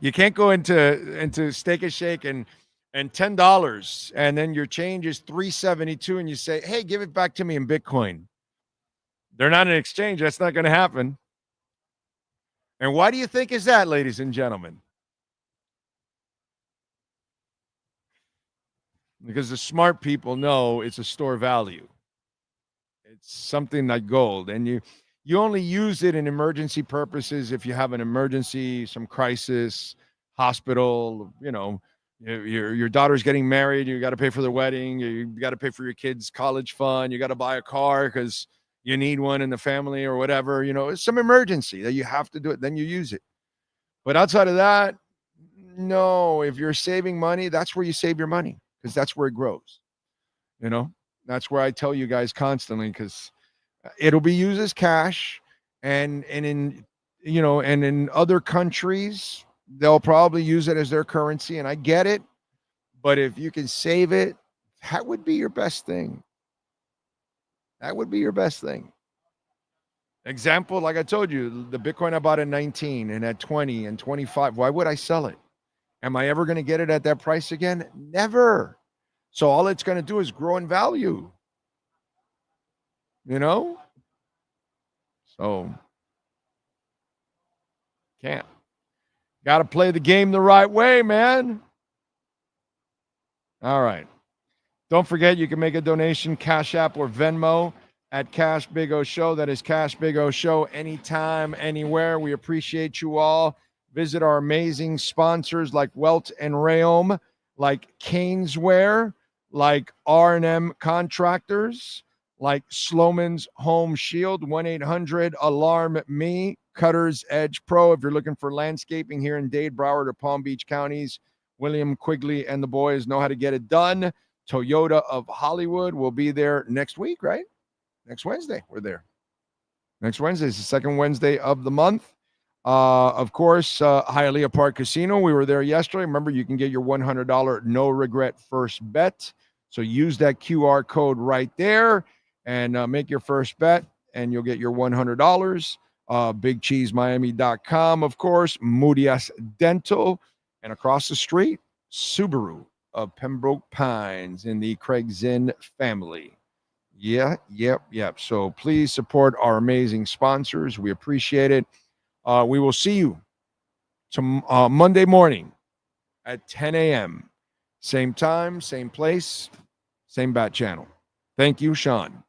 you can't go into Steak and Shake and $10, and then your change is $3.72, and you say, hey, give it back to me in Bitcoin. They're not an exchange. That's not going to happen. And why do you think is that, ladies and gentlemen? Because the smart people know it's a store value. It's something like gold. And you only use it in emergency purposes if you have an emergency, some crisis, hospital, you know, your daughter's getting married, you got to pay for the wedding, you got to pay for your kids' college fund, you got to buy a car because you need one in the family or whatever. You know, it's some emergency that you have to do it. Then you use it. But outside of that, no, if you're saving money, that's where you save your money, because that's where it grows. You know, that's where I tell you guys constantly, because it'll be used as cash, and in, you know, and in other countries, they'll probably use it as their currency, and I get it. But if you can save it, that would be your best thing. That would be your best thing. Example, like I told you, the Bitcoin I bought at 19 and at 20 and 25. Why would I sell it? Am I ever going to get it at that price again? Never. So all it's going to do is grow in value. You know? So can't. Got to play the game the right way, man. All right. Don't forget, you can make a donation, Cash App or Venmo. at Cash Big O Show. That is Cash Big O Show, anytime, anywhere. We appreciate you all. Visit our amazing sponsors like Welt and Rayom, like Caneswear, like R&M Contractors, like Sloman's Home Shield, 1-800-ALARM-ME, Cutter's Edge Pro. If you're looking for landscaping here in Dade, Broward, or Palm Beach counties, William Quigley and the boys know how to get it done. Toyota of Hollywood will be there next week, right? Next Wednesday, we're there. Next Wednesday is the second Wednesday of the month. Of course, Hialeah Park Casino. We were there yesterday. Remember, you can get your $100 no-regret first bet. So use that QR code right there and make your first bet, and you'll get your $100. BigCheeseMiami.com, of course, Moody's Dental, and across the street, Subaru of Pembroke Pines in the Craig Zinn family. Yep. So please support our amazing sponsors. We appreciate it. We will see you Monday morning at 10 a.m. Same time, same place, same bat channel. Thank you, Sean.